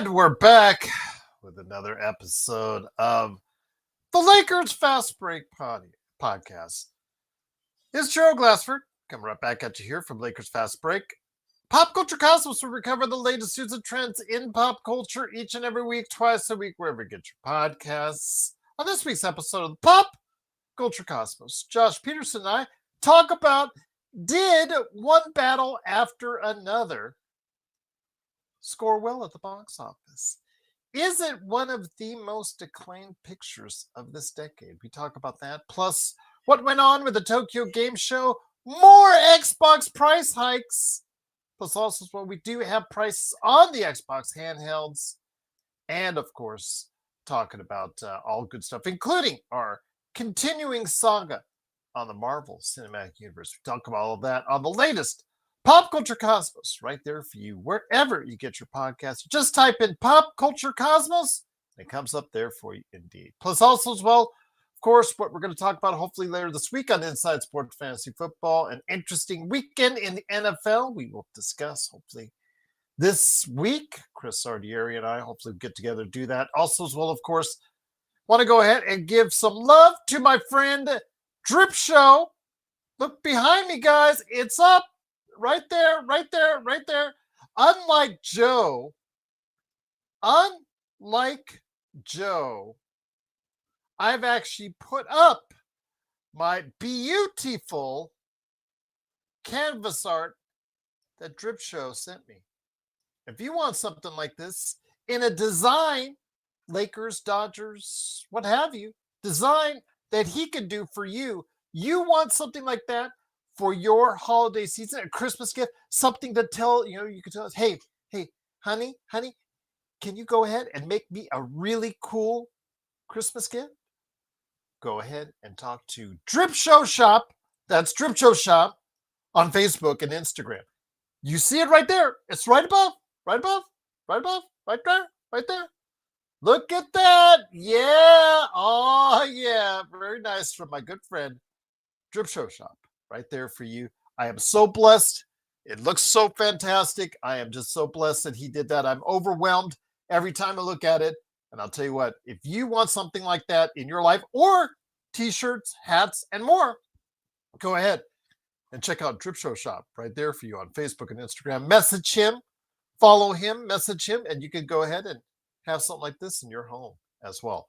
And we're back with another episode of the Lakers Fast Break podcast. It's Joe Glassford coming right back at you here from Lakers Fast Break. Pop Culture Cosmos will recover the latest news and trends in pop culture each and every week, twice a week, wherever you get your podcasts. On this week's episode of the Pop Culture Cosmos, Josh Peterson and I talk about, did one battle after another score well at the box office? Is it one of the most acclaimed pictures of this decade? We talk about that. Plus, what went on with the Tokyo Game Show? More Xbox price hikes. Plus, also, what we do have prices on the Xbox handhelds. And, of course, talking about all good stuff, including our continuing saga on the Marvel Cinematic Universe. We talk about all of that on the latest Pop Culture Cosmos, right there for you, wherever you get your podcast. Just type in Pop Culture Cosmos, and it comes up there for you indeed. Plus, also as well, of course, what we're going to talk about hopefully later this week on Inside Sports Fantasy Football, an interesting weekend in the NFL. We will discuss hopefully this week. Chris Sardieri and I hopefully get together to do that. Also as well, of course, want to go ahead and give some love to my friend Drip Show. Look behind me, guys. It's up. Right there, right there, right there. Unlike Joe, I've actually put up my beautiful canvas art that Drip Show sent me. If you want something like this in a design, Lakers, Dodgers, what have you, design that he can do for you, you want something like that for your holiday season, a Christmas gift, something to tell, you can tell us, hey, honey, can you go ahead and make me a really cool Christmas gift? Go ahead and talk to Drip Show Shop. That's Drip Show Shop on Facebook and Instagram. You see it right there. It's right above, right there. Look at that. Yeah. Oh, yeah. Very nice from my good friend, Drip Show Shop. Right there for you. I am so blessed. It looks so fantastic. I am just so blessed that he did that. I'm overwhelmed every time I look at it. And I'll tell you what, if you want something like that in your life, or t-shirts, hats, and more, go ahead and check out Drip Show Shop right there for you on Facebook and Instagram. Message him, follow him, message him, and you can go ahead and have something like this in your home as well.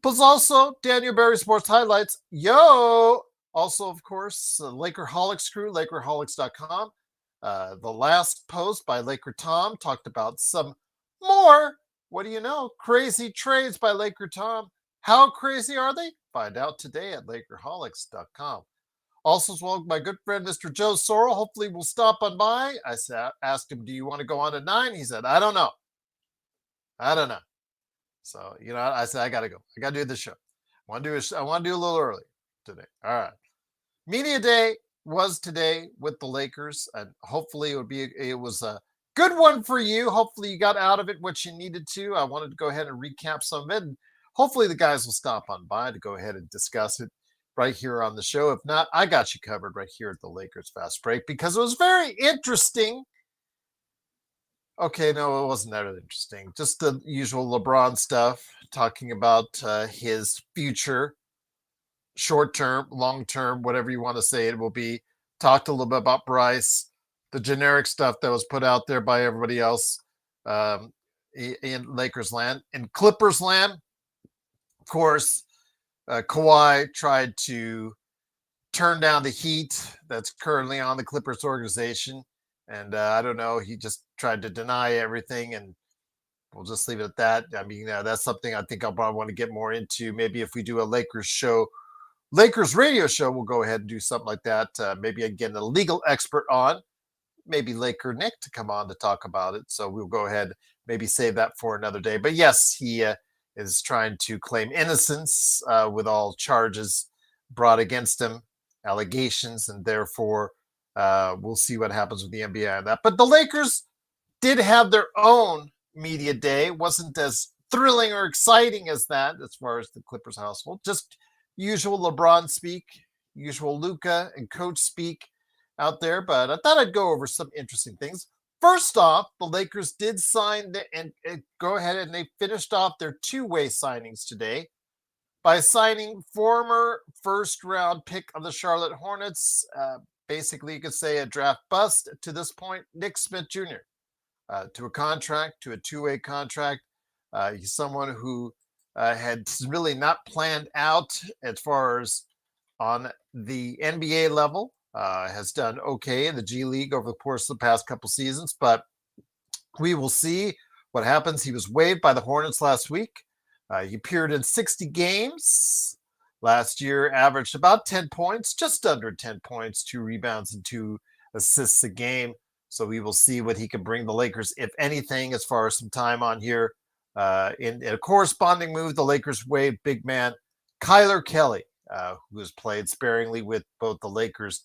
Plus also, Daniel Berry Sports Highlights. Yo! Also, of course, Lakerholics crew, Lakerholics.com. The last post by Laker Tom talked about some more, what do you know, crazy trades by Laker Tom. How crazy are they? Find out today at Lakerholics.com. Also, as well, my good friend, Mr. Joe Sorrell, hopefully will stop on by. I asked him, do you want to go on at 9? He said, I don't know. So, I said, I got to go. I got to do the show. I want to do a little early today. All right. Media Day was today with the Lakers, and hopefully it was a good one for you. Hopefully you got out of it what you needed to. I wanted to go ahead and recap some of it, and hopefully the guys will stop on by to go ahead and discuss it right here on the show. If not, I got you covered right here at the Lakers Fast Break because it was very interesting. Okay, no, it wasn't that interesting. Just the usual LeBron stuff, talking about his future. Short term, long term, whatever you want to say it will be. Talked a little bit about Bryce, the generic stuff that was put out there by everybody else in Lakers land. In Clippers land, of course, Kawhi tried to turn down the heat that's currently on the Clippers organization. And I don't know, he just tried to deny everything, and we'll just leave it at that. I mean, that's something I think I'll probably want to get more into. Maybe if we do a Lakers radio show, we'll go ahead and do something like that. Maybe I get a legal expert on, maybe Laker Nick to come on to talk about it. So we'll go ahead, maybe save that for another day. But yes, he is trying to claim innocence with all charges brought against him, allegations, and therefore we'll see what happens with the NBA on that. But the Lakers did have their own media day. It wasn't as thrilling or exciting as that as far as the Clippers household. Just usual LeBron speak, usual Luka and coach speak out there, but I thought I'd go over some interesting things. First off, the Lakers did sign and go ahead and they finished off their two-way signings today by signing former first-round pick of the Charlotte Hornets. Basically, you could say a draft bust to this point, Nick Smith Jr. To a contract, to a two-way contract. He's someone who had really not planned out as far as on the NBA level. Has done okay in the G League over the course of the past couple seasons, but we will see what happens. He was waived by the Hornets last week. He appeared in 60 games last year, averaged about 10 points, just under 10 points, 2 rebounds and 2 assists a game. So we will see what he can bring the Lakers, if anything, as far as some time on here. In a corresponding move, the Lakers waived big man Kyler Kelly, who has played sparingly with both the Lakers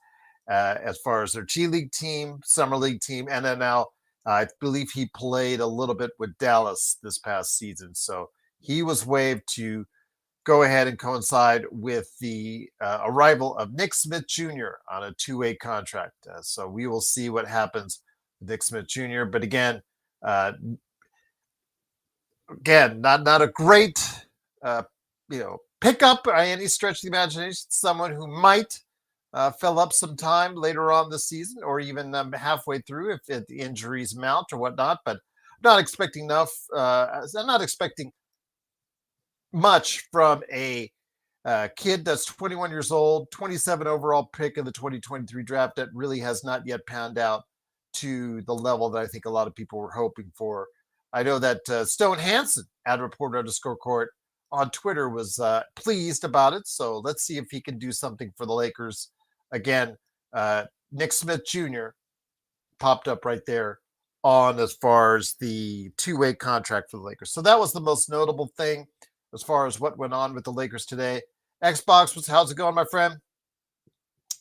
as far as their G League team, Summer League team, and then now I believe he played a little bit with Dallas this past season. So he was waived to go ahead and coincide with the arrival of Nick Smith Jr. on a two-way contract. So we will see what happens with Nick Smith Jr. But again, not a great pickup by any stretch of the imagination. Someone who might fill up some time later on this season, or even halfway through if the injuries mount or whatnot. But I'm not expecting enough. I'm not expecting much from a kid that's 21 years old, 27 overall pick in the 2023 draft that really has not yet panned out to the level that I think a lot of people were hoping for. I know that Stone Hansen at Reporter_Court on Twitter was pleased about it. So let's see if he can do something for the Lakers. Again, Nick Smith Jr. popped up right there on as far as the two-way contract for the Lakers. So that was the most notable thing as far as what went on with the Lakers today. Xbox, how's it going, my friend?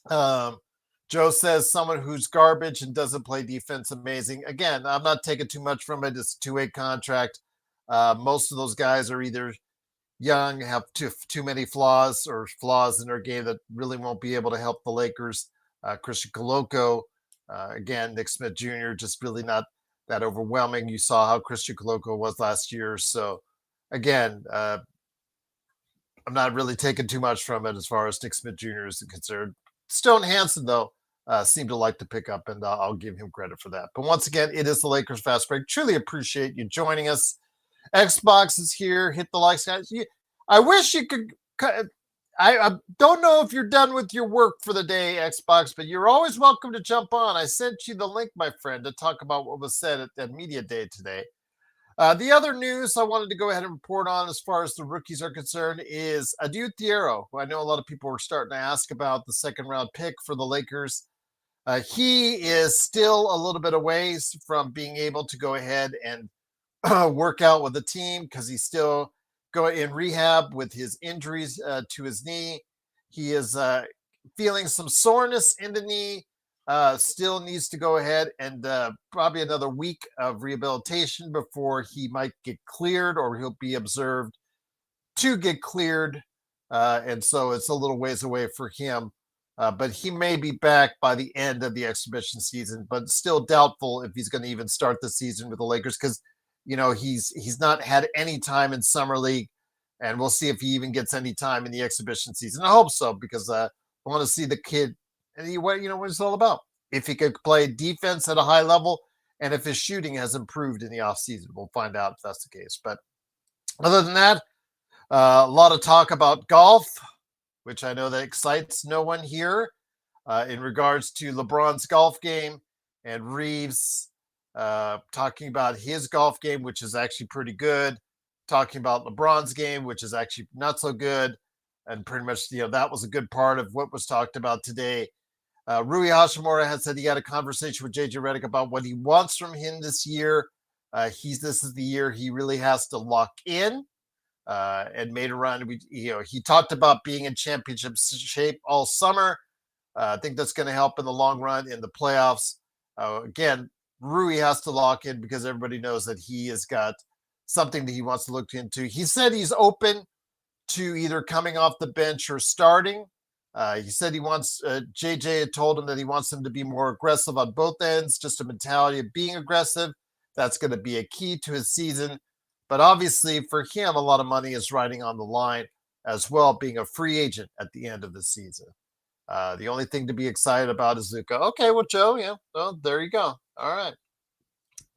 Joe says someone who's garbage and doesn't play defense, amazing. Again, I'm not taking too much from it. It's a two-way contract. Most of those guys are either young, have too many flaws in their game that really won't be able to help the Lakers. Christian Coloco, again, Nick Smith Jr., just really not that overwhelming. You saw how Christian Coloco was last year. So, again, I'm not really taking too much from it as far as Nick Smith Jr. is concerned. Stone Hansen, though, seemed to like to pick up, and I'll give him credit for that. But once again, it is the Lakers Fast Break. Truly appreciate you joining us. Xbox is here. Hit the likes, guys. I wish you could. I don't know if you're done with your work for the day, Xbox, but you're always welcome to jump on. I sent you the link, my friend, to talk about what was said at Media Day today. The other news I wanted to go ahead and report on as far as the rookies are concerned is Adieu Thiero, who I know a lot of people were starting to ask about, the second-round pick for the Lakers. He is still a little bit away from being able to go ahead and work out with the team because he's still going in rehab with his injuries to his knee. He is feeling some soreness in the knee. Still needs to go ahead and probably another week of rehabilitation before he might get cleared, or he'll be observed to get cleared. And so it's a little ways away for him. But he may be back by the end of the exhibition season, but still doubtful if he's going to even start the season with the Lakers because, he's not had any time in Summer League, and we'll see if he even gets any time in the exhibition season. I hope so, because I want to see the kid and what it's all about. If he could play defense at a high level, and if his shooting has improved in the offseason, we'll find out if that's the case. But other than that, a lot of talk about golf, which I know that excites no one here in regards to LeBron's golf game and Reeves talking about his golf game, which is actually pretty good, talking about LeBron's game, which is actually not so good. And pretty much, that was a good part of what was talked about today. Rui Hashimura had said he had a conversation with JJ Redick about what he wants from him this year. This is the year he really has to lock in and made a run. He talked about being in championship shape all summer. I think that's going to help in the long run in the playoffs. Again, Rui has to lock in because everybody knows that he has got something that he wants to look into. He said he's open to either coming off the bench or starting. He said he wants JJ had told him that he wants him to be more aggressive on both ends, just a mentality of being aggressive. That's going to be a key to his season. But obviously, for him, a lot of money is riding on the line as well, being a free agent at the end of the season. The only thing to be excited about is Luka. Okay, well, Joe, yeah, well, there you go. All right,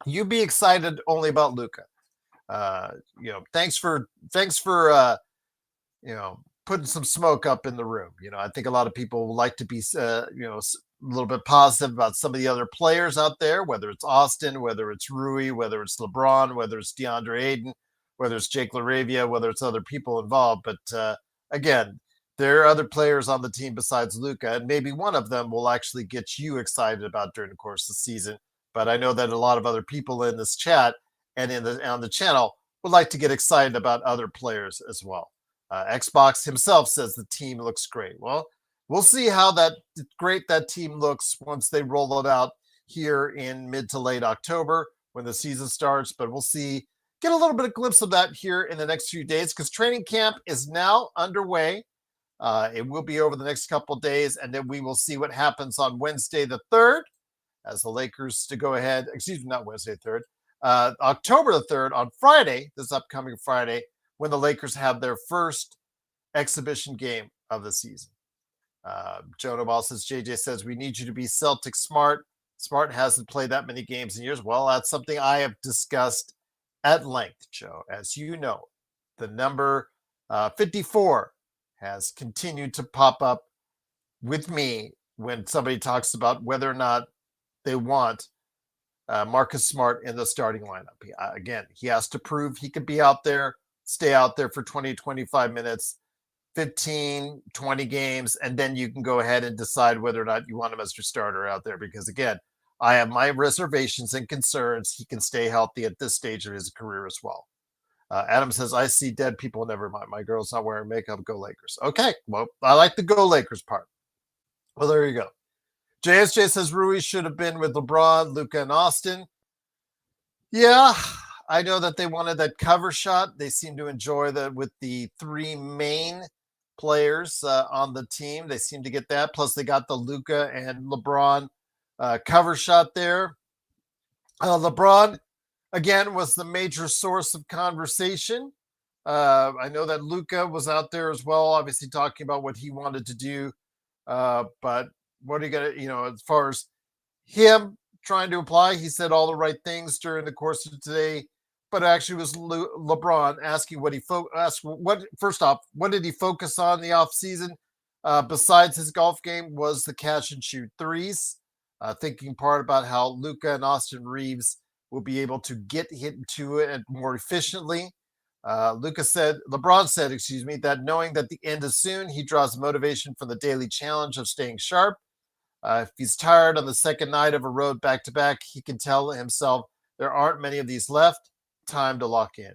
you be excited only about Luka. Thanks for putting some smoke up in the room. I think a lot of people like to be, a little bit positive about some of the other players out there, whether it's Austin, whether it's Rui, whether it's LeBron, whether it's DeAndre Ayton, whether it's Jake LaRavia, whether it's other people involved. But again, there are other players on the team besides Luka, and maybe one of them will actually get you excited about during the course of the season. But I know that a lot of other people in this chat and on the channel would like to get excited about other players as well. Xbox himself says the team looks great. Well, we'll see how great that team looks once they roll it out here in mid to late October when the season starts. But we'll get a little bit of glimpse of that here in the next few days because training camp is now underway. It will be over the next couple of days, and then we will see what happens on Wednesday the 3rd as the Lakers to go ahead. Excuse me, not Wednesday 3rd. October the 3rd on Friday, this upcoming Friday, when the Lakers have their first exhibition game of the season. Jonah Ball says, JJ says, we need you to be Celtic smart. Smart hasn't played that many games in years. Well, that's something I have discussed at length, Joe. As you know, the number 54 has continued to pop up with me when somebody talks about whether or not they want Marcus Smart in the starting lineup. Again, he has to prove he could be out there, stay out there for 20, 25 minutes, 15, 20 games, and then you can go ahead and decide whether or not you want him as your starter out there. Because again, I have my reservations and concerns. He can stay healthy at this stage of his career as well. Adam says, I see dead people. Never mind. My girl's not wearing makeup. Go Lakers. Okay. Well, I like the go Lakers part. Well, there you go. JSJ says Rui should have been with LeBron, Luka, and Austin. Yeah, I know that they wanted that cover shot. They seem to enjoy that with the three main players on the team. They seem to get that. Plus, they got the Luka and LeBron cover shot there. LeBron, again, was the major source of conversation. I know that Luka was out there as well, obviously talking about what he wanted to do. But what are you going to, as far as him trying to apply, he said all the right things during the course of today. But actually, was LeBron asking what first off, what did he focus on in the offseason besides his golf game? Was the catch and shoot threes. Thinking part about how Luka and Austin Reeves will be able to get hit to it more efficiently. LeBron said, that knowing that the end is soon, he draws motivation from the daily challenge of staying sharp. If he's tired on the second night of a road back-to-back, he can tell himself there aren't many of these left. Time to lock in.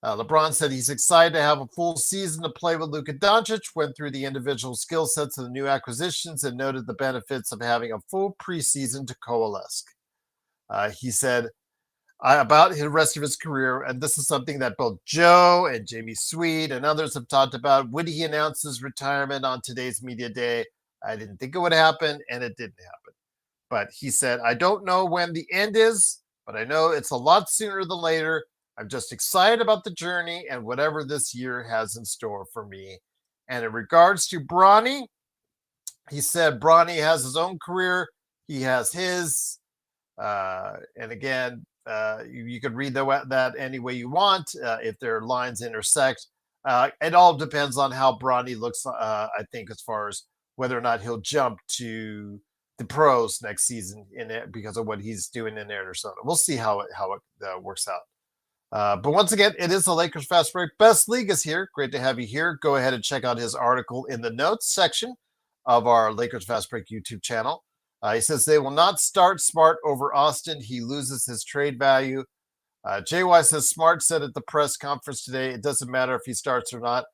LeBron said he's excited to have a full season to play with Luka Doncic, went through the individual skill sets of the new acquisitions, and noted the benefits of having a full preseason to coalesce. He said about the rest of his career, and this is something that both Joe and Jamie Sweet and others have talked about. Would he announce his retirement on today's media day? I didn't think it would happen, and it didn't happen. But he said, I don't know when the end is, but I know it's a lot sooner than later. I'm just excited about the journey and whatever this year has in store for me. And in regards to Bronny, he said Bronny has his own career. He has his. And again, you could read that any way you want if their lines intersect. It all depends on how Bronny looks, I think, as far as whether or not he'll jump to the pros next season because of what he's doing in Arizona. We'll see how it works out. But once again, it is the Lakers Fast Break. Best League is here. Great to have you here. Go ahead and check out his article in the notes section of our Lakers Fast Break YouTube channel. He says they will not start Smart over Austin. He loses his trade value. JY says Smart said at the press conference today, it doesn't matter if he starts or not.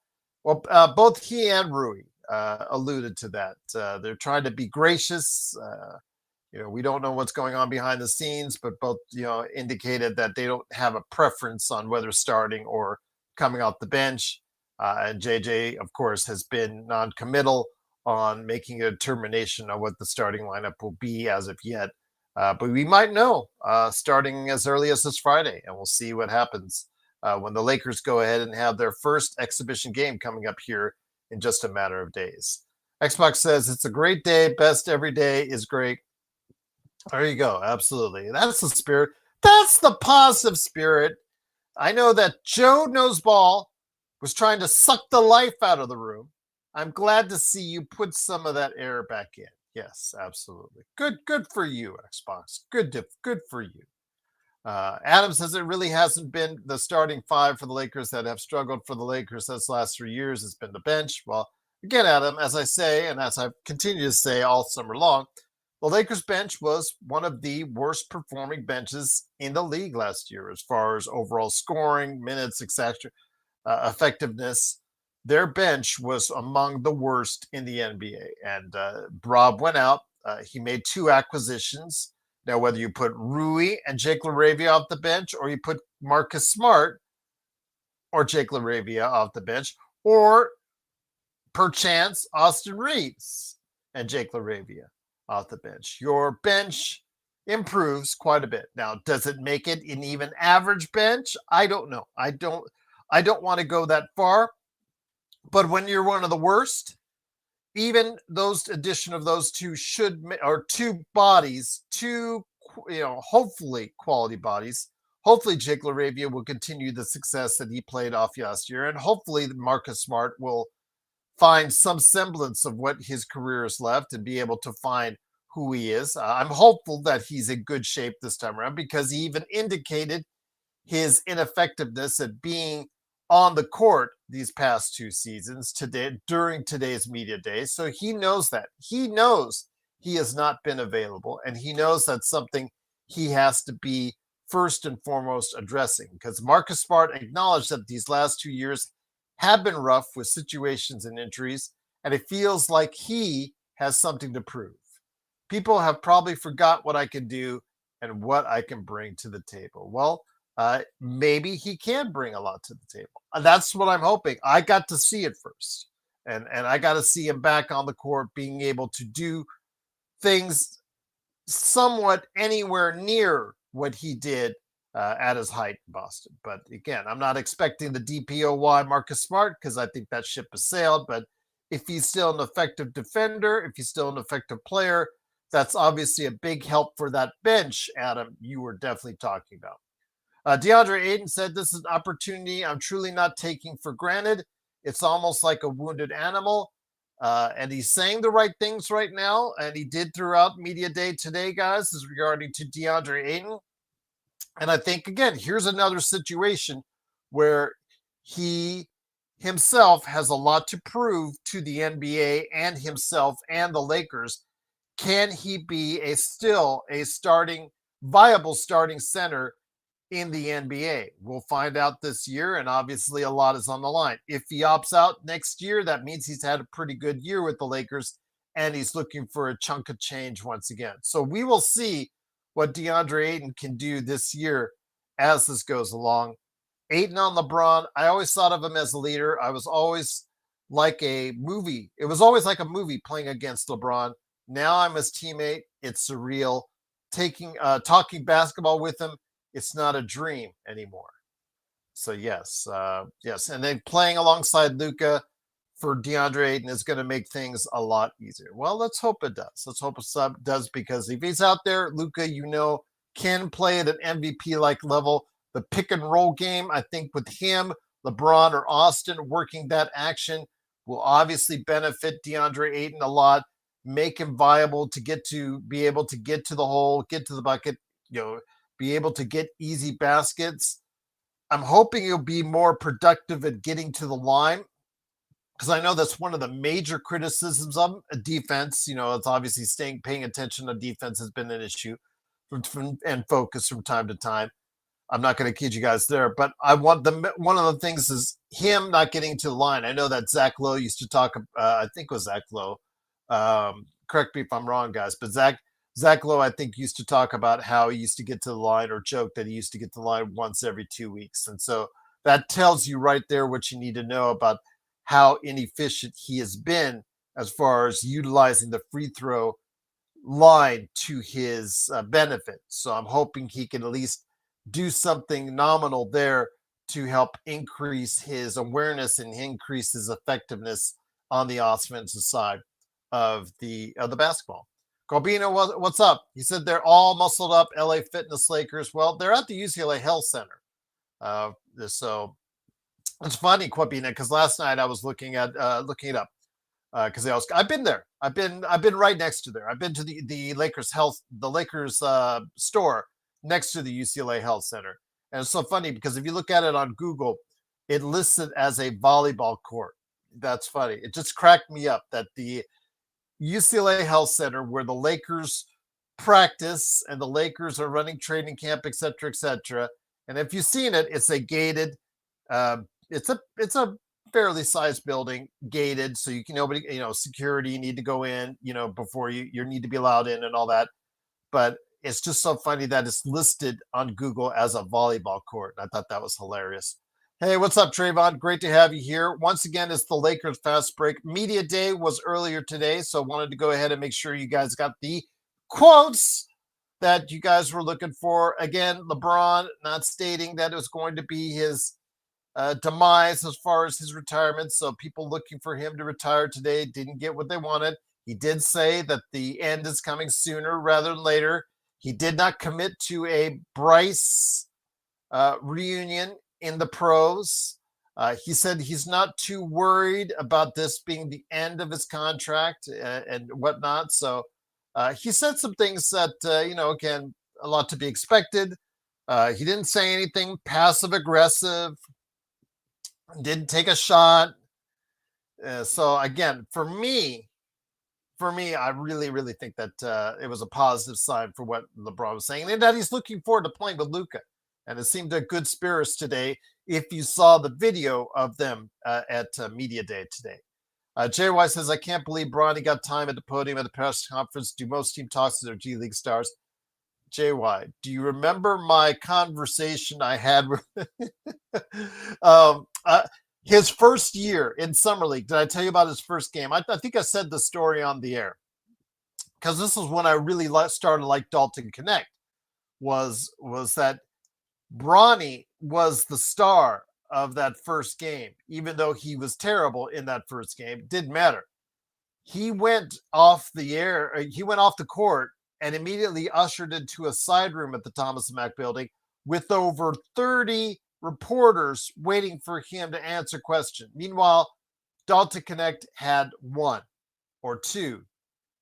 Well, both he and Rui alluded to that. They're trying to be gracious. We don't know what's going on behind the scenes, but both, indicated that they don't have a preference on whether starting or coming off the bench. And JJ, of course, has been non-committal on making a determination on what the starting lineup will be as of yet. But we might know starting as early as this Friday, and we'll see what happens when the Lakers go ahead and have their first exhibition game coming up here in just a matter of days. Xbox says it's a great day. Best every day is great. There you go. Absolutely. That's the spirit. That's the positive spirit. I know that Joe Noseball was trying to suck the life out of the room. I'm glad to see you put some of that air back in. Yes, absolutely. Good for you, Xbox. Good for you. Adam says it really hasn't been the starting five for the Lakers that have struggled for the Lakers this last 3 years. It's been the bench. Well, again, Adam, as I say, and as I continue to say all summer long, the Lakers bench was one of the worst performing benches in the league last year as far as overall scoring, minutes, etc., effectiveness. Their bench was among the worst in the NBA. And Rob went out. He made 2 acquisitions. Now, whether you put Rui and Jake LaRavia off the bench, or you put Marcus Smart or Jake LaRavia off the bench, or perchance Austin Reeves and Jake LaRavia off the bench, your bench improves quite a bit. Now, does it make it an even average bench? I don't know. I don't want to go that far. But when you're one of the worst, even those addition of those two or 2 bodies, 2 hopefully quality bodies. Hopefully Jake LaRavia will continue the success that he played off last year, and hopefully Marcus Smart will find some semblance of what his career is left and be able to find who he is. I'm hopeful that he's in good shape this time around, because he even indicated his ineffectiveness at being on the court these past 2 seasons during today's media day. So he knows that. He knows he has not been available, and he knows that's something he has to be first and foremost addressing, because Marcus Smart acknowledged that these last 2 years have been rough with situations and injuries, and it feels like he has something to prove. People have probably forgot what I can do and what I can bring to the table. Well, maybe he can bring a lot to the table. That's what I'm hoping. I got to see it first, and I got to see him back on the court, being able to do things somewhat anywhere near what he did at his height in Boston. But again, I'm not expecting the DPOY Marcus Smart, because I think that ship has sailed. But if he's still an effective defender, if he's still an effective player, that's obviously a big help for that bench, Adam, you were definitely talking about. DeAndre Ayton said, this is an opportunity I'm truly not taking for granted. It's almost like a wounded animal. And he's saying the right things right now, and he did throughout media day today, guys, is regarding to DeAndre Ayton. And I think, again, here's another situation where he himself has a lot to prove to the NBA and himself and the Lakers. Can he be still a viable starting center in the NBA? We'll find out this year, and obviously a lot is on the line. If he opts out next year, that means he's had a pretty good year with the Lakers, and he's looking for a chunk of change once again. So we will see what DeAndre Ayton can do this year as this goes along. Ayton on LeBron, I always thought of him as a leader. I was always like a movie. It was always like a movie playing against LeBron. Now I'm his teammate. It's surreal. Talking basketball with him, it's not a dream anymore. So yes. And then playing alongside Luka for DeAndre Ayton is going to make things a lot easier. Well, let's hope it does. Let's hope it does, because if he's out there, Luka, can play at an MVP-like level. The pick and roll game, I think with him, LeBron or Austin working that action will obviously benefit DeAndre Ayton a lot, make him viable to be able to get to the hole, get to the bucket, be able to get easy baskets. I'm hoping he'll be more productive at getting to the line, because I know that's one of the major criticisms of defense. It's obviously paying attention to defense has been an issue and focus from time to time. I'm not going to kid you guys there, but one of the things is him not getting to the line. I know that Zach Lowe used to talk, I think it was Zach Lowe. Correct me if I'm wrong, guys, but Zach Lowe, I think, used to talk about how he used to get to the line, or joke that he used to get to the line once every 2 weeks. And so that tells you right there what you need to know about how inefficient he has been as far as utilizing the free throw line to his benefit. So I'm hoping he can at least do something nominal there to help increase his awareness and increase his effectiveness on the offensive side of the basketball. Corbino, what's up? He said they're all muscled up. LA Fitness Lakers. Well, they're at the UCLA Health Center. So it's funny, Corbino, because last night I was looking it up because I've been there. I've been right next to there. I've been to the Lakers store next to the UCLA Health Center, and it's so funny because if you look at it on Google, it lists it as a volleyball court. That's funny. It just cracked me up that the UCLA Health Center, where the Lakers practice and the Lakers are running training camp, et cetera, et cetera. And if you've seen it, it's a gated. It's a fairly sized building, gated, so you can nobody, security, you need to go in, before you need to be allowed in and all that. But it's just so funny that it's listed on Google as a volleyball court. I thought that was hilarious. Hey, what's up, Trayvon? Great to have you here. Once again, it's the Lakers Fast Break. Media Day was earlier today, so I wanted to go ahead and make sure you guys got the quotes that you guys were looking for. Again, LeBron not stating that it was going to be his demise as far as his retirement. So people looking for him to retire today didn't get what they wanted. He did say that the end is coming sooner rather than later. He did not commit to a Bryce reunion in the pros. He said he's not too worried about this being the end of his contract and whatnot. So he said some things that, again, a lot to be expected. He didn't say anything passive aggressive, didn't take a shot. So again, for me, I really, really think that it was a positive sign for what LeBron was saying, and that he's looking forward to playing with Luka. And it seemed a good spirits today if you saw the video of them at Media Day today. JY says, I can't believe Bronny got time at the podium at the press conference. Do most team talks to their G League stars? JY, do you remember my conversation I had with his first year in Summer League? Did I tell you about his first game? I think I said the story on the air because this is when I really started like Dalton Connect. Was that Bronny was the star of that first game, even though he was terrible in that first game. It didn't matter. He went off the court and immediately ushered into a side room at the Thomas & Mack building with over 30 reporters waiting for him to answer questions. Meanwhile, Dalton Connect had one or two.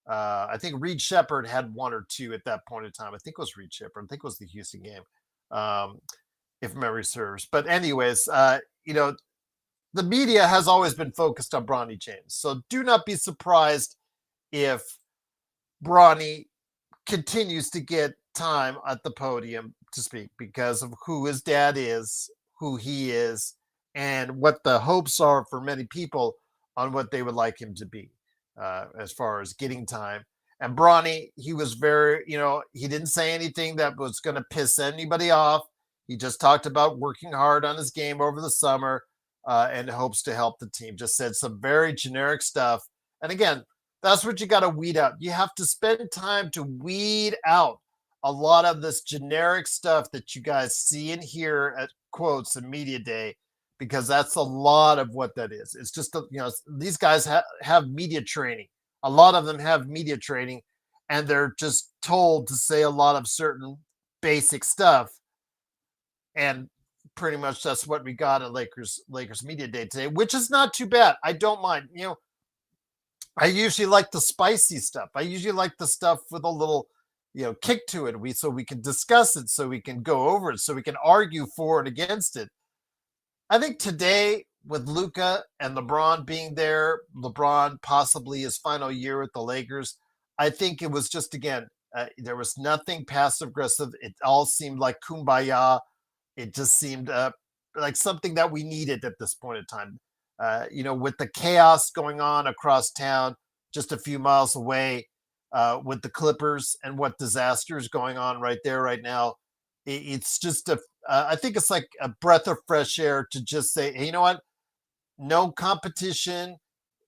I think Reed Shepherd had one or two at that point in time. I think it was Reed Shepherd. I think it was the Houston game, if memory serves. But anyways, the media has always been focused on Bronny James. So do not be surprised if Bronny continues to get time at the podium to speak because of who his dad is, who he is, and what the hopes are for many people on what they would like him to be as far as getting time. And Bronny, he was very, he didn't say anything that was going to piss anybody off. He just talked about working hard on his game over the summer and hopes to help the team. Just said some very generic stuff. And again, that's what you got to weed out. You have to spend time to weed out a lot of this generic stuff that you guys see and hear at quotes and Media Day, because that's a lot of what that is. It's just, these guys have media training. A lot of them have media training, and they're just told to say a lot of certain basic stuff. And pretty much that's what we got at Lakers Media Day today, which is not too bad. I don't mind. I usually like the spicy stuff. I usually like the stuff with a little, kick to it. So we can discuss it, so we can go over it, so we can argue for and against it. I think today, with Luka and LeBron being there, LeBron possibly his final year with the Lakers, I think it was just, again, there was nothing passive aggressive. It all seemed like kumbaya. It just seemed like something that we needed at this point in time. With the chaos going on across town, just a few miles away, with the Clippers and what disaster is going on right there right now, it's just I think it's like a breath of fresh air to just say, hey, you know what? No competition,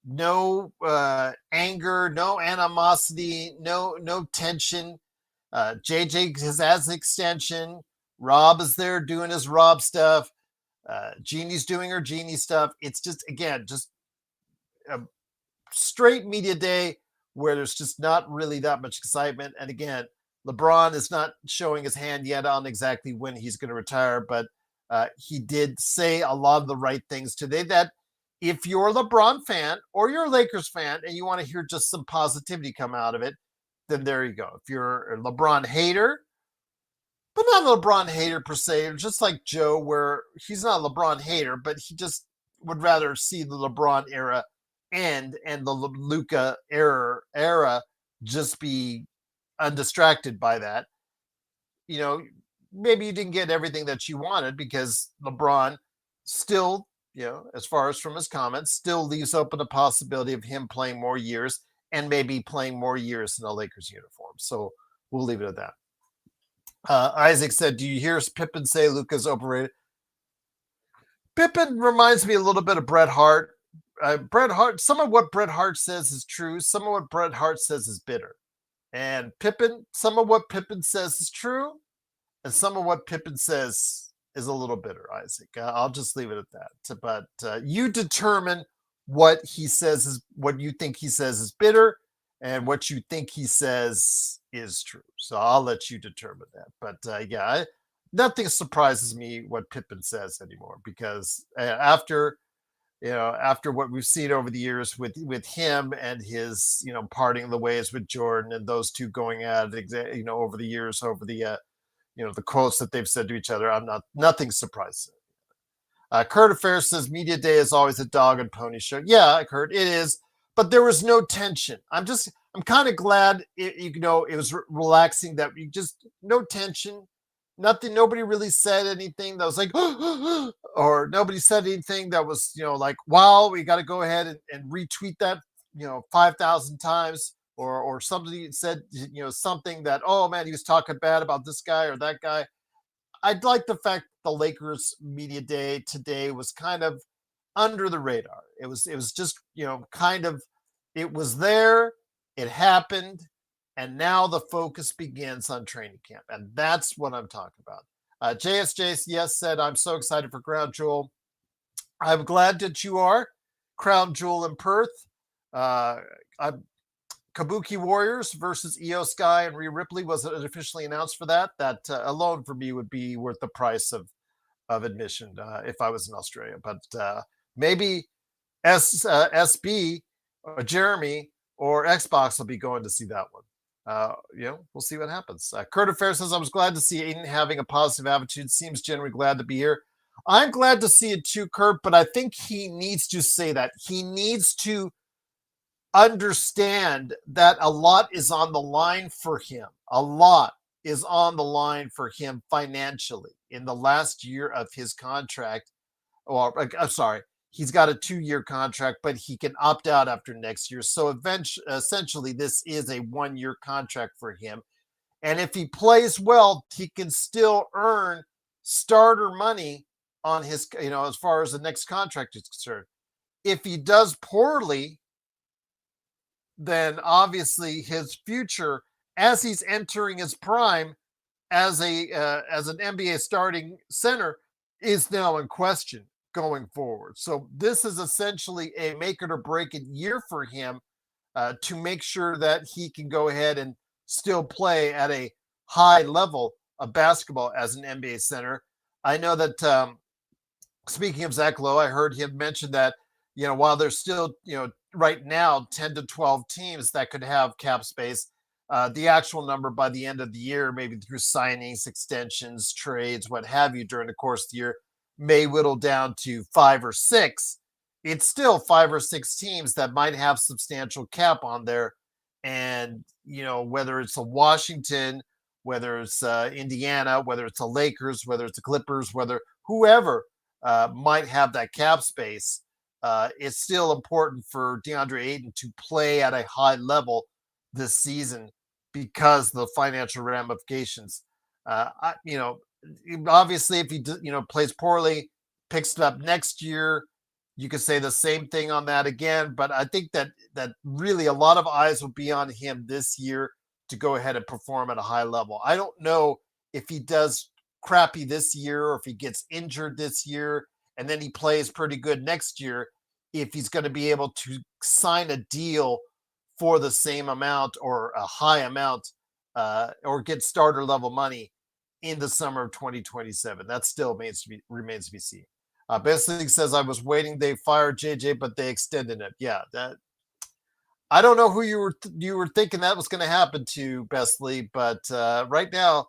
no anger, no animosity, no tension. JJ has an extension. Rob is there doing his Rob stuff. Jeannie's doing her Jeannie stuff. It's just, again, just a straight media day where there's just not really that much excitement. And again, LeBron is not showing his hand yet on exactly when he's going to retire, but he did say a lot of the right things today that if you're a LeBron fan or you're a Lakers fan and you want to hear just some positivity come out of it, then there you go. If you're a LeBron hater, but not a LeBron hater per se, just like Joe, where he's not a LeBron hater, but he just would rather see the LeBron era end and the Luka era just be undistracted by that. You know, maybe you didn't get everything that you wanted because LeBron still, as far as from his comments, still leaves open the possibility of him playing more years and maybe playing more years in a Lakers uniform. So we'll leave it at that. Isaac said, do you hear Pippen say Luka's overrated? Pippen reminds me a little bit of Bret Hart. Bret Hart, some of what Bret Hart says is true. Some of what Bret Hart says is bitter. And Pippen, some of what Pippen says is true. And some of what Pippen says is a little bitter, Isaac. I'll just leave it at that. But you determine what he says is what you think he says is bitter and what you think he says is true. So I'll let you determine that. But nothing surprises me what Pippen says anymore because after what we've seen over the years with him and his, parting the ways with Jordan and those two going at it, over the years, over the, the quotes that they've said to each other, nothing surprising. Kurt Affair says media day is always a dog and pony show. Yeah, Kurt, it is, but there was no tension. I'm kind of glad it was relaxing that we just no tension. Nothing, nobody really said anything that was like, or nobody said anything that was, like, wow, we got to go ahead and retweet that, 5,000 times, or somebody said, something that, oh man, he was talking bad about this guy or that guy. I'd like the fact the Lakers media day today was kind of under the radar. It was just, kind of, it was there, it happened. And now the focus begins on training camp. And that's what I'm talking about. JSJ, yes, said, I'm so excited for Crown Jewel. I'm glad that you are. Crown Jewel in Perth. Kabuki Warriors versus Io Sky and Rhea Ripley was officially announced for that. That alone for me would be worth the price of admission if I was in Australia. But maybe SB or Jeremy or Xbox will be going to see that one. We'll see what happens. Kurt Affair says, I was glad to see Aiden having a positive attitude. Seems generally glad to be here. I'm glad to see it too, Kurt, but I think he needs to say that. He needs to understand that a lot is on the line for him. A lot is on the line for him financially in the last year of his contract. Or, I'm sorry, he's got a 2-year contract, but he can opt out after next year. So essentially, this is a 1-year contract for him. And if he plays well, he can still earn starter money on his, as far as the next contract is concerned. If he does poorly, then obviously his future, as he's entering his prime as an NBA starting center, is now in question going forward. So this is essentially a make it or break it year for him to make sure that he can go ahead and still play at a high level of basketball as an NBA center. I know that speaking of Zach Lowe, I heard him mention that, while there's still, right now 10 to 12 teams that could have cap space, the actual number by the end of the year, maybe through signings, extensions, trades, what have you, during the course of the year, may whittle down to 5 or 6. It's still 5 or 6 teams that might have substantial cap on there. And, whether it's a Washington, whether it's Indiana, whether it's the Lakers, whether it's the Clippers, whether whoever might have that cap space, it's still important for DeAndre Ayton to play at a high level this season because the financial ramifications. obviously, if he plays poorly, picks it up next year, you could say the same thing on that again. But I think that really a lot of eyes will be on him this year to go ahead and perform at a high level. I don't know if he does crappy this year or if he gets injured this year and then he plays pretty good next year, if he's going to be able to sign a deal for the same amount or a high amount or get starter level money in the summer of 2027. That still remains to be seen. Basically says I was waiting. They fired JJ, but they extended it. Yeah, that I don't know who you were thinking that was going to happen to, Besley, but right now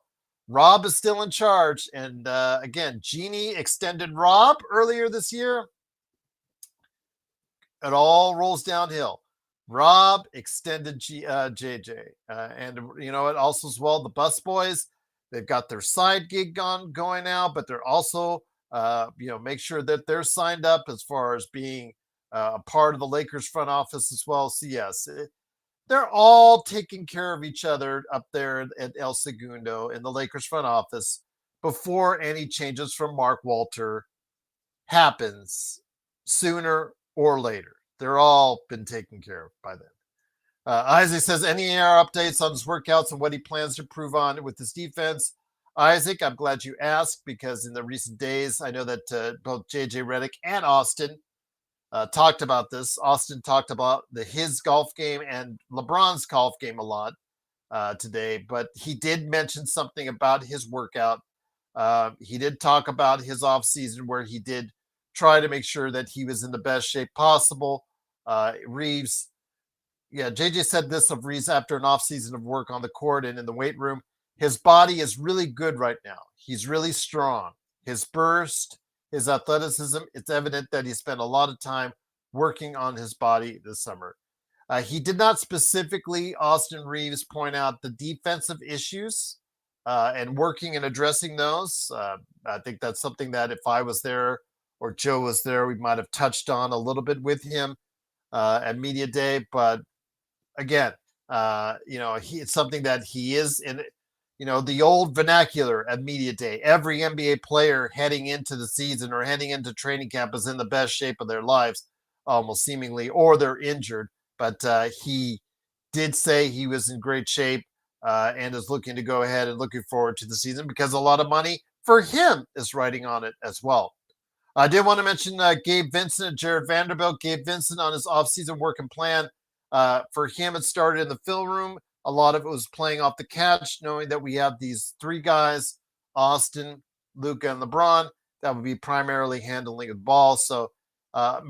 Rob is still in charge. And again, Jeannie extended Rob earlier this year. It all rolls downhill. Rob extended JJ, and you know it also as well. The Bus Boys, they've got their side gig going now, but they're also make sure that they're signed up as far as being a part of the Lakers front office as well. So yes, they're all taking care of each other up there at El Segundo in the Lakers front office before any changes from Mark Walter happens sooner or later. They're all been taken care of by then. Isaac says, any AR updates on his workouts and what he plans to improve on with his defense? Isaac, I'm glad you asked because in the recent days, I know that both JJ Redick and Austin talked about this. Austin talked about his golf game and LeBron's golf game a lot today, but he did mention something about his workout. He did talk about his off season where he did try to make sure that he was in the best shape possible. Reeves, JJ said this of Reeves after an off season of work on the court and in the weight room. His body is really good right now. He's really strong. His burst, his athleticism, it's evident that he spent a lot of time working on his body this summer. He did not specifically, Austin Reeves, point out the defensive issues and working and addressing those. I think that's something that if I was there or Joe was there, we might have touched on a little bit with him at Media Day. But again, it's something that he is in, the old vernacular at Media Day. Every NBA player heading into the season or heading into training camp is in the best shape of their lives, almost seemingly, or they're injured. But he did say he was in great shape and is looking to go ahead and looking forward to the season because a lot of money for him is riding on it as well. I did want to mention Gabe Vincent and Jared Vanderbilt. Gabe Vincent on his offseason work and plan. For him, it started in the film room. A lot of it was playing off the catch, knowing that we have these three guys, Austin, Luka, and LeBron, that would be primarily handling the ball. So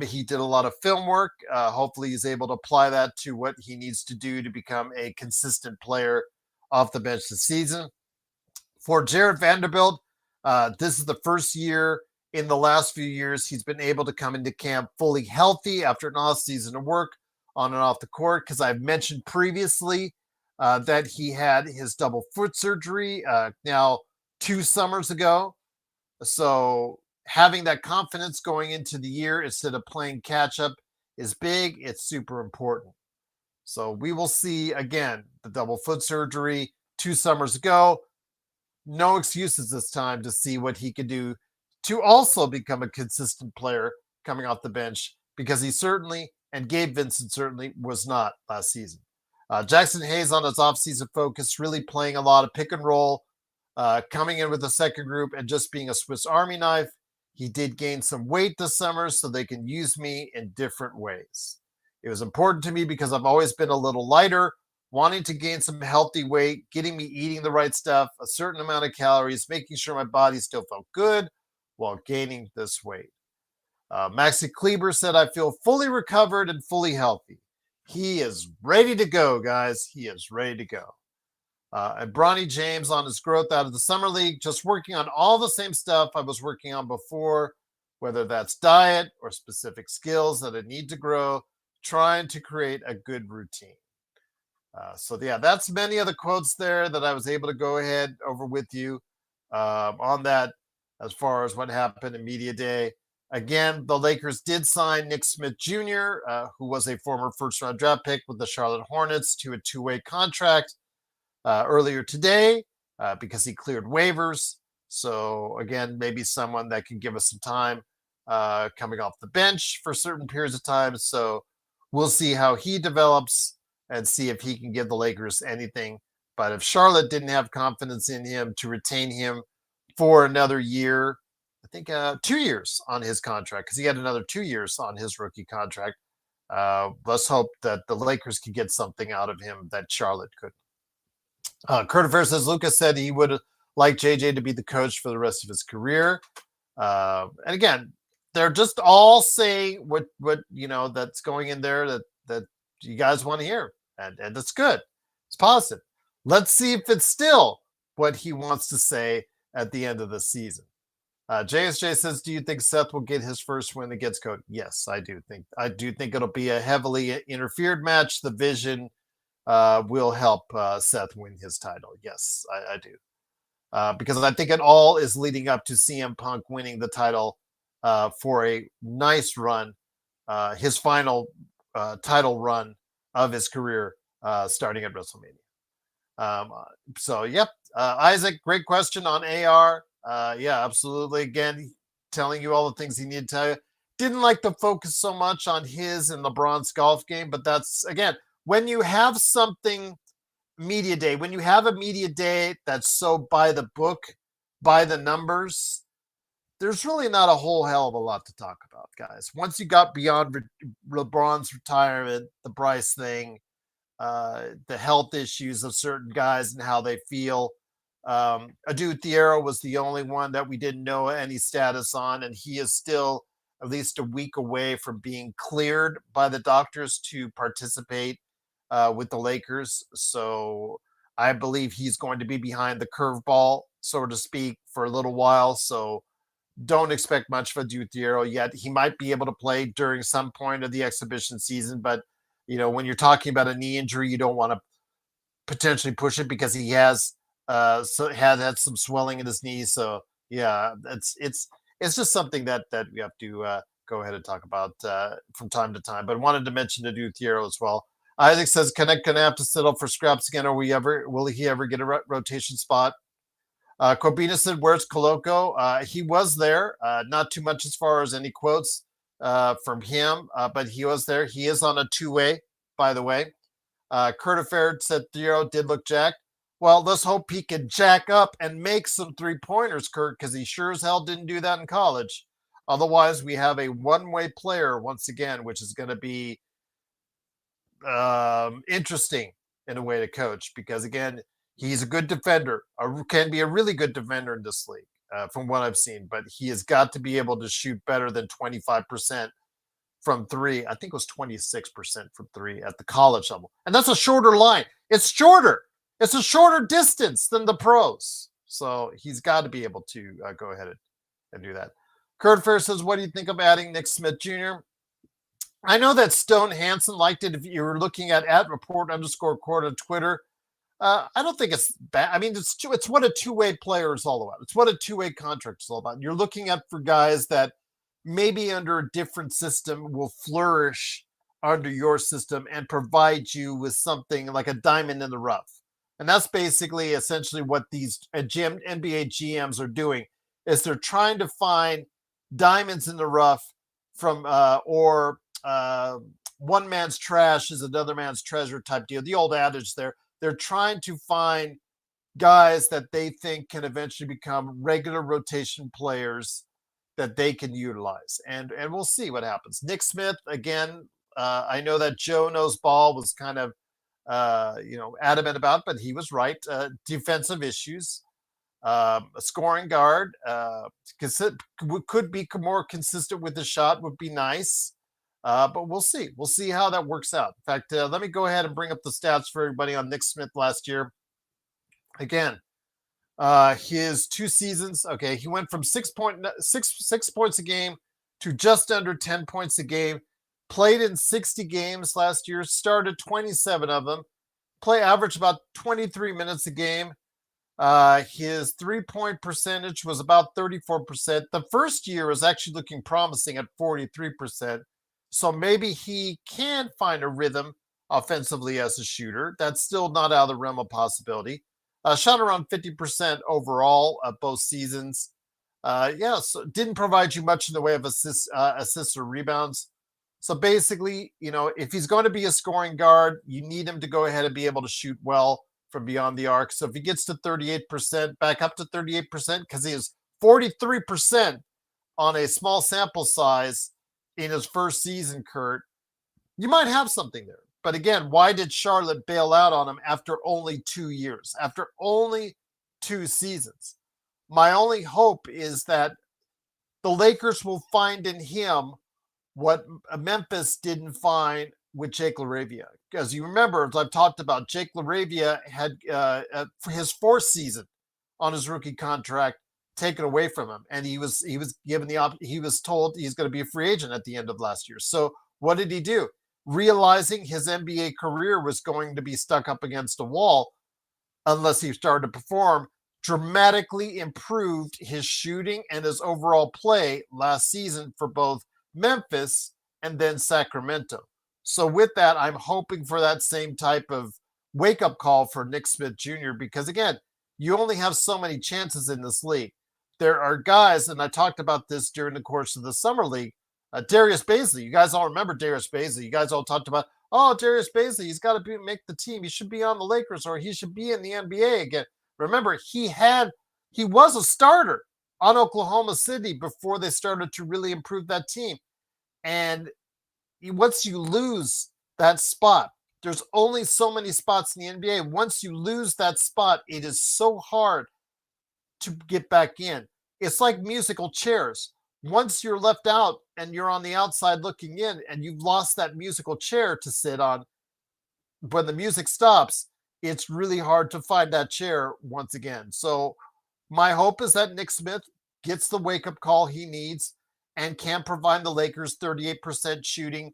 he did a lot of film work. Hopefully he's able to apply that to what he needs to do to become a consistent player off the bench this season. For Jared Vanderbilt, this is the first year in the last few years he's been able to come into camp fully healthy after an off season of work on and off the court, because I've mentioned previously that he had his double foot surgery now 2 summers ago. So having that confidence going into the year instead of playing catch up is big. It's super important. So we will see again the double foot surgery 2 summers ago. No excuses this time to see what he could do to also become a consistent player coming off the bench, because he certainly, and Gabe Vincent certainly, was not last season. Jackson Hayes on his offseason focus, really playing a lot of pick and roll, coming in with the second group and just being a Swiss Army knife. He did gain some weight this summer so they can use me in different ways. It was important to me because I've always been a little lighter, wanting to gain some healthy weight, getting me eating the right stuff, a certain amount of calories, making sure my body still felt good while gaining this weight. Maxi Kleber said, I feel fully recovered and fully healthy. He is ready to go, guys. He is ready to go. And Bronny James on his growth out of the summer league, just working on all the same stuff I was working on before, whether that's diet or specific skills that I need to grow, trying to create a good routine. So yeah, that's many of the quotes there that I was able to go ahead over with you on that as far as what happened in Media Day. Again, the Lakers did sign Nick Smith Jr., who was a former first-round draft pick with the Charlotte Hornets, to a 2-way contract earlier today because he cleared waivers. So again, maybe someone that can give us some time coming off the bench for certain periods of time. So we'll see how he develops and see if he can give the Lakers anything. But if Charlotte didn't have confidence in him to retain him for another year, I think 2 years on his contract, because he had another 2 years on his rookie contract. Let's hope that the Lakers can get something out of him that Charlotte could. Kurt Affair says Luka said he would like JJ to be the coach for the rest of his career. And again, they're just all saying what that's going in there that you guys want to hear, and it's good. It's positive. Let's see if it's still what he wants to say at the end of the season. JSJ says, do you think Seth will get his first win against Cody? Yes, I do think it'll be a heavily interfered match. The vision will help Seth win his title. Yes, I do. Because I think it all is leading up to CM Punk winning the title for a nice run, his final title run of his career, starting at WrestleMania. Isaac, great question on AR. Yeah, absolutely. Again, telling you all the things he needed to tell you. Didn't like to focus so much on his and LeBron's golf game, but that's, again, when you have something media day, when you have a media day that's so by the book, by the numbers, there's really not a whole hell of a lot to talk about, guys. Once you got beyond LeBron's retirement, the Bryce thing, the health issues of certain guys and how they feel. Adu Thiero was the only one that we didn't know any status on, and he is still at least a week away from being cleared by the doctors to participate with the Lakers. So I believe he's going to be behind the curveball, so to speak, for a little while. So don't expect much of Adu Thiero yet. He might be able to play during some point of the exhibition season, but when you're talking about a knee injury, you don't want to potentially push it because he has had some swelling in his knee. So yeah, it's just something that we have to go ahead and talk about from time to time. But wanted to mention to Adu Thiero as well. Isaac says, Connect gonna have to settle for scraps again, or will he ever get a rotation spot? Corbina said, where's Coloco? He was there. Not too much as far as any quotes from him, but he was there. He is on a two-way, by the way. Kurt Affair said Thiero did look jacked. Well, let's hope he can jack up and make some three-pointers, Kurt, because he sure as hell didn't do that in college. Otherwise, we have a one-way player once again, which is going to be interesting in a way to coach, because again, he's a good defender, can be a really good defender in this league from what I've seen, but he has got to be able to shoot better than 25% from three. I think it was 26% from three at the college level. And that's a shorter line. It's shorter. It's a shorter distance than the pros. So he's got to be able to go ahead and do that. Kurt Fair says, what do you think of adding Nick Smith Jr.? I know that Stone Hansen liked it. If you were looking at @report_court on Twitter, I don't think it's bad. I mean, it's what a two-way player is all about. It's what a two-way contract is all about. You're looking at for guys that maybe under a different system will flourish under your system and provide you with something like a diamond in the rough. And that's basically essentially what these NBA GMs are doing, is they're trying to find diamonds in the rough from one man's trash is another man's treasure type deal. The old adage there. They're trying to find guys that they think can eventually become regular rotation players that they can utilize. And we'll see what happens. Nick Smith, again, I know that Joe Knows Ball was kind of, adamant about, but he was right. Defensive issues, a scoring guard, could be more consistent with the shot would be nice. But we'll see. We'll see how that works out. In fact, let me go ahead and bring up the stats for everybody on Nick Smith last year. Again, his 2 seasons. Okay, he went from 6 points a game to just under 10 points a game. Played in 60 games last year. Started 27 of them. Averaged about 23 minutes a game. His 3-point percentage was about 34%. The first year was actually looking promising at 43%. So maybe he can find a rhythm offensively as a shooter. That's still not out of the realm of possibility. Shot around 50% overall both seasons. So didn't provide you much in the way of assists or rebounds. So basically, if he's going to be a scoring guard, you need him to go ahead and be able to shoot well from beyond the arc. So if he gets to 38%, back up to 38%, because he is 43% on a small sample size in his first season, Kurt, you might have something there. But again, why did Charlotte bail out on him after only 2 years, after only 2 seasons? My only hope is that the Lakers will find in him what Memphis didn't find with Jake LaRavia. Because you remember, as I've talked about, Jake LaRavia had his 4th season on his rookie contract taken away from him, and he was given he was told he's going to be a free agent at the end of last year. So what did he do? Realizing his NBA career was going to be stuck up against a wall unless he started to perform, dramatically improved his shooting and his overall play last season for both Memphis and then Sacramento. So with that, I'm hoping for that same type of wake-up call for Nick Smith Jr. because, again, you only have so many chances in this league. There are guys, and I talked about this during the course of the summer league, Darius Bazley. You guys all remember Darius Bazley. You guys all talked about, Darius Bazley, he's got to make the team. He should be on the Lakers or he should be in the NBA again. Remember, he was a starter on Oklahoma City before they started to really improve that team. And once you lose that spot, there's only so many spots in the NBA. Once you lose that spot, it is so hard to get back in. It's like musical chairs. Once you're left out and you're on the outside looking in and you've lost that musical chair to sit on, when the music stops, it's really hard to find that chair once again. So my hope is that Nick Smith gets the wake-up call he needs and can provide the Lakers 38% shooting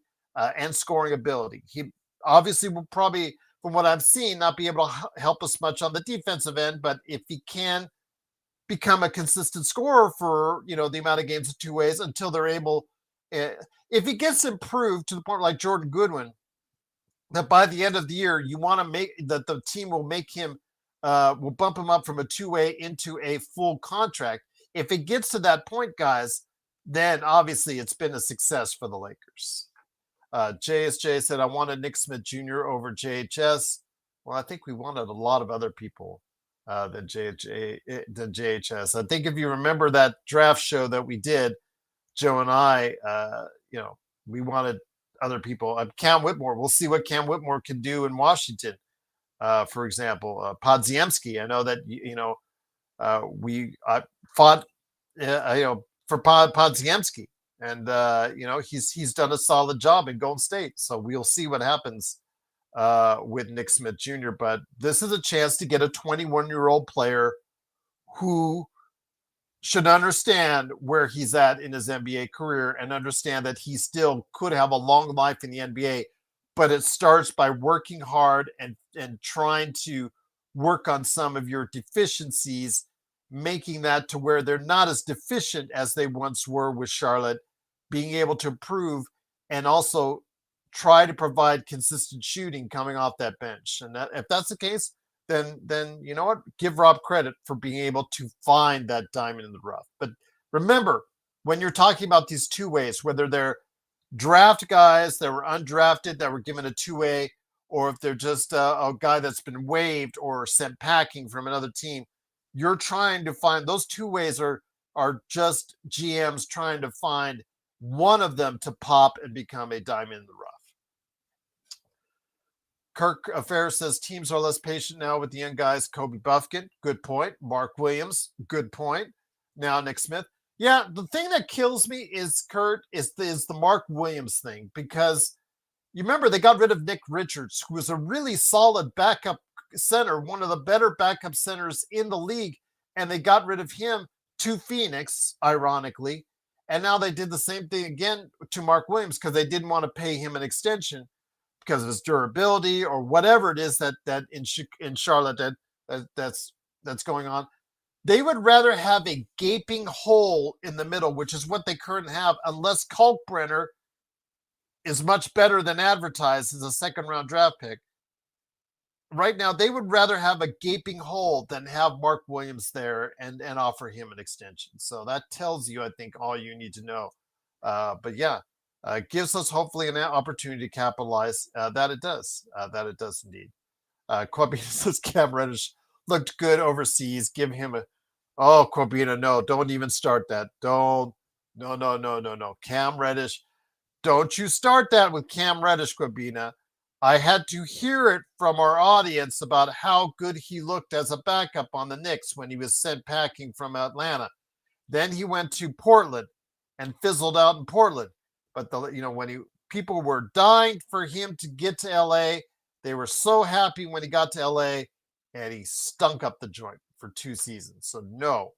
and scoring ability. He obviously will probably, from what I've seen, not be able to help us much on the defensive end, but if he can become a consistent scorer for, the amount of games in 2 ways until they're able, if he gets improved to the point like Jordan Goodwin, that by the end of the year, you want to make that the team will make him, will bump him up from a 2-way into a full contract. If it gets to that point, guys, then obviously it's been a success for the Lakers. JSJ said, I wanted Nick Smith Jr. over JHS. Well, I think we wanted a lot of other people than JHS. I think if you remember that draft show that we did, Joe and I, we wanted other people. Cam Whitmore. We'll see what Cam Whitmore can do in Washington. For example, Podziemski. I know that we fought, for Podziemski, and he's done a solid job in Golden State. So we'll see what happens with Nick Smith Jr. But this is a chance to get a 21-year-old player who should understand where he's at in his NBA career and understand that he still could have a long life in the NBA, but it starts by working hard and trying to work on some of your deficiencies, making that to where they're not as deficient as they once were with Charlotte, being able to improve and also try to provide consistent shooting coming off that bench. And if that's the case, then you know what? Give Rob credit for being able to find that diamond in the rough. But remember, when you're talking about these 2-ways, whether they're draft guys that were undrafted that were given a 2-way, or if they're just a guy that's been waived or sent packing from another team, you're trying to find those 2-ways are just GMs trying to find one of them to pop and become a diamond in the rough. Kirk Affair says teams are less patient now with the young guys. Kobe Buffkin, good point. Mark Williams, good point. Now Nick Smith. Yeah, the thing that kills me is, Kurt, is the Mark Williams thing, because you remember they got rid of Nick Richards, who was a really solid backup center, one of the better backup centers in the league, and they got rid of him to Phoenix, ironically, and now they did the same thing again to Mark Williams because they didn't want to pay him an extension because of his durability or whatever it is that in Charlotte that's going on. They would rather have a gaping hole in the middle, which is what they currently have, unless Kalkbrenner is much better than advertised as a second-round draft pick, right now they would rather have a gaping hole than have Mark Williams there and offer him an extension. So that tells you, I think, all you need to know. But yeah, gives us hopefully an opportunity to capitalize. That it does. That it does indeed. Corbina says Cam Reddish looked good overseas. Give him a. Oh, Corbina, no, don't even start that. Don't. No, no, no, no, no. Cam Reddish. Don't you start that with Cam Reddish, Corbina. I had to hear it from our audience about how good he looked as a backup on the Knicks when he was sent packing from Atlanta. Then he went to Portland and fizzled out in Portland. But when people were dying for him to get to LA, they were so happy when he got to LA, and he stunk up the joint for 2 seasons. So no,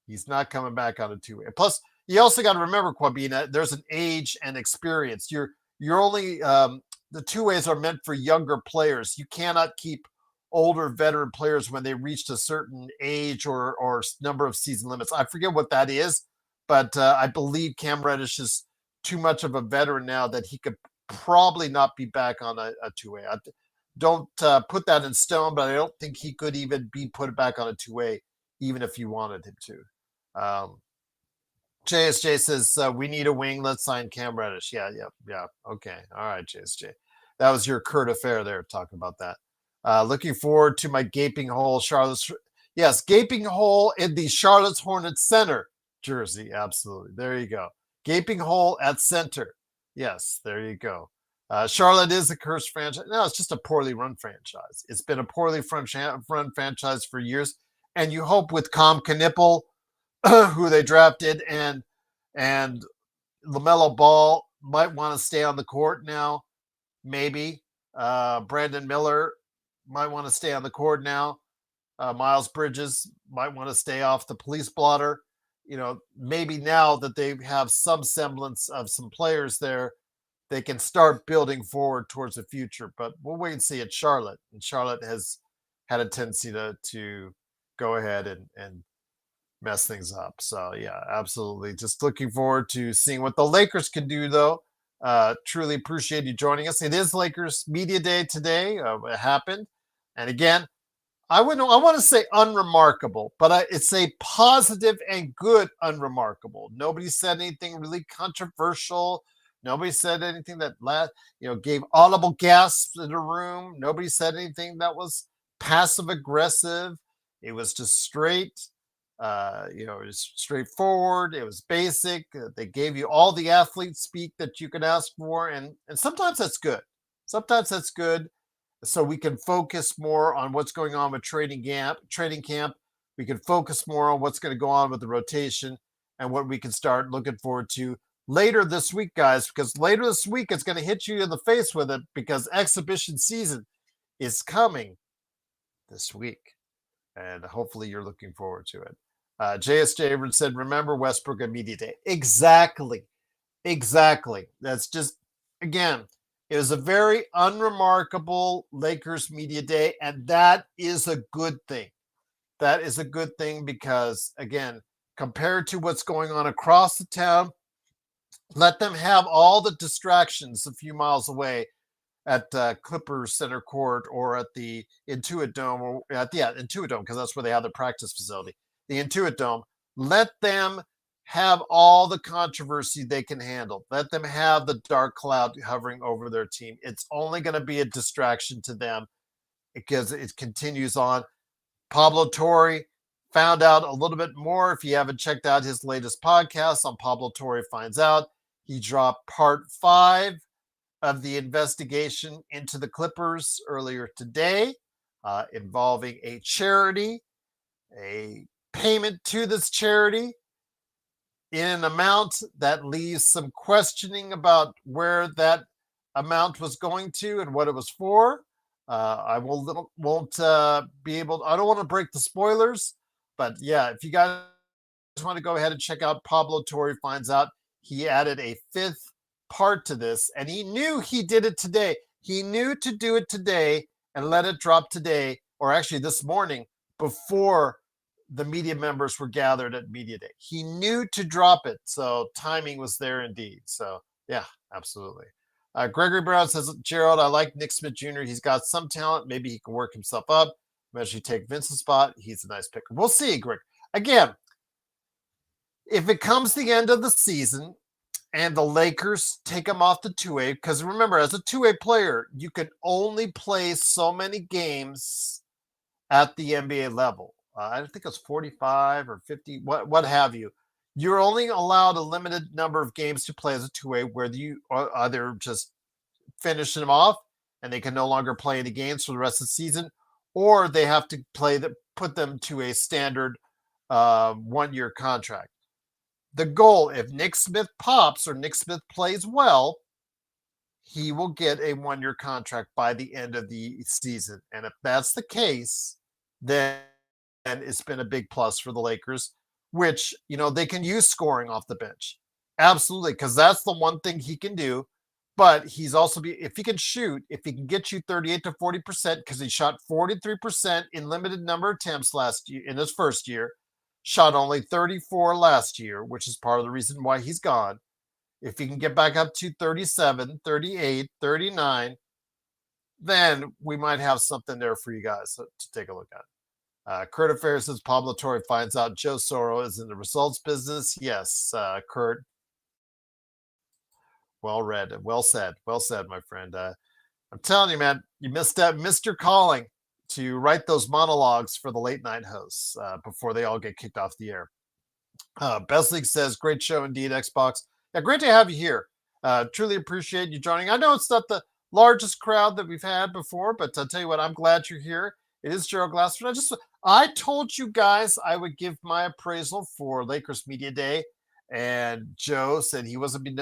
he's not coming back on a 2-way. Plus, you also got to remember, Quabina, there's an age and experience. You're only the 2-ways are meant for younger players. You cannot keep older veteran players when they reached a certain age or number of season limits. I forget what that is, but I believe Cam Reddish is too much of a veteran now that he could probably not be back on a 2-way. I don't put that in stone, but I don't think he could even be put back on a 2-way, even if you wanted him to. JSJ says, we need a wing. Let's sign Cam Reddish. Yeah. Okay. All right, JSJ. That was your Kurt affair there, talking about that. Looking forward to my gaping hole, Charlotte's. Yes, gaping hole in the Charlotte's Hornets center jersey. Absolutely. There you go. Gaping hole at center. Yes, there you go. Charlotte is a cursed franchise. No, it's just a poorly run franchise. It's been a poorly run franchise for years. And you hope with Com Knipple, who they drafted, and LaMelo Ball might want to stay on the court now. Maybe. Brandon Miller might want to stay on the court now. Miles Bridges might want to stay off the police blotter. Maybe now that they have some semblance of some players there, they can start building forward towards the future. But we'll wait and see at Charlotte. And Charlotte has had a tendency to go ahead and mess things up. So yeah, absolutely. Just looking forward to seeing what the Lakers can do, though. Truly appreciate you joining us. It is Lakers Media Day today. It happened. And again, I want to say unremarkable, but it's a positive and good unremarkable. Nobody said anything really controversial. Nobody said anything that gave audible gasps in the room. Nobody said anything that was passive aggressive. It was just straight. It was straightforward. It was basic. They gave you all the athlete speak that you could ask for, and sometimes that's good. Sometimes that's good, so we can focus more on what's going on with training camp. We can focus more on what's going to go on with the rotation and what we can start looking forward to later this week, guys. Because later this week, it's going to hit you in the face with it, because exhibition season is coming this week, and hopefully you're looking forward to it. JSJ said, remember Westbrook and Media Day. Exactly. That's just, again, it was a very unremarkable Lakers Media Day, and that is a good thing. That is a good thing because, again, compared to what's going on across the town, let them have all the distractions a few miles away at Clippers Center Court or at the Intuit Dome, or Intuit Dome, because that's where they have their practice facility. The Intuit Dome. Let them have all the controversy they can handle. Let them have the dark cloud hovering over their team. It's only going to be a distraction to them because it continues on. Pablo Torre found out a little bit more. If you haven't checked out his latest podcast on Pablo Torre Finds Out, he dropped part 5 of the investigation into the Clippers earlier today, involving a charity, a payment to this charity in an amount that leaves some questioning about where that amount was going to and what it was for. I won't be able. I don't want to break the spoilers, but yeah, if you guys want to go ahead and check out Pablo Torre Finds Out, he added a 5th part to this, and he knew he did it today. He knew to do it today and let it drop today, or actually this morning, before the media members were gathered at Media Day. He knew to drop it, so timing was there indeed. So yeah, absolutely. Gregory Brown says, Gerald, I like Nick Smith Jr. He's got some talent. Maybe he can work himself up. Eventually take Vince's spot. He's a nice pick. We'll see, Greg. Again, if it comes the end of the season and the Lakers take him off the two-way, because remember, as a two-way player, you can only play so many games at the NBA level. I think it's 45 or 50, what have you. You're only allowed a limited number of games to play as a two-way, where you either just finish them off and they can no longer play any games for the rest of the season, or they have to put them to a standard 1-year contract. The goal, if Nick Smith pops or Nick Smith plays well, he will get a 1-year contract by the end of the season. And if that's the case, then it's been a big plus for the Lakers, which, they can use scoring off the bench. Absolutely, because that's the one thing he can do. But he's also, if he can shoot, if he can get you 38 to 40%, because he shot 43% in limited number of attempts last year in his first year, shot only 34 last year, which is part of the reason why he's gone. If he can get back up to 37, 38, 39, then we might have something there for you guys to take a look at. Kurt Affair says Pablo Torre finds out Joe Soro is in the results business. Yes, Kurt. Well read. Well said, my friend. I'm telling you, man, you missed your calling to write those monologues for the late night hosts before they all get kicked off the air. Best League says, great show indeed, Xbox. Yeah, great to have you here. Truly appreciate you joining. I know it's not the largest crowd that we've had before, but I'll tell you what, I'm glad you're here. It is Gerald Glassford. I told you guys I would give my appraisal for Lakers Media Day, and Joe said he didn't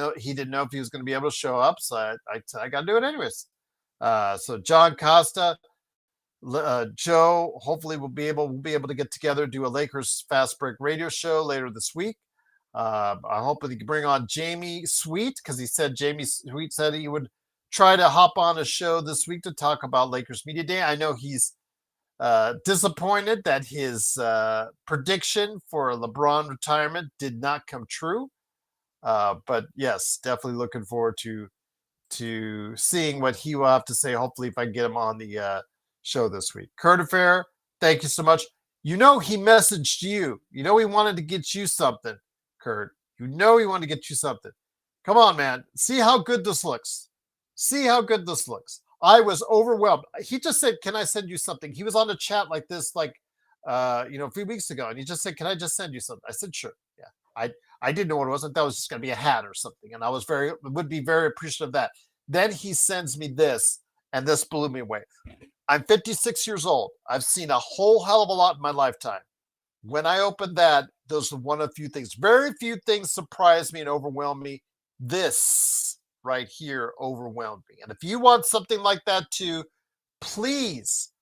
know if he was going to be able to show up, so I got to do it anyways. So John Costa, Joe, hopefully we'll be able to get together, do a Lakers Fast Break radio show later this week. I hope he can bring on Jamie Sweet, because he said Jamie Sweet said he would try to hop on a show this week to talk about Lakers Media Day. I know he's disappointed that his prediction for LeBron retirement did not come true. But yes, definitely looking forward to seeing what he will have to say. Hopefully, if I can get him on the show this week. Kurt Affair, thank you so much. He messaged you. He wanted to get you something, Kurt. He wanted to get you something. Come on, man. See how good this looks. I was overwhelmed. He just said, can I send you something? He was on a chat like this, a few weeks ago. And he just said, can I just send you something? I said, sure. Yeah. I didn't know what it was. I thought it was just going to be a hat or something. And I would be very appreciative of that. Then he sends me this, and this blew me away. I'm 56 years old. I've seen a whole hell of a lot in my lifetime. When I opened that, those were one of few things. Very few things surprised me and overwhelmed me. This right here overwhelmed me. And if you want something like that too, please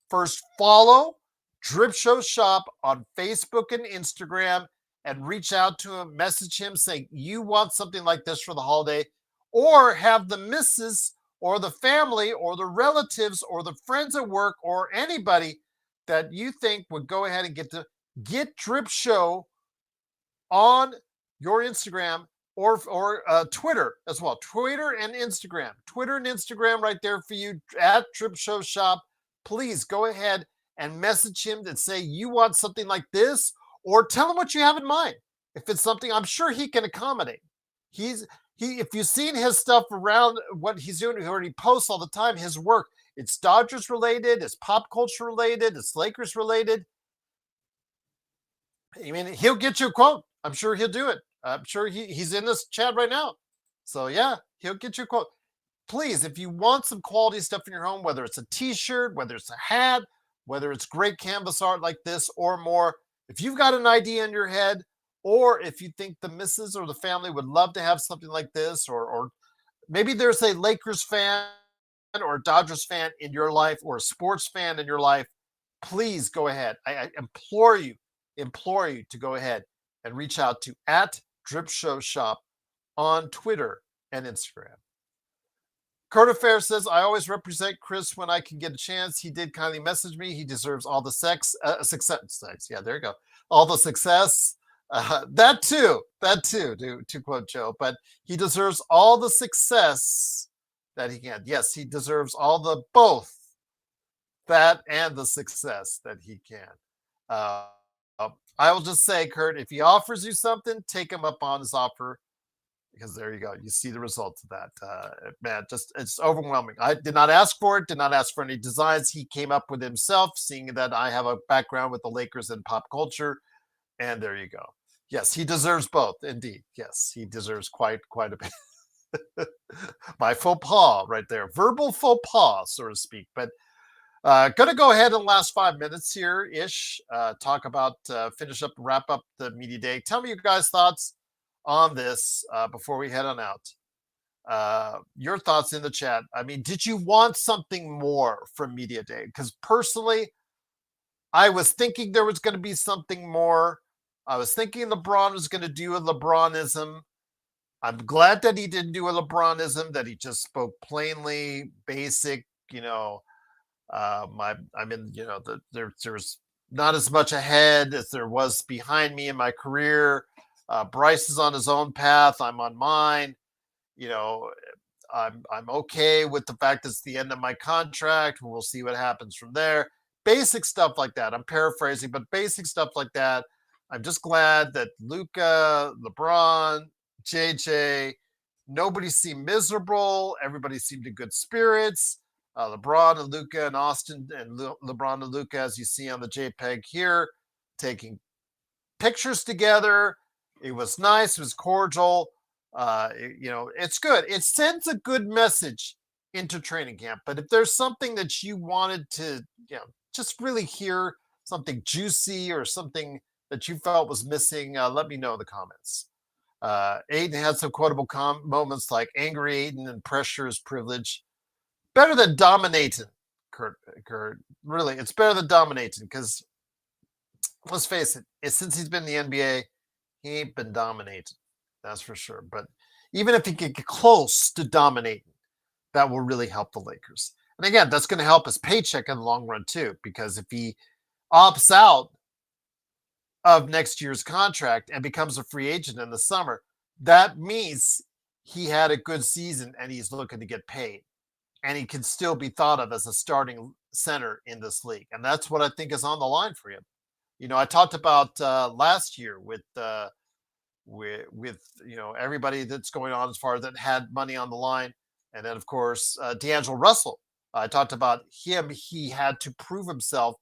first follow Drip Show Shop on Facebook and Instagram and reach out to him, message him saying you want something like this for the holiday, or have the missus or the family or the relatives or the friends at work or anybody that you think would go ahead and get Drip Show on your Instagram or Twitter as well. Twitter and Instagram right there for you at Drip Show Shop. Please go ahead and message him and say you want something like this, or tell him what you have in mind. If it's something, I'm sure he can accommodate. If you've seen his stuff around what he's doing, he already posts all the time, his work, it's Dodgers related, it's pop culture related, it's Lakers related. I mean, he'll get you a quote. I'm sure he'll do it. I'm sure he's in this chat right now. So yeah, he'll get you a quote. Please, if you want some quality stuff in your home, whether it's a t-shirt, whether it's a hat, whether it's great canvas art like this or more, if you've got an idea in your head, or if you think the missus or the family would love to have something like this, or maybe there's a Lakers fan or a Dodgers fan in your life, or a sports fan in your life, please go ahead. I implore you to go ahead and reach out to at Drip Show Shop on Twitter and Instagram. Kurt Affair says, I always represent Chris when I can get a chance. He did kindly message me. He deserves all the success. Yeah, there you go. All the success. That too, to quote Joe, but he deserves all the success that he can. Yes, he deserves all the both that and the success that he can. Uh, I will just say, Kurt, if he offers you something, take him up on his offer because there you go. You see the results of that. Man, just it's overwhelming. I did not ask for it, did not ask for any designs. He came up with himself, seeing that I have a background with the Lakers and pop culture. And there you go. Yes, he deserves both. Indeed. Yes, he deserves quite a bit. My faux pas right there. Verbal faux pas, so to speak. But going to go ahead in the last 5 minutes here ish. Talk about, finish up, wrap up the media day. Tell me your guys' thoughts on this before we head on out. Your thoughts in the chat. I mean, did you want something more from media day? Because personally, I was thinking there was going to be something more. I was thinking LeBron was going to do a LeBronism. I'm glad that he didn't do a LeBronism, that he just spoke plainly, basic, I'm in, there's not as much ahead as there was behind me in my career. Bryce is on his own path. I'm on mine. You know, I'm okay with the fact it's the end of my contract. We'll see what happens from there. Basic stuff like that. I'm paraphrasing, but basic stuff like that. I'm just glad that Luka, LeBron, JJ, nobody seemed miserable. Everybody seemed in good spirits. LeBron and Luka and Austin and LeBron and Luka, as you see on the JPEG here, taking pictures together. It was nice. It was cordial. It's good. It sends a good message into training camp. But if there's something that you wanted to, just really hear something juicy or something that you felt was missing, let me know in the comments. Aiden had some quotable moments like angry Aiden and pressure is privilege. Better than dominating, Kurt. Really, it's better than dominating because let's face it, since he's been in the NBA, he ain't been dominating. That's for sure. But even if he could get close to dominating, that will really help the Lakers. And again, that's going to help his paycheck in the long run too, because if he opts out of next year's contract and becomes a free agent in the summer, that means he had a good season and he's looking to get paid. And he can still be thought of as a starting center in this league. And that's what I think is on the line for him. I talked about last year with everybody that's going on as far as that had money on the line. And then, of course, D'Angelo Russell. I talked about him. He had to prove himself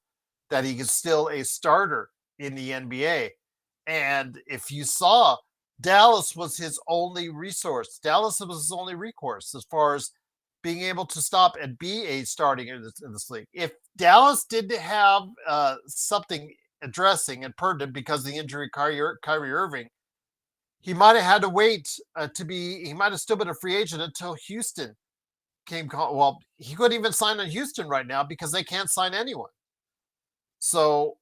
that he is still a starter in the NBA. And if you saw, Dallas was his only resource. Dallas was his only recourse as far as being able to stop and be a starting in this league. If Dallas didn't have something addressing and pertinent because of the injury of Kyrie Irving, he might have had to wait he might have still been a free agent until Houston came. Well, he couldn't even sign in Houston right now because they can't sign anyone. So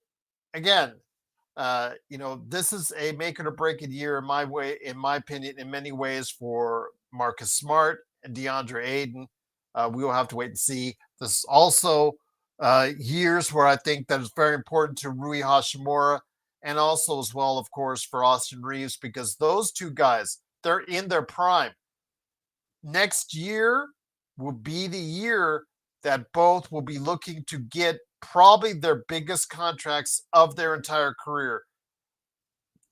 again, this is a make it or break it year in my opinion, in many ways for Marcus Smart and DeAndre Ayton. We will have to wait and see. This is also years where I think that is very important to Rui Hachimura and also as well, of course, for Austin Reeves, because those two guys, they're in their prime. Next year will be the year that both will be looking to get probably their biggest contracts of their entire career.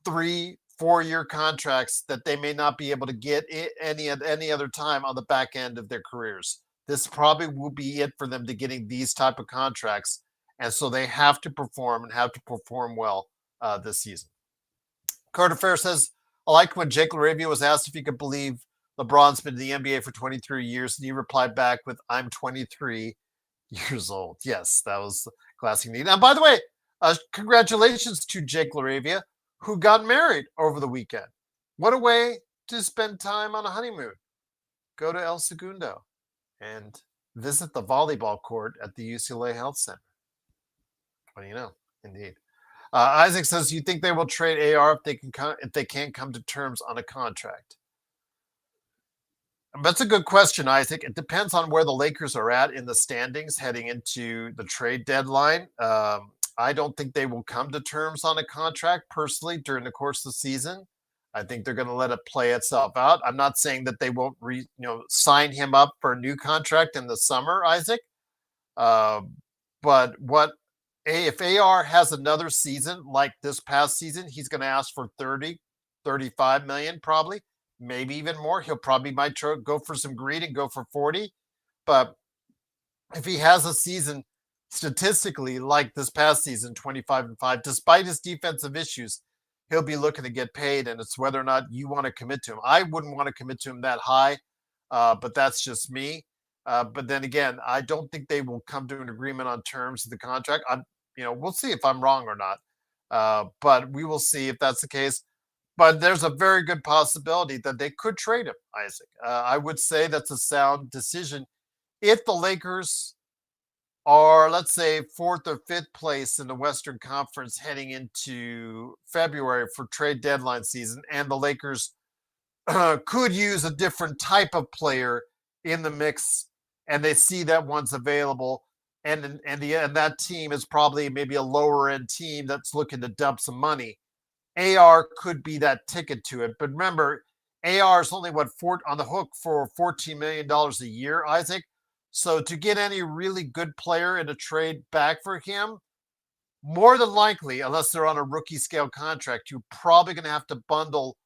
3-4 year contracts that they may not be able to get any other time on the back end of their careers. This probably will be it for them to getting these type of contracts. And so they have to perform and have to perform well this season. Carter Fair says, I liked when Jake LaRavia was asked if he could believe LeBron's been in the NBA for 23 years. And he replied back with, I'm 23 years old. Yes, that was classic need. And by the way, congratulations to Jake LaRavia, who got married over the weekend. What a way to spend time on a honeymoon. Go to El Segundo and visit the volleyball court at the UCLA Health Center. What do you know? Indeed. Isaac says, you think they will trade AR if they can't come to terms on a contract? That's a good question, Isaac. It depends on where the Lakers are at in the standings heading into the trade deadline. I don't think they will come to terms on a contract personally during the course of the season. I think they're going to let it play itself out. I'm not saying that they won't sign him up for a new contract in the summer, Isaac. Uh, but if AR has another season like this past season, he's going to ask for 30, 35 million probably, maybe even more. He'll probably might go for some greed and go for 40. But if he has a season statistically like this past season, 25-5, despite his defensive issues, he'll be looking to get paid. And it's whether or not you want to commit to him. I wouldn't want to commit to him that high, but that's just me. But then again, I don't think they will come to an agreement on terms of the contract. We'll see if I'm wrong or not. But we will see if that's the case. But there's a very good possibility that they could trade him, Isaac. I would say that's a sound decision if the Lakers are, let's say, fourth or fifth place in the Western Conference heading into February for trade deadline season, and the Lakers could use a different type of player in the mix, and they see that one's available, and that team is probably maybe a lower end team that's looking to dump some money. AR could be that ticket to it, but remember, AR is only on the hook for $14 million a year, Isaac. So to get any really good player in a trade back for him, more than likely, unless they're on a rookie scale contract, you're probably going to have to bundle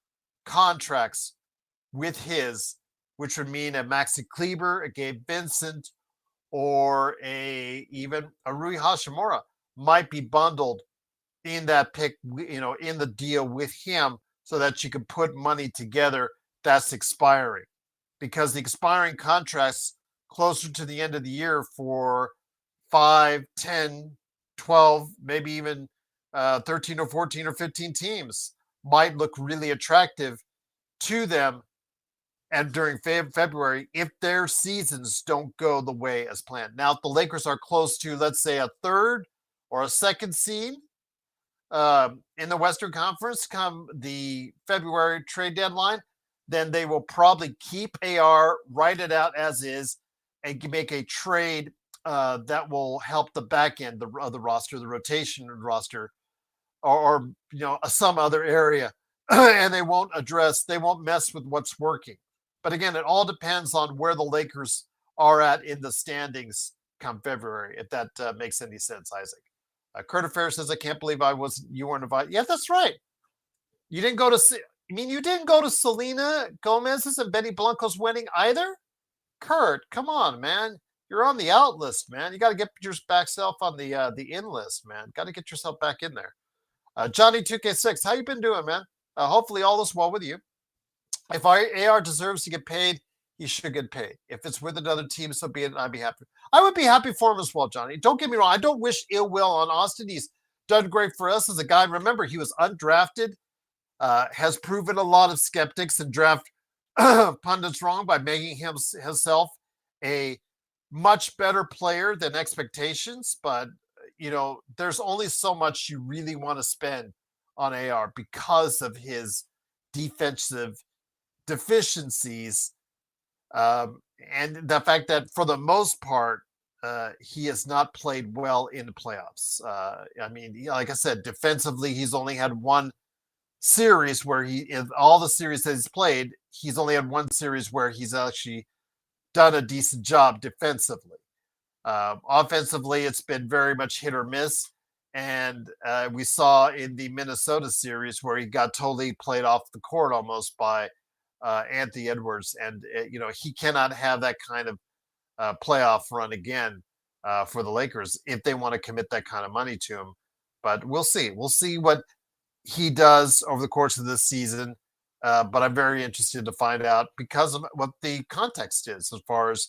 contracts with his, which would mean a Maxi Kleber, a Gabe Vincent, or even a Rui Hashimura might be bundled in that pick, in the deal with him, so that you can put money together that's expiring, because the expiring contracts closer to the end of the year for 5, 10, 12, maybe even 13 or 14 or 15 teams might look really attractive to them. And during February, if their seasons don't go the way as planned. Now, if the Lakers are close to, let's say, a third or a second seed in the Western Conference come the February trade deadline, then they will probably keep AR, write it out as is, and make a trade that will help the back end of the roster, the rotation roster, or some other area, and they won't mess with what's working. But again, it all depends on where the Lakers are at in the standings come February, if that makes any sense, Isaac. Kurt Affair says, "I can't believe you weren't invited." Yeah, that's right. You didn't go to. You didn't go to Selena Gomez's and Benny Blanco's wedding either. Kurt, come on, man. You're on the out list, man. You got to get your back self on the in list, man. Got to get yourself back in there. Johnny 2K6, how you been doing, man? Hopefully all is well with you. If AR deserves to get paid, he should get paid. If it's with another team, so be it. I'd be happy. I would be happy for him as well, Johnny. Don't get me wrong. I don't wish ill will on Austin. He's done great for us as a guy. Remember, he was undrafted, has proven a lot of skeptics and draft pundits wrong by making himself a much better player than expectations. But, there's only so much you really want to spend on AR because of his defensive deficiencies. And the fact that for the most part, he has not played well in the playoffs. Like I said, defensively, he's only had one series where in all the series that he's played, he's only had one series where he's actually done a decent job defensively. Offensively, it's been very much hit or miss. And we saw in the Minnesota series where he got totally played off the court almost by Anthony Edwards. And, he cannot have that kind of playoff run again for the Lakers if they want to commit that kind of money to him. But we'll see. We'll see what he does over the course of this season. But I'm very interested to find out because of what the context is as far as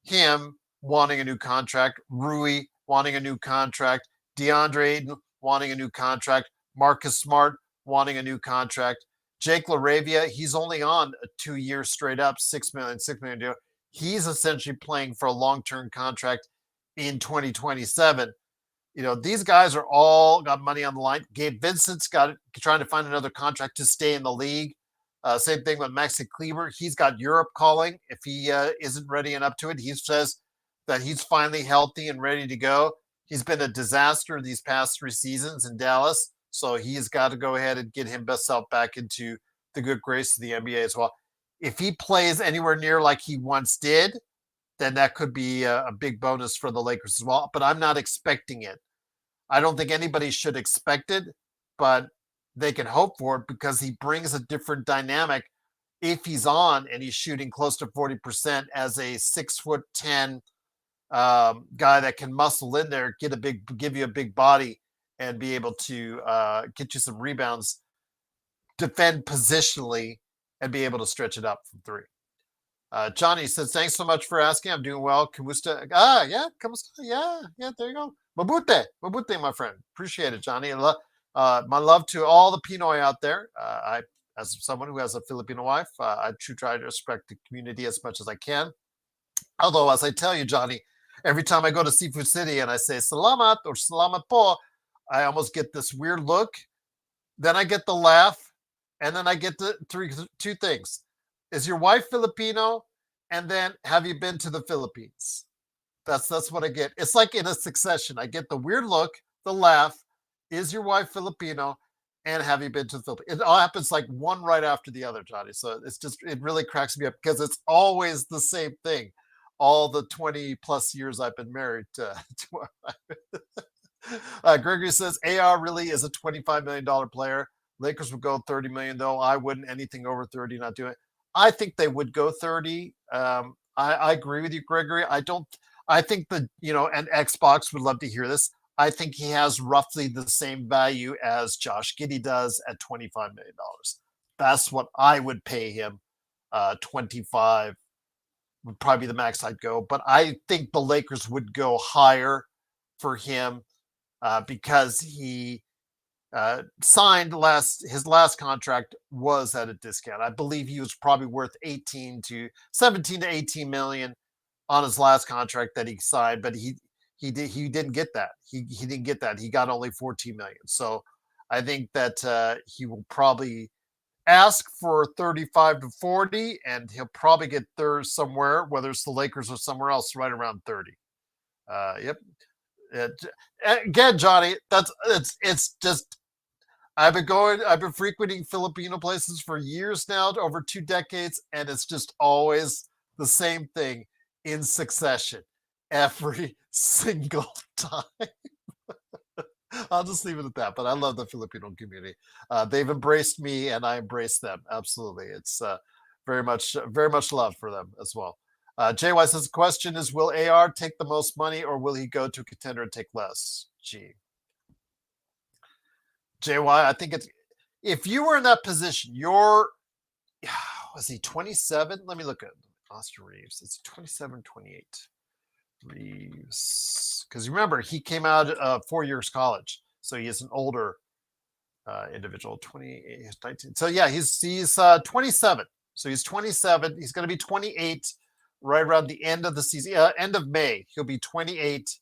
him wanting a new contract, Rui wanting a new contract, DeAndre Ayton wanting a new contract, Marcus Smart wanting a new contract, Jake LaRavia, he's only on a 2-year straight up $6 million deal. He's essentially playing for a long-term contract in 2027. These guys are all got money on the line. Gabe Vincent's trying to find another contract to stay in the league. Same thing with Maxi Kleber. He's got Europe calling. If he isn't ready and up to it, he says that he's finally healthy and ready to go. He's been a disaster these past 3 seasons in Dallas, so he's got to go ahead and get himself back into the good grace of the NBA as well. If he plays anywhere near like he once did, then that could be a big bonus for the Lakers as well. But I'm not expecting it. I don't think anybody should expect it, but they can hope for it because he brings a different dynamic if he's on and he's shooting close to 40% as a 6'10" guy that can muscle in there, give you a big body, and be able to get you some rebounds, defend positionally, and be able to stretch it up from three. Johnny says, thanks so much for asking. I'm doing well. Kamusta. Yeah, Kamusta. Yeah, there you go. Mabute, my friend. Appreciate it, Johnny. My love to all the Pinoy out there. As someone who has a Filipino wife, I try to respect the community as much as I can. Although, as I tell you, Johnny, every time I go to Seafood City and I say salamat or salamat po, I almost get this weird look. Then I get the laugh, and then I get the two things. Is your wife Filipino? And then have you been to the Philippines? That's what I get. It's like in a succession. I get the weird look, the laugh. Is your wife Filipino? And have you been to the Philippines? It all happens like one right after the other, Johnny. So it really cracks me up because it's always the same thing. All the 20 plus years I've been married to Gregory says AR really is a $25 million player. Lakers would go 30 million though. I wouldn't. Anything over 30, not doing it. I think they would go 30. I agree with you, Gregory. I think and Xbox would love to hear this. I think he has roughly the same value as Josh Giddey does at $25 million. That's what I would pay him. 25 would probably be the max I'd go. But I think the Lakers would go higher for him because he signed his last contract was at a discount. I believe he was probably worth 17 to 18 million on his last contract that he signed, but he didn't get that. He didn't get that. He got only 14 million. So I think that he will probably ask for 35 to 40, and he'll probably get third somewhere, whether it's the Lakers or somewhere else, right around 30. Yep. Again, Johnny, it's just I've been frequenting Filipino places for years now, over 2 decades, and it's just always the same thing in succession every single time. I'll just leave it at that. But I love the Filipino community. They've embraced me, and I embrace them. Absolutely, it's very much love for them as well. JY says the question is, will AR take the most money or will he go to a contender and take less? JY, I think if you were in that position, was he 27? Let me look at Austin Reeves. It's 27, 28. Reeves. Because remember, he came out of 4 years college. So he is an older individual, 28, 19. So yeah, he's 27. So he's 27. He's going to be 28 right around the end of the season, end of May. He'll be 28.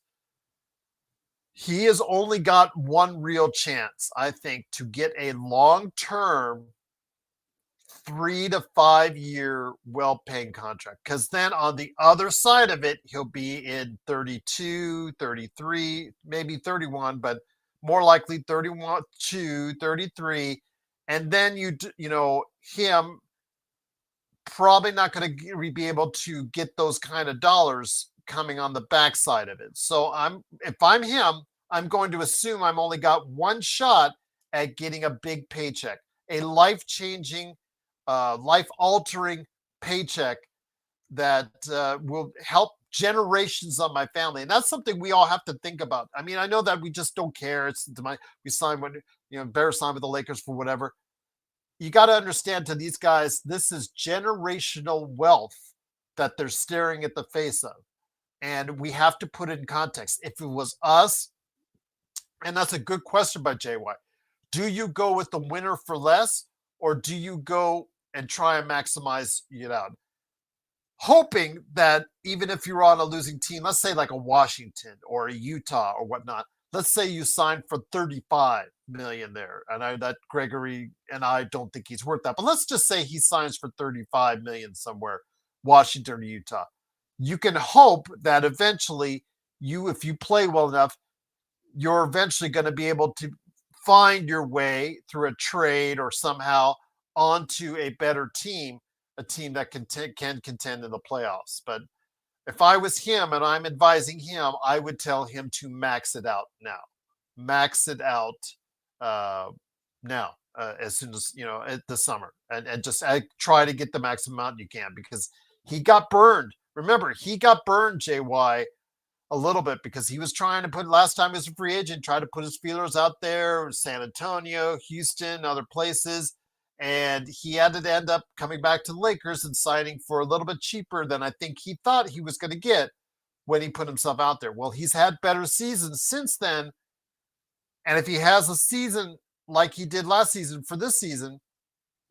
He has only got one real chance, I think, to get a long-term 3 to 5 year well-paying contract. Because then on the other side of it, he'll be in 32, 33, maybe 31, but more likely 31, 33. And then him probably not going to be able to get those kind of dollars coming on the backside of it. So if I'm him, I'm going to assume I'm only got one shot at getting a big paycheck, a life-changing, life-altering paycheck that will help generations of my family. And that's something we all have to think about. I mean, I know that we just don't care. We sign Bear signed with the Lakers for whatever. You got to understand, to these guys, this is generational wealth that they're staring at the face of. And we have to put it in context. If it was us, and that's a good question by JY, do you go with the winner for less, or do you go and try and maximize it out? Hoping that even if you're on a losing team, let's say like a Washington or a Utah or whatnot, let's say you signed for 35 million there. And that Gregory and I don't think he's worth that, but let's just say he signs for 35 million somewhere, Washington or Utah. You can hope that eventually if you play well enough, you're eventually going to be able to find your way through a trade or somehow onto a better team, a team that can contend in the playoffs. But if I was him and I'm advising him, I would tell him to max it out now. Max it out now, as soon as, at the summer, and just try to get the maximum amount you can, because he got burned. Remember, he got burned, JY, a little bit, because he was trying to put, last time he was a free agent, try to put his feelers out there, San Antonio, Houston, other places. And he had to end up coming back to the Lakers and signing for a little bit cheaper than I think he thought he was going to get when he put himself out there. Well, he's had better seasons since then. And if he has a season like he did last season for this season,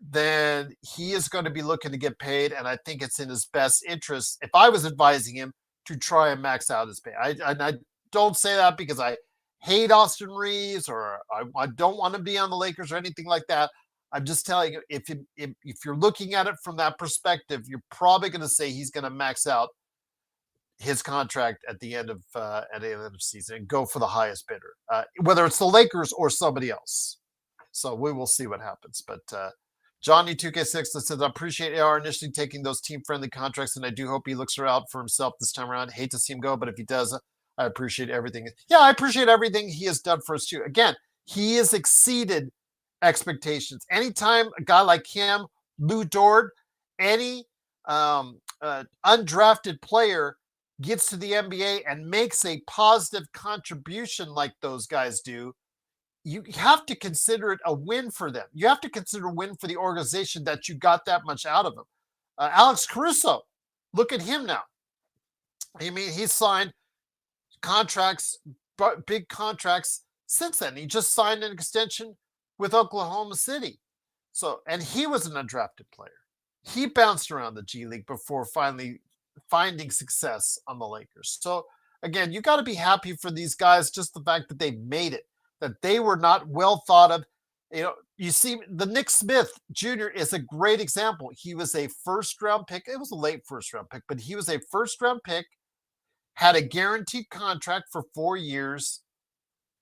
then he is going to be looking to get paid. And I think it's in his best interest, if I was advising him, to try and max out his pay. I don't say that because I hate Austin Reeves, or I don't want to be on the Lakers or anything like that. I'm just telling you, if you're looking at it from that perspective, you're probably going to say he's going to max out his contract at the end of the season and go for the highest bidder, whether it's the Lakers or somebody else. So we will see what happens. But Johnny 2K6 that says, I appreciate AR initially taking those team-friendly contracts, and I do hope he looks out for himself this time around. Hate to see him go, but if he does, I appreciate everything. Yeah, I appreciate everything he has done for us too. Again, he has exceeded expectations. Anytime a guy like him, Lou Dort, any undrafted player gets to the NBA and makes a positive contribution like those guys do, you have to consider it a win for them. You have to consider a win for the organization that you got that much out of him. Alex Caruso, look at him now. I mean, he's signed contracts, big contracts since then. He just signed an extension with Oklahoma City. So, and he was an undrafted player. He bounced around the G League before finally finding success on the Lakers. So again, you got to be happy for these guys, just the fact that they made it, that they were not well thought of. You see, the Nick Smith Jr. is a great example. He was a first-round pick. It was a late first-round pick, but he was a first-round pick, had a guaranteed contract for 4 years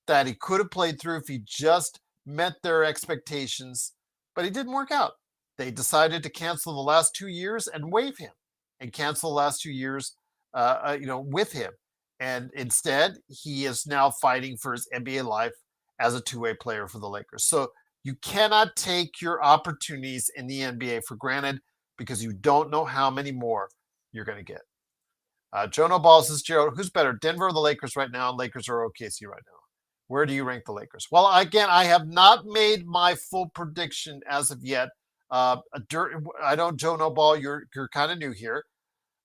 that he could have played through if he just met their expectations, but he didn't work out. They decided to cancel the last 2 years and waive him and cancel the last 2 years, with him. And instead, he is now fighting for his NBA life as a two-way player for the Lakers. So you cannot take your opportunities in the NBA for granted, because you don't know how many more you're going to get. Jono Ball says, Gerald, who's better, Denver or the Lakers right now? Lakers or OKC right now? Where do you rank the Lakers? Well, again, I have not made my full prediction as of yet. I don't, Jono Ball, you're kind of new here.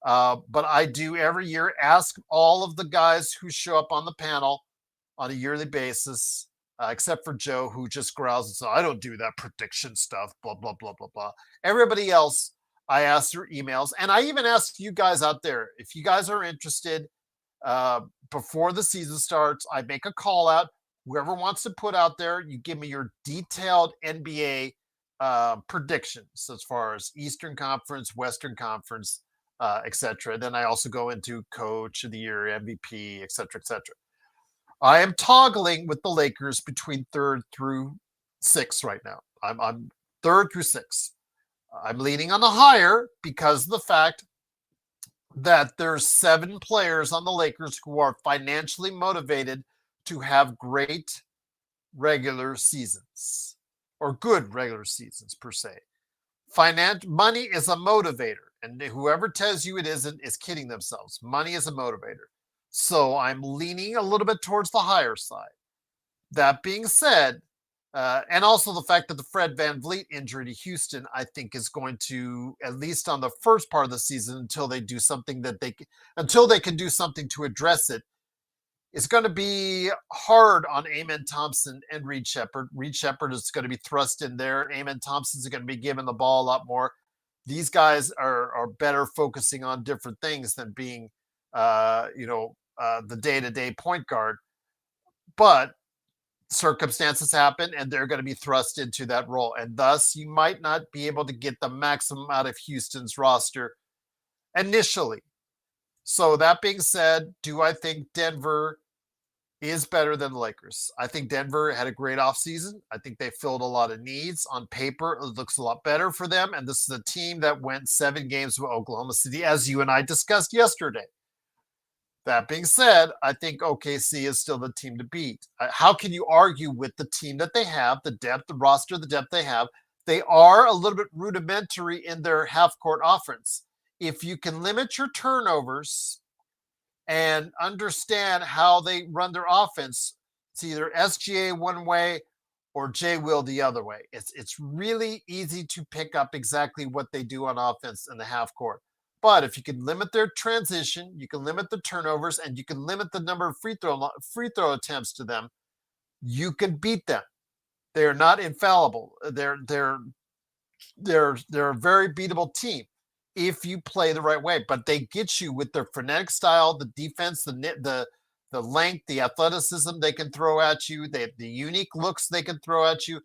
But I do every year ask all of the guys who show up on the panel on a yearly basis, except for Joe, who just growls and says, I don't do that prediction stuff, blah, blah, blah, blah, blah. Everybody else, I ask through emails. And I even ask you guys out there, if you guys are interested, before the season starts, I make a call out. Whoever wants to put out there, you give me your detailed NBA predictions as far as Eastern Conference, Western Conference, etc. Then I also go into Coach of the Year, MVP, etc., etc. I am toggling with the Lakers between 3rd through 6th right now. I'm 3rd through 6th. I'm leaning on the higher because of the fact that there's 7 players on the Lakers who are financially motivated to have great regular seasons, or good regular seasons per se. Money is a motivator, and whoever tells you it isn't is kidding themselves. Money is a motivator. So I'm leaning a little bit towards the higher side. That being said, and also the fact that the Fred VanVleet injury to Houston, I think, is going to, at least on the first part of the season, until they do something until they can do something to address it, it's going to be hard on Amen Thompson and Reed Shepherd. Reed Shepherd is going to be thrust in there. Amen Thompson's going to be given the ball a lot more. These guys are better focusing on different things than being, the day-to-day point guard. But circumstances happen, and they're going to be thrust into that role. And thus, you might not be able to get the maximum out of Houston's roster initially. So that being said, do I think Denver is better than the Lakers. I think Denver had a great offseason. I think they filled a lot of needs. On paper, it looks a lot better for them. And this is a team that went 7 games with Oklahoma City, as you and I discussed yesterday. That being said, I think OKC is still the team to beat. How can you argue with the team that they have, the depth, the roster, the depth they have? They are a little bit rudimentary in their half court offense. If you can limit your turnovers and understand how they run their offense, it's either SGA one way or J Will the other way. It's really easy to pick up exactly what they do on offense in the half court. But if you can limit their transition, you can limit the turnovers, and you can limit the number of free throw attempts to them, you can beat them. They're not infallible. They're a very beatable team if you play the right way. But they get you with their frenetic style, the defense, the length, the athleticism they can throw at you, the unique looks they can throw at you.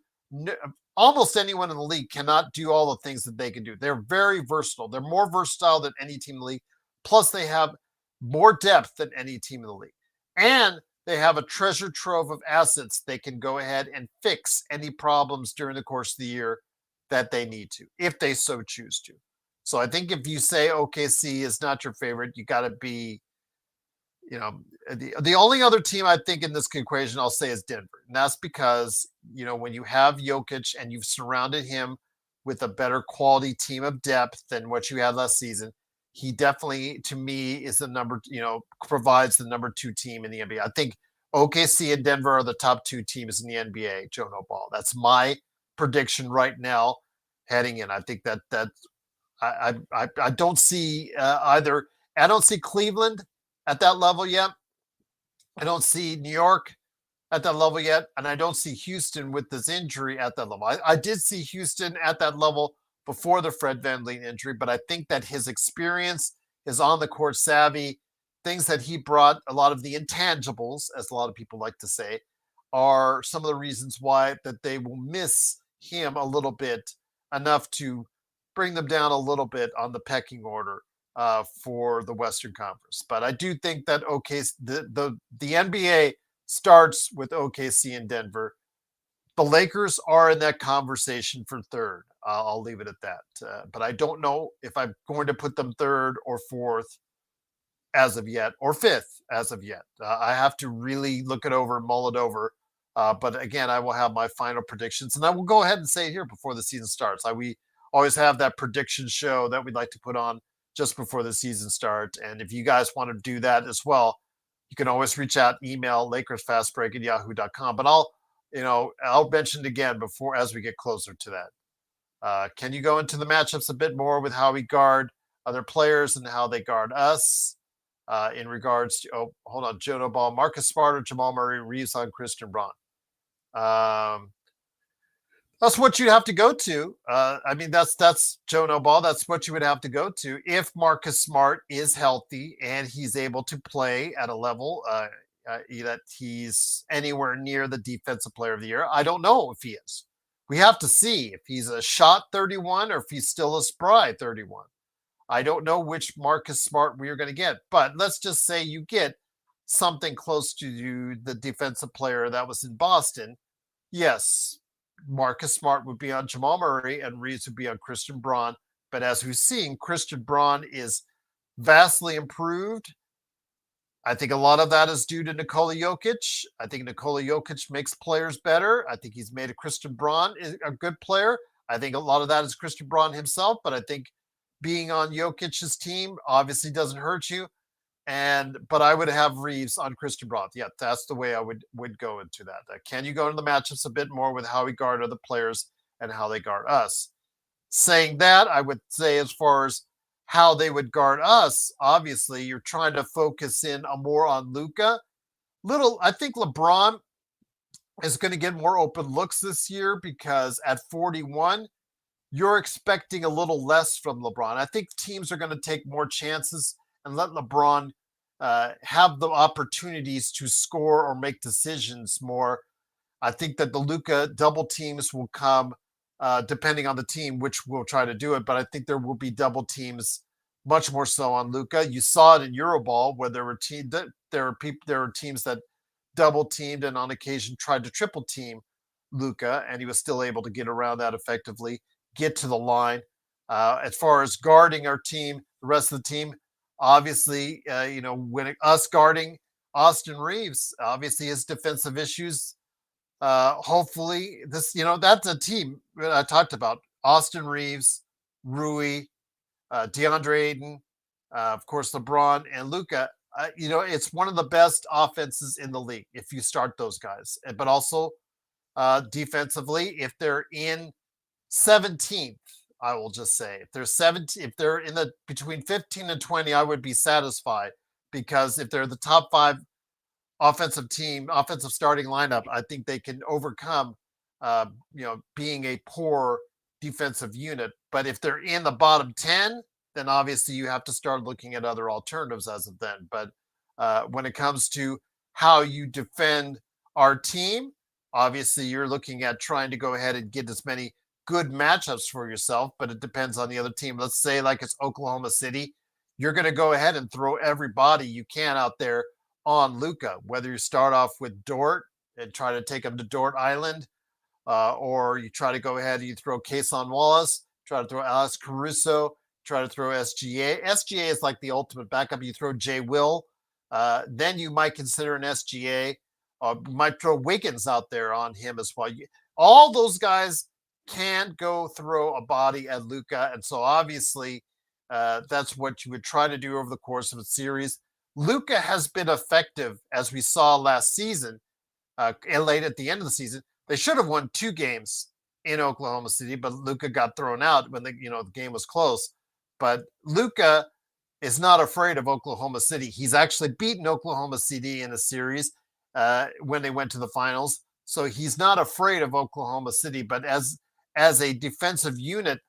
Almost anyone in the league cannot do all the things that they can do. They're very versatile. They're more versatile than any team in the league. Plus, they have more depth than any team in the league. And they have a treasure trove of assets. They can go ahead and fix any problems during the course of the year that they need to, if they so choose to. So I think if you say OKC is not your favorite, you got to be, the only other team I think in this equation I'll say is Denver. And that's because, when you have Jokic and you've surrounded him with a better quality team of depth than what you had last season, he definitely, to me, is provides the number 2 team in the NBA. I think OKC and Denver are the top 2 teams in the NBA, Joe No Ball. That's my prediction right now heading in. I think that I don't see either. I don't see Cleveland at that level yet. I don't see New York at that level yet. And I don't see Houston with this injury at that level. I did see Houston at that level before the Fred VanVleet injury, but I think that his experience, his on the court savvy, things that he brought, a lot of the intangibles, as a lot of people like to say, are some of the reasons why that they will miss him a little bit, enough to bring them down a little bit on the pecking order for the Western Conference. But I do think that the NBA starts with OKC and Denver. The Lakers are in that conversation for third. I'll leave it at that. But I don't know if I'm going to put them third or fourth as of yet, or fifth as of yet. I have to really look it over, mull it over. But again, I will have my final predictions, and I will go ahead and say it here before the season starts. We always have that prediction show that we'd like to put on just before the season starts. And if you guys want to do that as well, you can always reach out, email LakersFastBreak@yahoo.com. But I'll mention it again as we get closer to that. Can you go into the matchups a bit more with how we guard other players and how they guard us? In regards to, hold on, Jono Ball, Marcus Smart, or Jamal Murray, Reeves on Christian Braun. That's what you have to go to. That's Jono Ball. That's what you would have to go to if Marcus Smart is healthy and he's able to play at a level that he's anywhere near the defensive player of the year. I don't know if he is. We have to see if he's a shot 31 or if he's still a spry 31. I don't know which Marcus Smart we are going to get, but let's just say you get something close to the defensive player that was in Boston. Yes, Marcus Smart would be on Jamal Murray and Reeves would be on Christian Braun. But as we've seen, Christian Braun is vastly improved. I think a lot of that is due to Nikola Jokic. I think Nikola Jokic makes players better. I think he's made a Christian Braun a good player. I think a lot of that is Christian Braun himself, but I think being on Jokic's team obviously doesn't hurt you. But I would have Reeves on Christian Braun. Yeah, that's the way I would go into that. Can you go into the matchups a bit more with how we guard other players and how they guard us? Saying that, I would say as far as how they would guard us, obviously you're trying to focus in more on Luka. I think LeBron is going to get more open looks this year because at 41, you're expecting a little less from LeBron. I think teams are going to take more chances and let LeBron have the opportunities to score or make decisions more. I think that the Luka double teams will come depending on the team, which will try to do it. But I think there will be double teams much more so on Luka. You saw it in Euroball where there were teams that double teamed and on occasion tried to triple team Luka, and he was still able to get around that effectively, get to the line. As far as guarding our team, the rest of the team, obviously, when us guarding Austin Reeves, obviously his defensive issues. Hopefully, that's a team that I talked about. Austin Reeves, Rui, DeAndre Ayton, of course, LeBron and Luka. It's one of the best offenses in the league if you start those guys. But also defensively, if they're in 17th, I will just say if they're 17, if they're in the between 15 and 20, I would be satisfied because if they're the top five offensive starting lineup, I think they can overcome, being a poor defensive unit. But if they're in the bottom 10, then obviously you have to start looking at other alternatives as of then. But when it comes to how you defend our team, obviously you're looking at trying to go ahead and get as many good matchups for yourself, but it depends on the other team. Let's say like it's Oklahoma City, you're going to go ahead and throw everybody you can out there on Luka, whether you start off with Dort and try to take him to Dort Island, or you try to go ahead and you throw Kason Wallace, try to throw Alex Caruso, try to throw SGA. SGA is like the ultimate backup. You throw Jay Will, then you might consider an SGA. You might throw Wiggins out there on him as well. All those guys can go throw a body at Luka, and so obviously that's what you would try to do over the course of a series. Luka has been effective, as we saw last season, and late at the end of the season. They should have won 2 games in Oklahoma City, but Luka got thrown out when the game was close. But Luka is not afraid of Oklahoma City. He's actually beaten Oklahoma City in a series when they went to the finals. So he's not afraid of Oklahoma City. But as a defensive unit,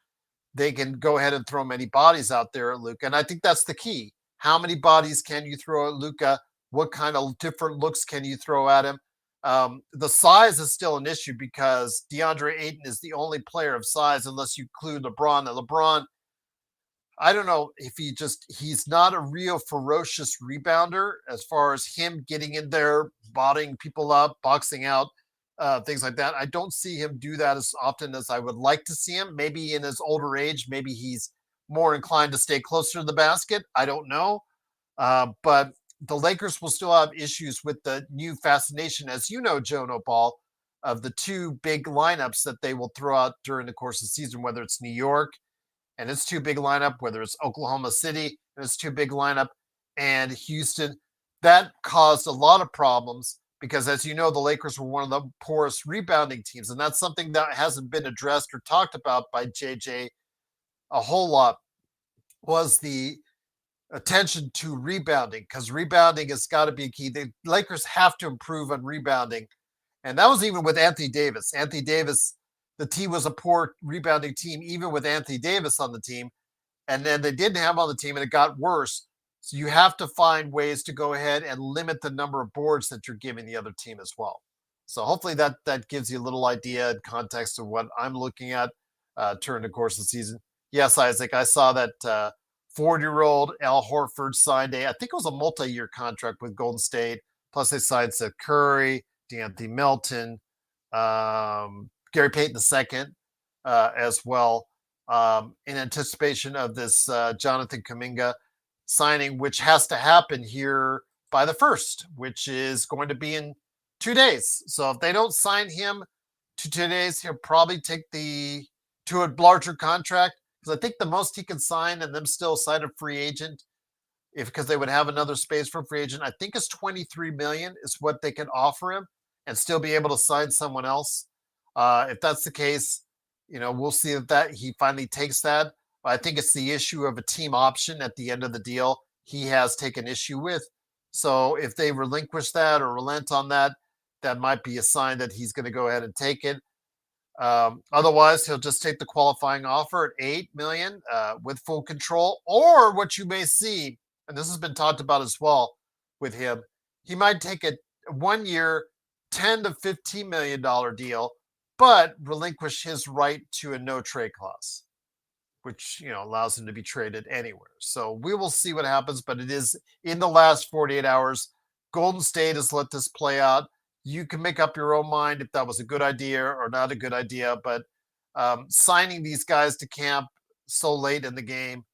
they can go ahead and throw many bodies out there at Luka. And I think that's the key. How many bodies can you throw at Luka? What kind of different looks can you throw at him? The size is still an issue because DeAndre Ayton is the only player of size unless you include LeBron. And LeBron, I don't know if he's not a real ferocious rebounder as far as him getting in there, bodying people up, boxing out, things like that. I don't see him do that as often as I would like to see him. Maybe in his older age, maybe he's more inclined to stay closer to the basket. I don't know. But the Lakers will still have issues with the new fascination, as you know, Joe Nopal, of the 2 big lineups that they will throw out during the course of the season, whether it's New York and its 2 big lineup, whether it's Oklahoma City and its 2 big lineup, and Houston. That caused a lot of problems because, as you know, the Lakers were one of the poorest rebounding teams, and that's something that hasn't been addressed or talked about by JJ a whole lot, was the attention to rebounding, because rebounding has got to be key. The Lakers have to improve on rebounding. And that was even with Anthony Davis. Anthony Davis, the team was a poor rebounding team, even with Anthony Davis on the team. And then they didn't have him on the team and it got worse. So you have to find ways to go ahead and limit the number of boards that you're giving the other team as well. So hopefully that gives you a little idea and context of what I'm looking at during the course of the season. Yes, Isaac, I saw that 40-year-old Al Horford signed I think it was a multi-year contract with Golden State. Plus they signed Seth Curry, D'Anthony Melton, Gary Payton II as well, in anticipation of this Jonathan Kuminga signing, which has to happen here by the 1st, which is going to be in 2 days. So if they don't sign him to 2 days, he'll probably take to a larger contract, because I think the most he can sign and them still sign a free agent, because they would have another space for free agent, I think is $23 million is what they can offer him and still be able to sign someone else. If that's the case, we'll see that he finally takes that. But I think it's the issue of a team option at the end of the deal he has taken issue with. So if they relinquish that or relent on that, that might be a sign that he's going to go ahead and take it. Otherwise, he'll just take the qualifying offer at $8 million with full control. Or what you may see, and this has been talked about as well with him, he might take a 1-year, $10 to $15 million deal, but relinquish his right to a no trade clause, which allows him to be traded anywhere. So we will see what happens, but it is in the last 48 hours. Golden State has let this play out. You can make up your own mind if that was a good idea or not a good idea. But signing these guys to camp so late in the game,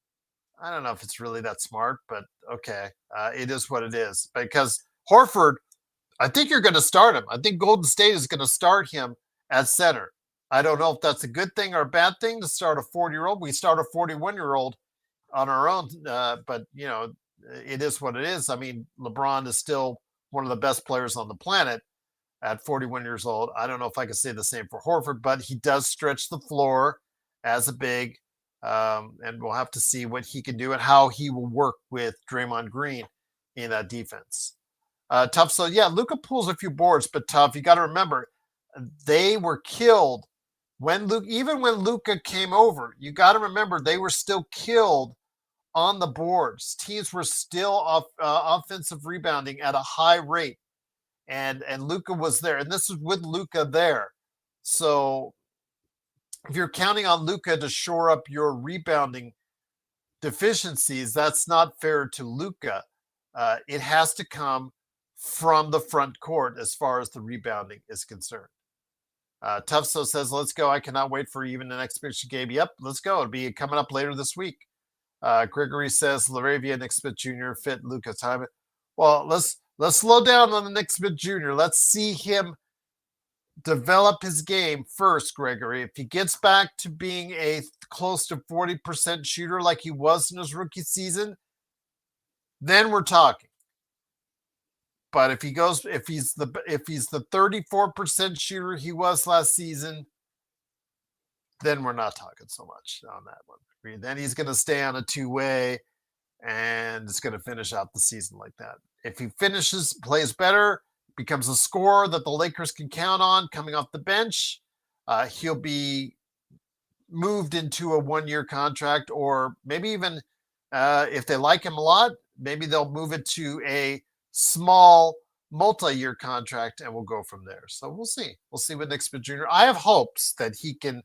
I don't know if it's really that smart, but okay. It is what it is. Because Horford, I think you're going to start him. I think Golden State is going to start him at center. I don't know if that's a good thing or a bad thing to start a 40-year-old. We start a 41-year-old on our own, but it is what it is. I mean, LeBron is still one of the best players on the planet at 41 years old. I don't know if I can say the same for Horford, but he does stretch the floor as a big, and we'll have to see what he can do and how he will work with Draymond Green in that defense. Tough. So yeah, Luka pulls a few boards, but Tough, you got to remember, they were killed when even when Luka came over. You got to remember they were still killed on the boards. Teams were still offensive rebounding at a high rate, and Luka was there, and this is with Luka there. So if you're counting on Luka to shore up your rebounding deficiencies, that's not fair to Luka. It has to come from the front court as far as the rebounding is concerned. Tufso says, let's go. I cannot wait for even an exhibition game. Yep, let's go. It'll be coming up later this week. Gregory says, Laravia, Nick Smith Jr. fit Luka time. Well, let's slow down on the Nick Smith Jr. Let's see him develop his game first, Gregory. If he gets back to being a close to 40% shooter like he was in his rookie season, then we're talking. But if he's the 34% shooter he was last season, then we're not talking so much on that one. Then he's going to stay on a two-way, and it's going to finish out the season like that. If he plays better, becomes a scorer that the Lakers can count on coming off the bench, he'll be moved into a one-year contract, or maybe even if they like him a lot, maybe they'll move it to a small multi-year contract, and we'll go from there. So we'll see. We'll see with Nick Smith Jr. I have hopes that he can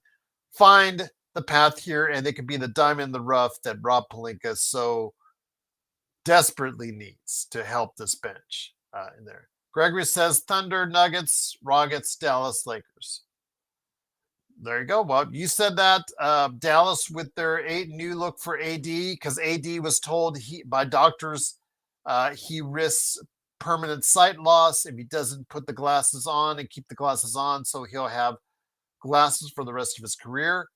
find the path here, and they can be the diamond in the rough that Rob Pelinka so desperately needs to help this bench in there. Gregory says Thunder, Nuggets, Rockets, Dallas, Lakers. There you go. Well, you said that. Dallas with their new look for AD, because AD was told by doctors he risks permanent sight loss if he doesn't put the glasses on and keep the glasses on, so he'll have glasses for the rest of his career.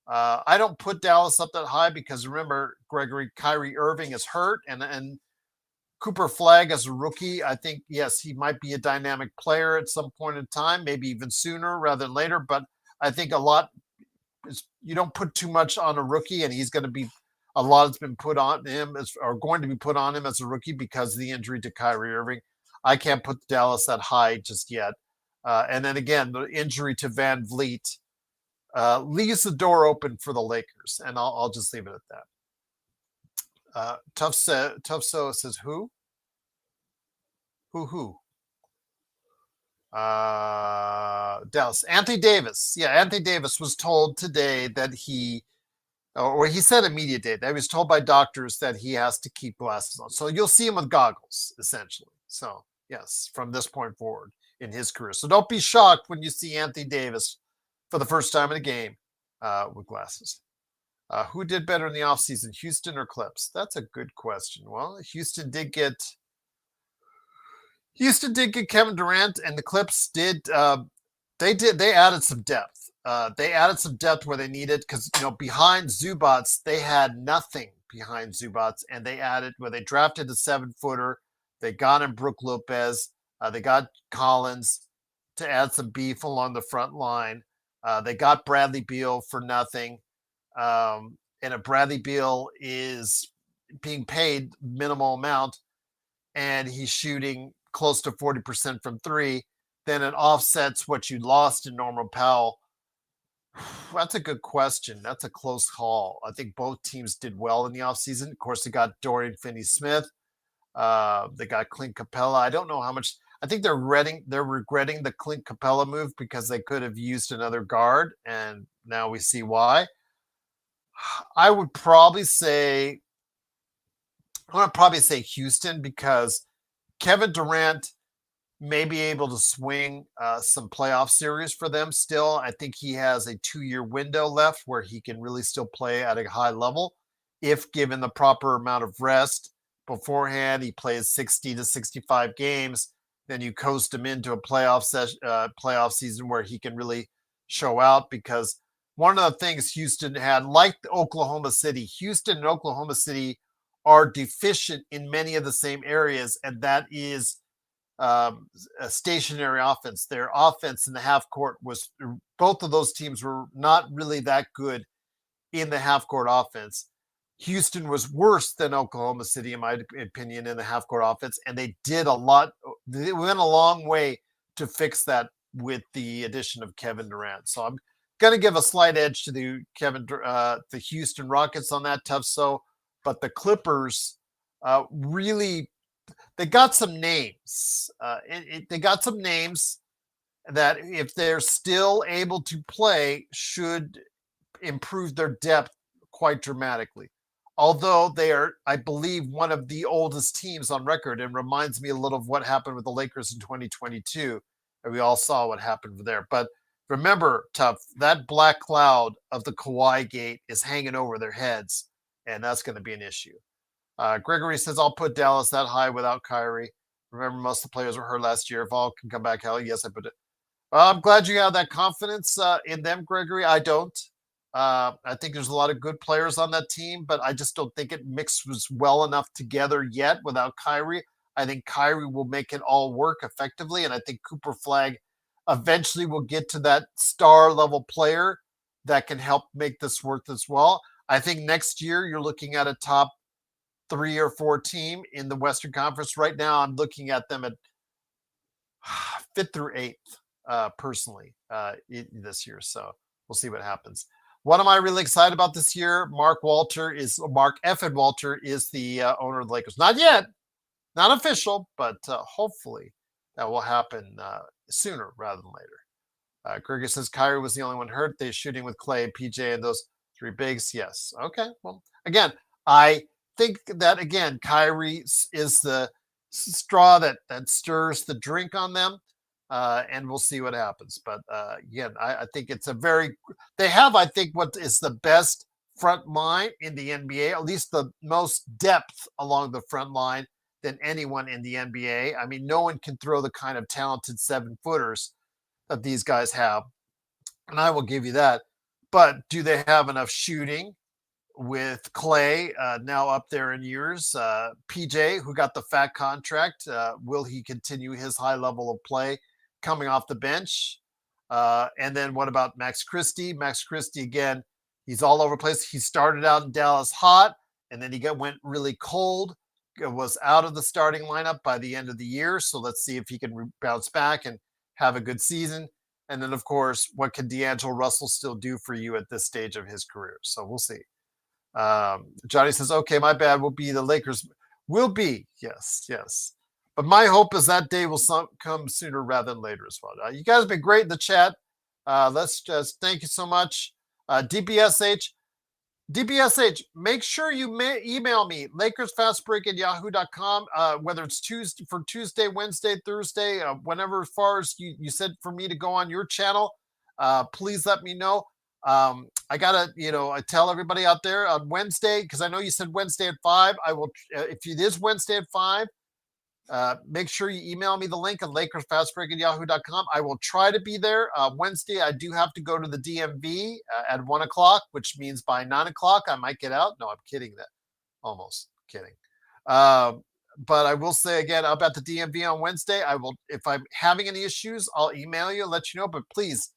I don't put Dallas up that high because remember, Gregory, Kyrie Irving is hurt, and Cooper Flagg as a rookie, I think, yes, he might be a dynamic player at some point in time, maybe even sooner rather than later, but I think you don't put too much on a rookie, and he's going to be a lot has been put on him or going to be put on him as a rookie because of the injury to Kyrie Irving. I can't put Dallas that high just yet. And then again, the injury to Van Vliet leaves the door open for the Lakers, and I'll just leave it at that. Tufso says who? Who? Dallas. Anthony Davis. Yeah, Anthony Davis was told today that he said a media day that he was told by doctors that he has to keep glasses on. So you'll see him with goggles, essentially. So yes, from this point forward in his career. So don't be shocked when you see Anthony Davis for the first time in a game with glasses. Who did better in the offseason, Houston or Clips? That's a good question. Well, Houston did get Kevin Durant, and the Clips did. They added some depth. They added some depth where they needed, because behind Zubats they had nothing behind Zubats, and they added where they drafted a 7-footer. They got in Brook Lopez. They got Collins to add some beef along the front line. They got Bradley Beal for nothing, and if Bradley Beal is being paid minimal amount, and he's shooting close to 40% from three, then it offsets what you lost in Norman Powell. That's a good question. That's a close call. I think both teams did well in the offseason. Of course, they got Dorian Finney-Smith. They got Clint Capella. I don't know how much. I think they're regretting the Clint Capella move because they could have used another guard, and now we see why. I would probably say Houston, because Kevin Durant may be able to swing some playoff series for them still. I think he has a 2-year window left where he can really still play at a high level if given the proper amount of rest beforehand. He plays 60 to 65 games, then you coast him into a playoff season where he can really show out. Because one of the things Houston had, like Oklahoma City, Houston and Oklahoma City are deficient in many of the same areas, and that is a stationary offense. Their offense in the half court was, both of those teams were not really that good in the half court offense. Houston was worse than Oklahoma City, in my opinion, in the half court offense, and they did a lot. They went a long way to fix that with the addition of Kevin Durant. So I'm going to give a slight edge to the Houston Rockets on that, tough so. But the Clippers really, they got some names. They got some names that, if they're still able to play, should improve their depth quite dramatically. Although they are, I believe, one of the oldest teams on record, and reminds me a little of what happened with the Lakers in 2022. And we all saw what happened there. But remember, Tough, that black cloud of the Kawhi gate is hanging over their heads, and that's going to be an issue. Gregory says, I'll put Dallas that high without Kyrie. Remember, most of the players were hurt last year. If all can come back, hell yes, I put it. I'm glad you have that confidence in them, Gregory. I don't. I think there's a lot of good players on that team, but I just don't think it mixes well enough together yet without Kyrie. I think Kyrie will make it all work effectively, and I think Cooper Flag eventually will get to that star level player that can help make this work as well. I think next year you're looking at a top 3 or 4 team in the Western Conference. Right now, I'm looking at them at 5th through 8th, personally, this year. So we'll see what happens. What am I really excited about this year? Mark F. and Walter is the owner of the Lakers. Not yet, not official, but hopefully that will happen sooner rather than later. Gregory says Kyrie was the only one hurt. They're shooting with Clay, PJ, and those 3 bigs. Yes. Okay. Well, again, I think that, again, Kyrie is the straw that stirs the drink on them. And we'll see what happens. But again, I think it's they have, I think, what is the best front line in the NBA, at least the most depth along the front line than anyone in the NBA. I mean, no one can throw the kind of talented 7-footers that these guys have. And I will give you that. But do they have enough shooting with Clay now up there in years? PJ, who got the fat contract, will he continue his high level of play coming off the bench? And then what about Max Christie? Max Christie, again, he's all over the place. He started out in Dallas hot, and then he went really cold, was out of the starting lineup by the end of the year. So let's see if he can bounce back and have a good season. And then, of course, what can D'Angelo Russell still do for you at this stage of his career? So we'll see. Johnny says, okay, my bad. Will be the Lakers. Will be. Yes. But my hope is that day will come sooner rather than later as well. You guys have been great in the chat. Let's just thank you so much. DBSH, make sure you email me, LakersFastBreak@yahoo.com, whether it's Tuesday, Wednesday, Thursday, whenever, as far as you said for me to go on your channel. Please let me know. I gotta, I tell everybody out there on Wednesday, because I know you said Wednesday at 5. I will, if it is Wednesday at 5, make sure you email me the link at LakersFastBreak@yahoo.com. I will try to be there. Wednesday, I do have to go to the DMV at 1 o'clock, which means by 9 o'clock, I might get out. No, I'm kidding. Almost kidding. But I will say again, I'm at the DMV on Wednesday. I will, if I'm having any issues, I'll email you, let you know. But please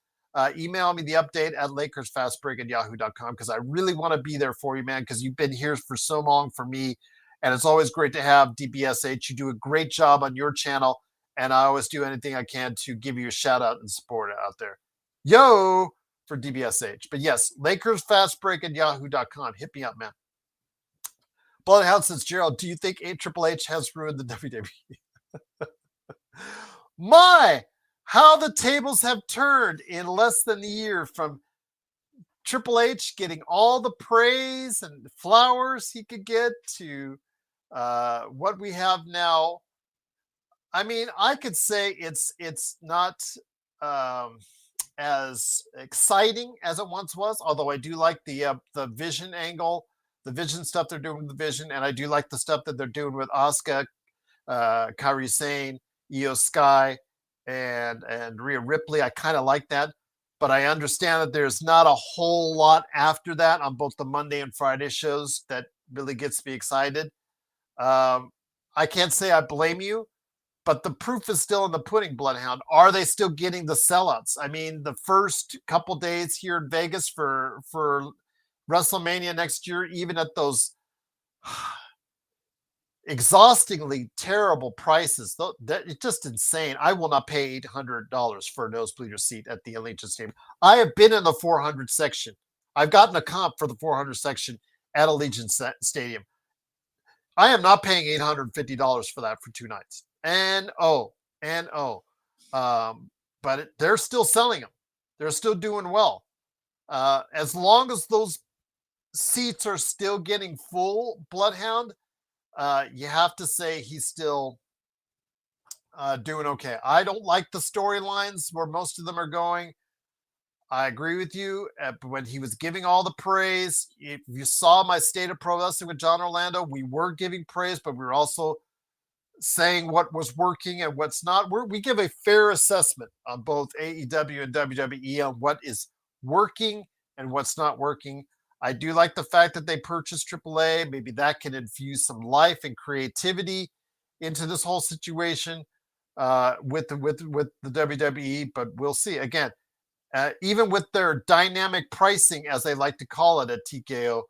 email me the update at LakersFastBreak@yahoo.com, because I really want to be there for you, man, because you've been here for so long for me. And it's always great to have DBSH. You do a great job on your channel, and I always do anything I can to give you a shout out and support out there. Yo, for DBSH. But yes, LakersFastBreak@yahoo.com. Hit me up, man. Bloodhound says, Gerald, do you think Triple H has ruined the WWE? My, how the tables have turned in less than a year, from Triple H getting all the praise and flowers he could get to what we have now I mean, I could say it's not um, as exciting as it once was. Although I do like the Vision angle, the Vision stuff they're doing with the Vision, and I do like the stuff that they're doing with Asuka, Kairi Sane, Io Sky, and Rhea Ripley. I kind of like that, but I understand that there's not a whole lot after that on both the Monday and Friday shows that really gets me excited. Um, I can't say I blame you, but the proof is still in the pudding, Bloodhound. Are they still getting the sellouts? I mean, the first couple days here in Vegas for WrestleMania next year, even at those exhaustingly terrible prices, that it's just insane. I will not pay $800 for a nosebleeder seat at the Allegiant Stadium. I have been in the 400 section. I've gotten a comp for the 400 section at Allegiant Stadium. I am not paying $850 for that for 2 nights. And but they're still selling them. They're still doing well. As long as those seats are still getting full, Bloodhound, you have to say he's still doing okay. I don't like the storylines where most of them are going. I agree with you. When he was giving all the praise, if you saw my State of Pro Wrestling with John Orlando, we were giving praise, but we were also saying what was working and what's not. We give a fair assessment on both AEW and WWE on what is working and what's not working. I do like the fact that they purchased AAA. Maybe that can infuse some life and creativity into this whole situation with the WWE. But we'll see. Again, even with their dynamic pricing, as they like to call it at TKO,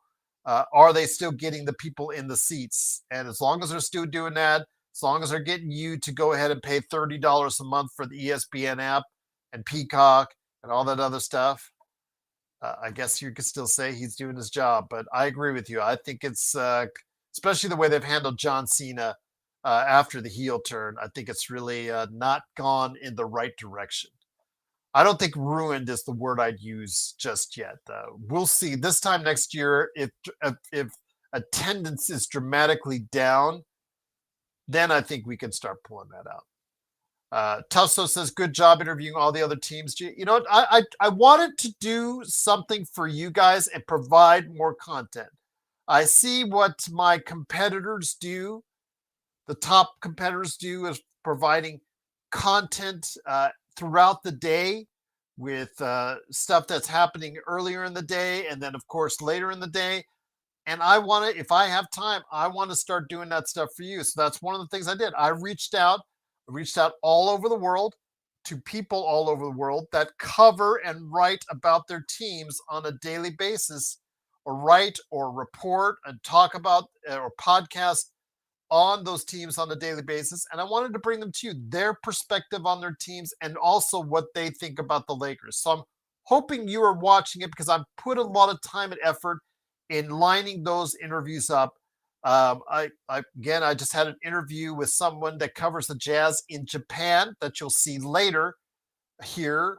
are they still getting the people in the seats? And as long as they're still doing that, as long as they're getting you to go ahead and pay $30 a month for the ESPN app and Peacock and all that other stuff, I guess you could still say he's doing his job. But I agree with you. I think it's, especially the way they've handled John Cena after the heel turn, I think it's really not gone in the right direction. I don't think ruined is the word I'd use just yet. We'll see this time next year if attendance is dramatically down, then I think we can start pulling that out. Tusso says, good job interviewing all the other teams. You know what? I wanted to do something for you guys and provide more content. I see what my competitors do. The top competitors do is providing content throughout the day with stuff that's happening earlier in the day and then, of course, later in the day. And I want to, if I have time, I want to start doing that stuff for you. So that's one of the things I did. I reached out all over the world to people all over the world that cover and write about their teams on a daily basis, or write or report and talk about or podcast on those teams on a daily basis. And I wanted to bring them to you, their perspective on their teams and also what they think about the Lakers. So I'm hoping you are watching it because I've put a lot of time and effort in lining those interviews up. I just had an interview with someone that covers the Jazz in Japan that you'll see later here.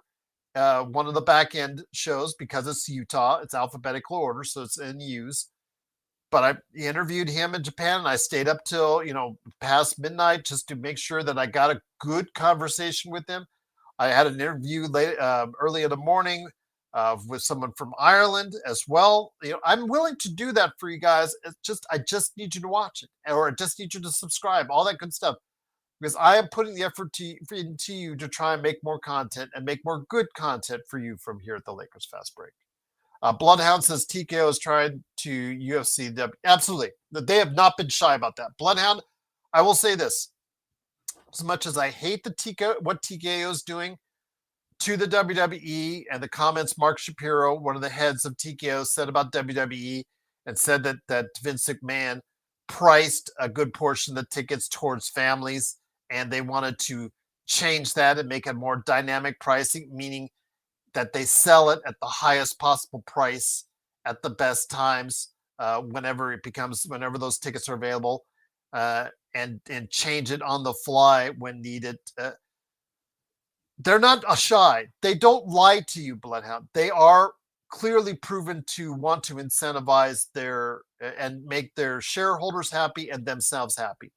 One of the back end shows, because it's Utah, it's alphabetical order, so it's in U's. But I interviewed him in Japan and I stayed up till, past midnight just to make sure that I got a good conversation with him. I had an interview early in the morning with someone from Ireland as well. I'm willing to do that for you guys. I just need you to watch it, or I just need you to subscribe, all that good stuff, because I am putting the effort into you to try and make more content and make more good content for you from here at the Lakers Fast Break. Bloodhound says TKO has tried to UFC. Absolutely. They have not been shy about that. Bloodhound, I will say this. As much as I hate what TKO is doing to the WWE and the comments Mark Shapiro, one of the heads of TKO, said about WWE, and said that Vince McMahon priced a good portion of the tickets towards families, and they wanted to change that and make it more dynamic pricing, meaning that they sell it at the highest possible price at the best times whenever those tickets are available, and change it on the fly when needed. They're not shy. They don't lie to you, Bloodhound. They are clearly proven to want to incentivize and make their shareholders happy and themselves happy.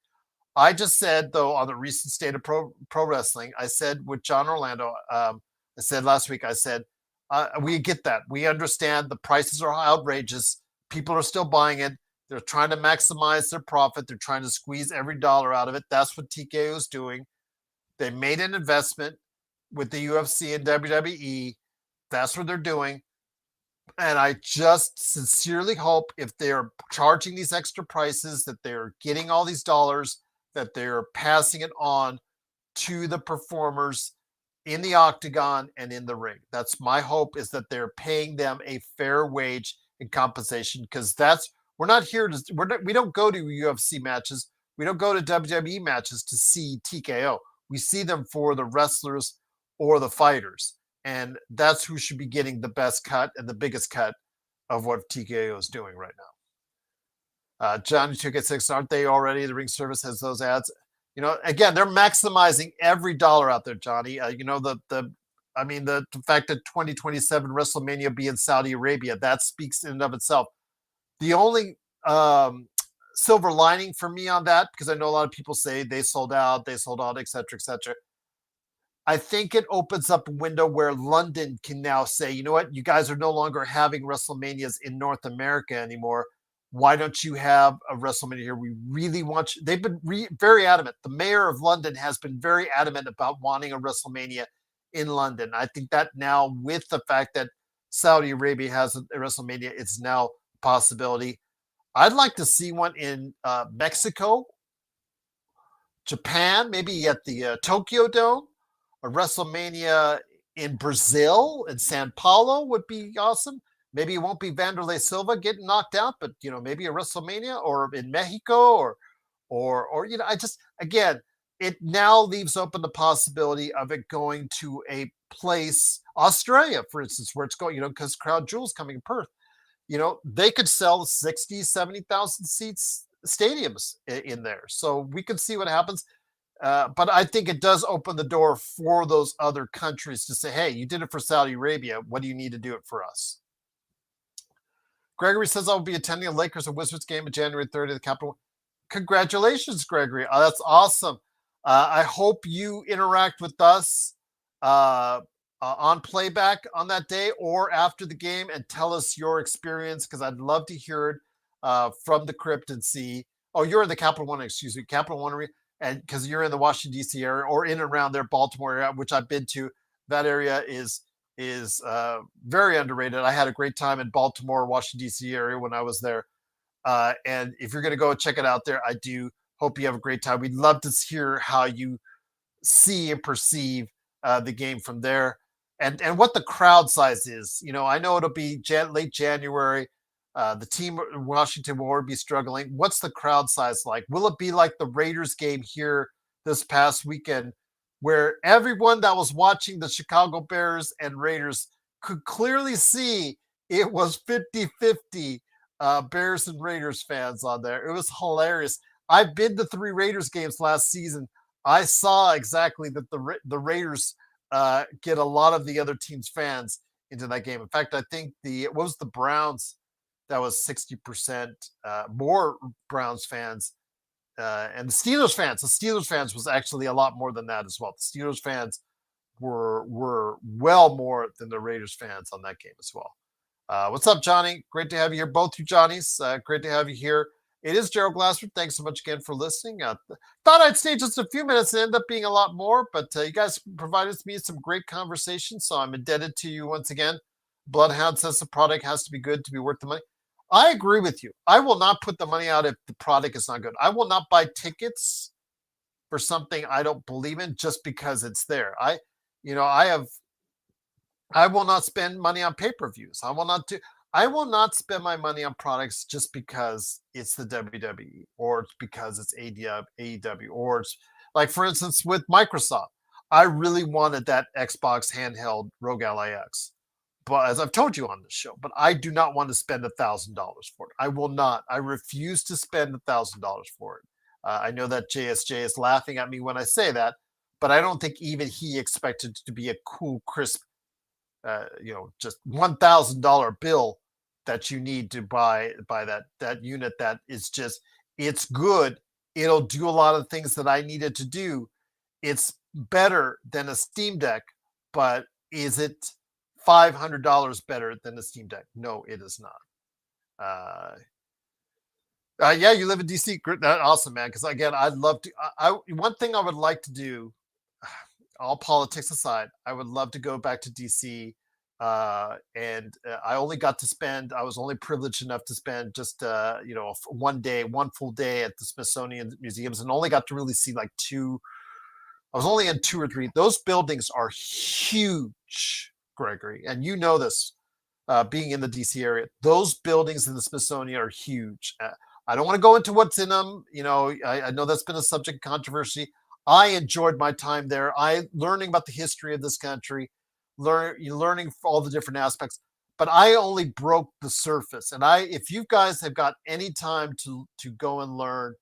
I just said, though, on the recent State of Pro Wrestling, I said with John Orlando, I said last week, I said, we get that. We understand the prices are outrageous. People are still buying it. They're trying to maximize their profit. They're trying to squeeze every dollar out of it. That's what TKO is doing. They made an investment with the UFC and WWE. That's what they're doing. And I just sincerely hope if they're charging these extra prices, that they're getting all these dollars, that they're passing it on to the performers in the octagon and in the ring. That's my hope, is that they're paying them a fair wage and compensation, because we're not here to, we don't go to UFC matches. We don't go to WWE matches to see TKO. We see them for the wrestlers or the fighters. And that's who should be getting the best cut and the biggest cut of what TKO is doing right now. Johnny 2K6, aren't they already? The ring service has those ads. Again, they're maximizing every dollar out there, Johnny. The fact that 2027 WrestleMania be in Saudi Arabia, that speaks in and of itself. The only silver lining for me on that, because I know a lot of people say they sold out, et cetera, et cetera. I think it opens up a window where London can now say, you know what, you guys are no longer having WrestleManias in North America anymore. Why don't you have a WrestleMania here? We really want you. They've been very adamant. The mayor of London has been very adamant about wanting a WrestleMania in London. I think that now, with the fact that Saudi Arabia has a WrestleMania, it's now a possibility. I'd like to see one in Mexico, Japan, maybe at the Tokyo Dome. A WrestleMania in Brazil, in Sao Paulo, would be awesome. Maybe it won't be Vanderlei Silva getting knocked out, but maybe a WrestleMania, or in Mexico, or again, it now leaves open the possibility of it going to a place, Australia, for instance, where it's going, because Crown Jewel's coming in Perth. They could sell 60, 70,000 seats stadiums in there. So we could see what happens. But I think it does open the door for those other countries to say, hey, you did it for Saudi Arabia. What do you need to do it for us? Gregory says, I'll be attending a Lakers and Wizards game on January 30th at the Capitol. Congratulations, Gregory. That's awesome. I hope you interact with us on playback on that day or after the game and tell us your experience, because I'd love to hear it from the crypt and see. Oh, you're in the Capital One, Capital One Arena. And because you're in the Washington, D.C. area, or in and around there, Baltimore area, which I've been to. That area is very underrated. I had a great time in Baltimore, Washington, D.C. area when I was there. And if you're going to go check it out there, I do hope you have a great time. We'd love to hear how you see and perceive the game from there, and what the crowd size is. I know it'll be late January. The team in Washington will already be struggling. What's the crowd size like? Will it be like the Raiders game here this past weekend, where everyone that was watching the Chicago Bears and Raiders could clearly see it was 50-50 Bears and Raiders fans on there? It was hilarious. I've been to 3 Raiders games last season. I saw exactly that the Raiders get a lot of the other team's fans into that game. In fact, I think what was the Browns? That was 60% more Browns fans, and the Steelers fans. The Steelers fans was actually a lot more than that as well. The Steelers fans were well more than the Raiders fans on that game as well. What's up, Johnny? Great to have you here, both you Johnnies. Great to have you here. It is Gerald Glassford. Thanks so much again for listening. Thought I'd stay just a few minutes and end up being a lot more, but you guys provided me some great conversation, so I'm indebted to you once again. Bloodhound says the product has to be good to be worth the money. I agree with you. I will not put the money out if the product is not good. I will not buy tickets for something I don't believe in just because it's there. I will not spend money on pay-per-views. I will not spend my money on products just because it's the WWE, or it's because it's AEW, or it's like, for instance, with Microsoft. I really wanted that Xbox handheld Rogue Ally X. But as I've told you on this show, but I do not want to spend $1,000 for it. I will not. I refuse to spend $1,000 for it. I know that JSJ is laughing at me when I say that, but I don't think even he expected it to be a cool, crisp, just $1,000 bill that you need to buy that unit. That is just, it's good. It'll do a lot of things that I needed to do. It's better than a Steam Deck, but is it $500 better than a Steam Deck? No, it is not. Yeah, you live in DC. That's awesome, man. Because again, I'd love to. One thing I would like to do, all politics aside, I would love to go back to DC. And I only got to spend. I was only privileged enough to spend just one full day at the Smithsonian museums, and only got to really see like two. I was only in two or three. Those buildings are huge, Gregory, and you know this. Being in the DC area, those buildings in the Smithsonian are huge. I don't want to go into what's in them. I know that's been a subject of controversy. I enjoyed my time there. Learning about the history of this country, learning all the different aspects. But I only broke the surface. And if you guys have got any time to go and learn,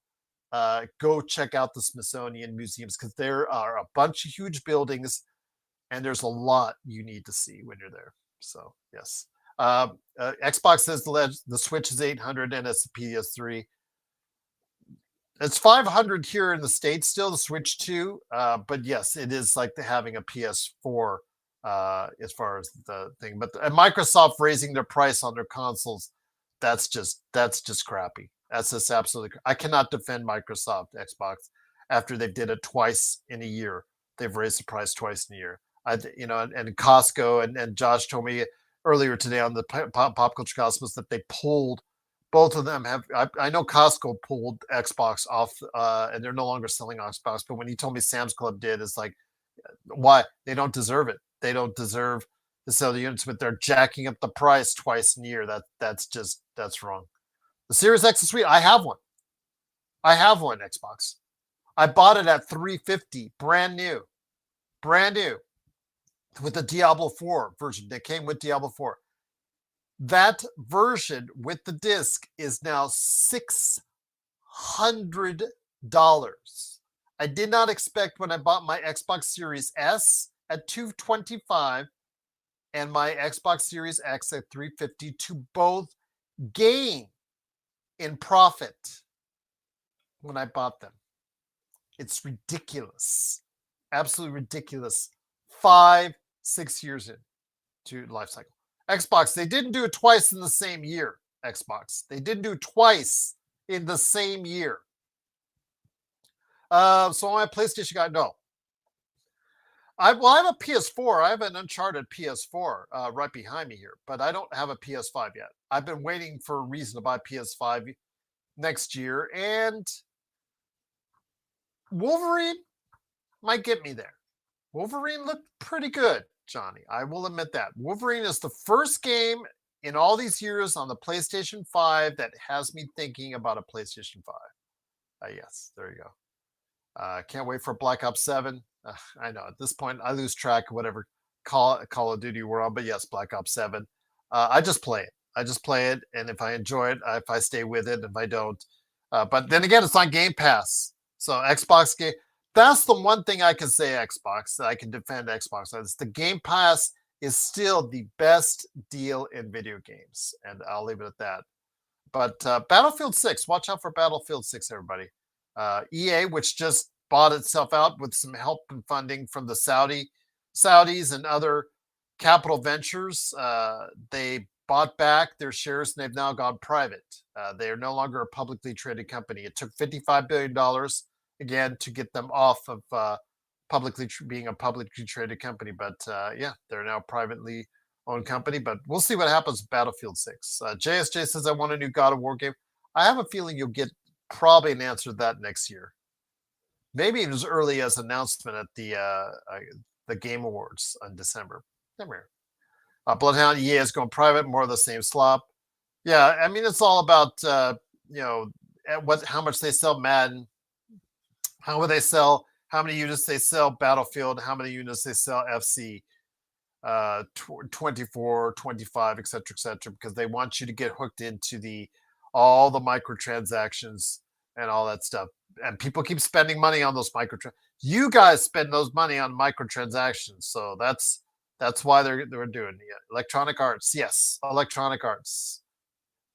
go check out the Smithsonian museums, because there are a bunch of huge buildings, and there's a lot you need to see when you're there. So yes. Xbox says the Switch is 800 and it's a PS3. It's 500 here in the States still, the Switch 2. But yes, it is like having a PS4 as far as the thing. But Microsoft raising their price on their consoles, that's just crappy. That's just absolutely. I cannot defend Microsoft Xbox after they did it twice in a year. They've raised the price twice in a year. And Costco and Josh told me earlier today on the Pop Culture Cosmos that they pulled, both of them have. I know Costco pulled Xbox off, and they're no longer selling Xbox. But when he told me Sam's Club did, it's like, why? They don't deserve it. They don't deserve to sell the units, but they're jacking up the price twice in a year. That's wrong. The Series X is sweet. I have one. I have one Xbox. I bought it at $350, brand new, with the Diablo 4 version that came with Diablo 4. That version with the disc is now $600. I did not expect when I bought my Xbox Series S at $225 and my Xbox Series X at $350 to both gain in profit when I bought them. It's ridiculous. Absolutely ridiculous. 5-6 years into life cycle. Xbox, they didn't do it twice in the same year. Xbox, they didn't do it twice in the same year. So my PlayStation guy, no. I have a PS4. I have an Uncharted PS4 right behind me here, but I don't have a PS5 yet. I've been waiting for a reason to buy PS5 next year, and Wolverine might get me there. Wolverine looked pretty good, Johnny. I will admit that. Wolverine is the first game in all these years on the PlayStation 5 that has me thinking about a PlayStation 5. Yes, there you go. Can't wait for Black Ops 7. I know at this point I lose track of whatever Call of Duty we're on, but yes, Black Ops 7. I just play it. And if I enjoy it, if I stay with it, if I don't. But then again, it's on Game Pass. So Xbox game. That's the one thing I can say Xbox, that I can defend Xbox. It's the Game Pass is still the best deal in video games. And I'll leave it at that. But Battlefield 6, watch out for Battlefield 6, everybody. EA, which just bought itself out with some help and funding from the Saudis and other capital ventures. They bought back their shares and they've now gone private. They are no longer a publicly traded company. It took $55 billion again to get them off of being a publicly traded company. But yeah, they're now privately owned company. But we'll see what happens with Battlefield 6. JSJ says, I want a new God of War game. I have a feeling you'll get probably an answer to that next year. Maybe as early as announcement at the Game Awards in December. Come here. Bloodhound EA is going private, more of the same slop. Yeah, I mean, it's all about, how much they sell Madden, how would they sell, how many units they sell Battlefield, how many units they sell FC, 24, 25, et cetera, because they want you to get hooked into all the microtransactions and all that stuff. And people keep spending money on those microtransactions. You guys spend those money on microtransactions. So that's why they're doing it. Electronic Arts. Yes, Electronic Arts.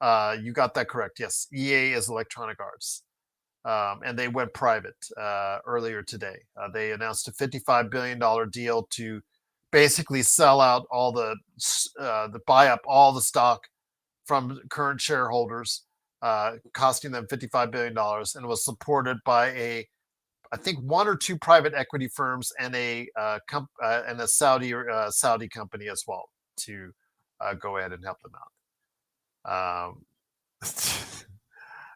You got that correct. Yes, EA is Electronic Arts. and they went private earlier today. They announced a $55 billion deal to basically sell out all the buy up all the stock from current shareholders, costing them $55 billion, and was supported by I think one or two private equity firms and a Saudi company as well to go ahead and help them out.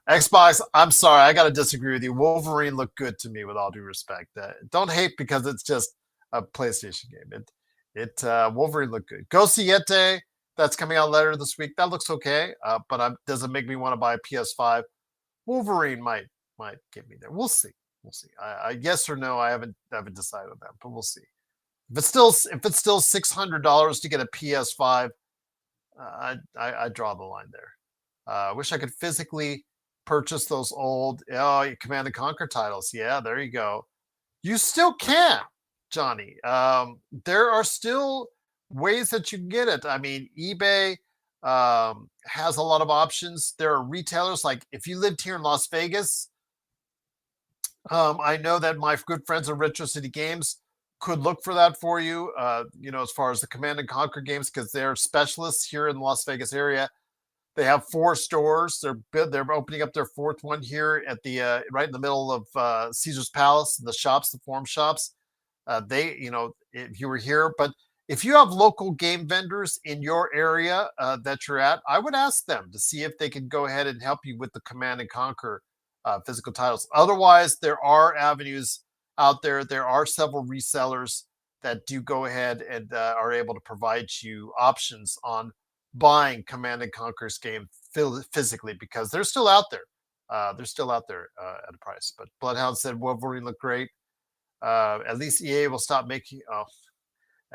Xbox, I'm sorry, I got to disagree with you. Wolverine looked good to me, with all due respect. Don't hate because it's just a PlayStation game. Wolverine looked good. Go Siete, that's coming out later this week. That looks okay, but doesn't make me want to buy a PS5. Wolverine might get me there. We'll see. We'll see. I yes or no, I haven't decided on that, but we'll see. If it's still $600 to get a PS5, I draw the line there. I wish I could physically purchase those old Command and Conquer titles. Yeah, there you go. You still can, Johnny. There are still ways that you can get it. I mean, eBay has a lot of options. There are retailers, like if you lived here in Las Vegas, I know that my good friends at Retro City Games could look for that for you, as far as the Command and Conquer games, because they're specialists here in the Las Vegas area. They have 4 stores. They're opening up their 4th one here at the right in the middle of Caesar's Palace, the shops, the forum shops. If you were here, but if you have local game vendors in your area that you're at, I would ask them to see if they can go ahead and help you with the Command and Conquer physical titles. Otherwise, there are avenues out there. There are several resellers that do go ahead and are able to provide you options on buying Command and Conquer's game physically, because they're still out there. At a price. But Bloodhound said Wolverine looked great. At least EA will stop making. Oh,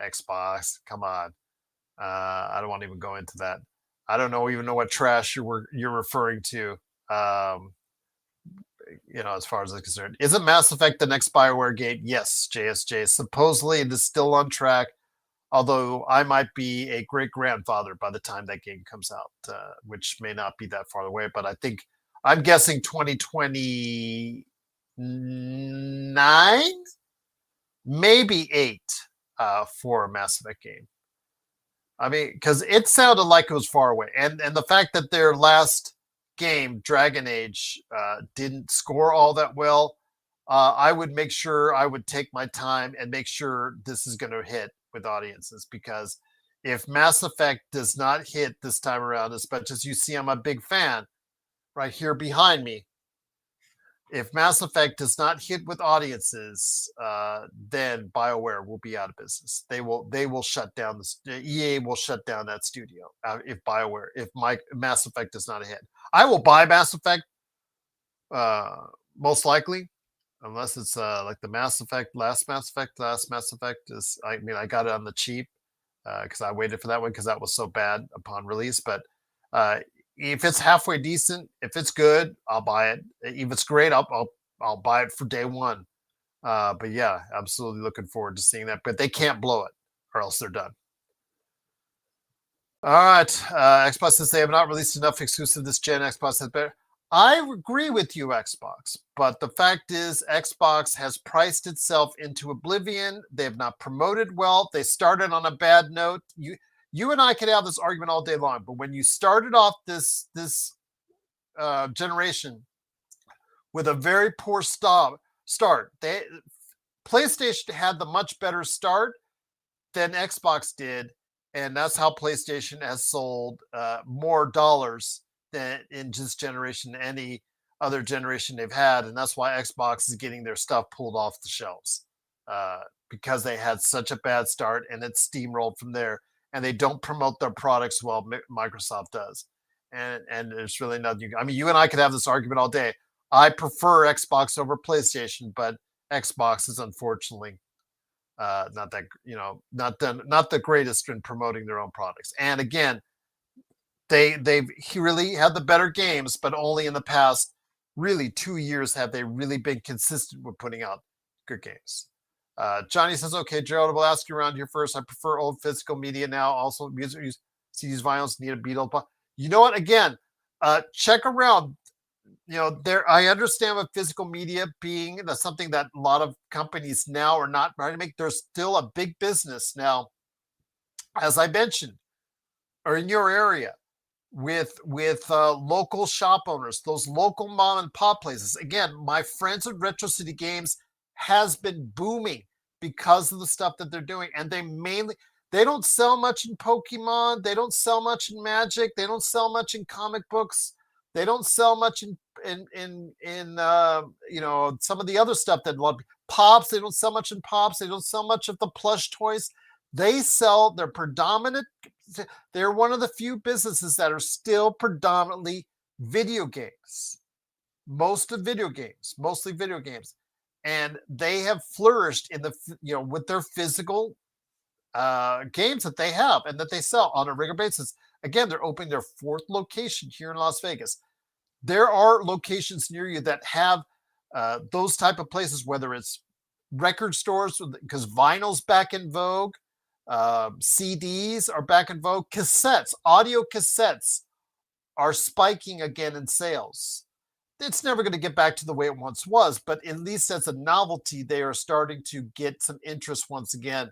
Xbox, come on. I don't want to even go into that. I don't even know what trash you're referring to. As far as I'm concerned, isn't Mass Effect the next BioWare game? Yes, JSJ. Supposedly it is still on track. Although I might be a great grandfather by the time that game comes out, which may not be that far away. But I'm guessing 2029, maybe 8 for a Mass Effect game. I mean, because it sounded like it was far away, and the fact that their last game, Dragon Age, didn't score all that well, I would make sure I would take my time and make sure this is going to hit with audiences, because if Mass Effect does not hit this time around, as much as you see I'm a big fan right here behind me, if Mass Effect does not hit with audiences, then BioWare will be out of business. They will shut down EA will shut down that studio if Mass Effect does not hit. I will buy Mass Effect, most likely, unless it's like the last Mass Effect is. I mean, I got it on the cheap because I waited for that one because that was so bad upon release. But if it's halfway decent, if it's good, I'll buy it. If it's great, I'll buy it for day one. But yeah, absolutely looking forward to seeing that. But they can't blow it, or else they're done. All right, Xbox says they have not released enough exclusive this gen. Xbox says better. I agree with you, Xbox, but the fact is Xbox has priced itself into oblivion. They have not promoted well. They started on a bad note. You and I could have this argument all day long, but when you started off this generation with a very poor start, PlayStation had the much better start than Xbox did, and that's how PlayStation has sold more dollars than in this generation than any other generation they've had, and that's why Xbox is getting their stuff pulled off the shelves because they had such a bad start and it steamrolled from there, and they don't promote their products well. Microsoft does, and there's really nothing. I mean, you and I could have this argument all day. I prefer Xbox over PlayStation, but Xbox is unfortunately not the greatest in promoting their own products. And again, they've really had the better games, but only in the past really 2 years have they really been consistent with putting out good games. Johnny says, okay, Gerald, we'll ask you around here first. I prefer old physical media now. Also, music CDs, vinyls need a beat up. You know what? Again, check around. there I understand with physical media being that's something that a lot of companies now are not trying to make. There's still a big business now, as I mentioned, or in your area with local shop owners, those local mom and pop places. Again, my friends at Retro City Games has been booming because of the stuff that they're doing, and they don't sell much in Pokemon, they don't sell much in Magic, they don't sell much in comic books, they don't sell much in some of the other stuff that love pops. They don't sell much in pops. They don't sell much of the plush toys. They sell their predominant they're one of the few businesses that are still predominantly video games. Mostly video games. And they have flourished in with their physical games that they have and that they sell on a regular basis. Again, they're opening their fourth location here in Las Vegas. There are locations near you that have those type of places, whether it's record stores, because vinyl's back in vogue. CDs are back in vogue. Audio cassettes are spiking again in sales. It's never going to get back to the way it once was, but at least as a novelty, they are starting to get some interest once again.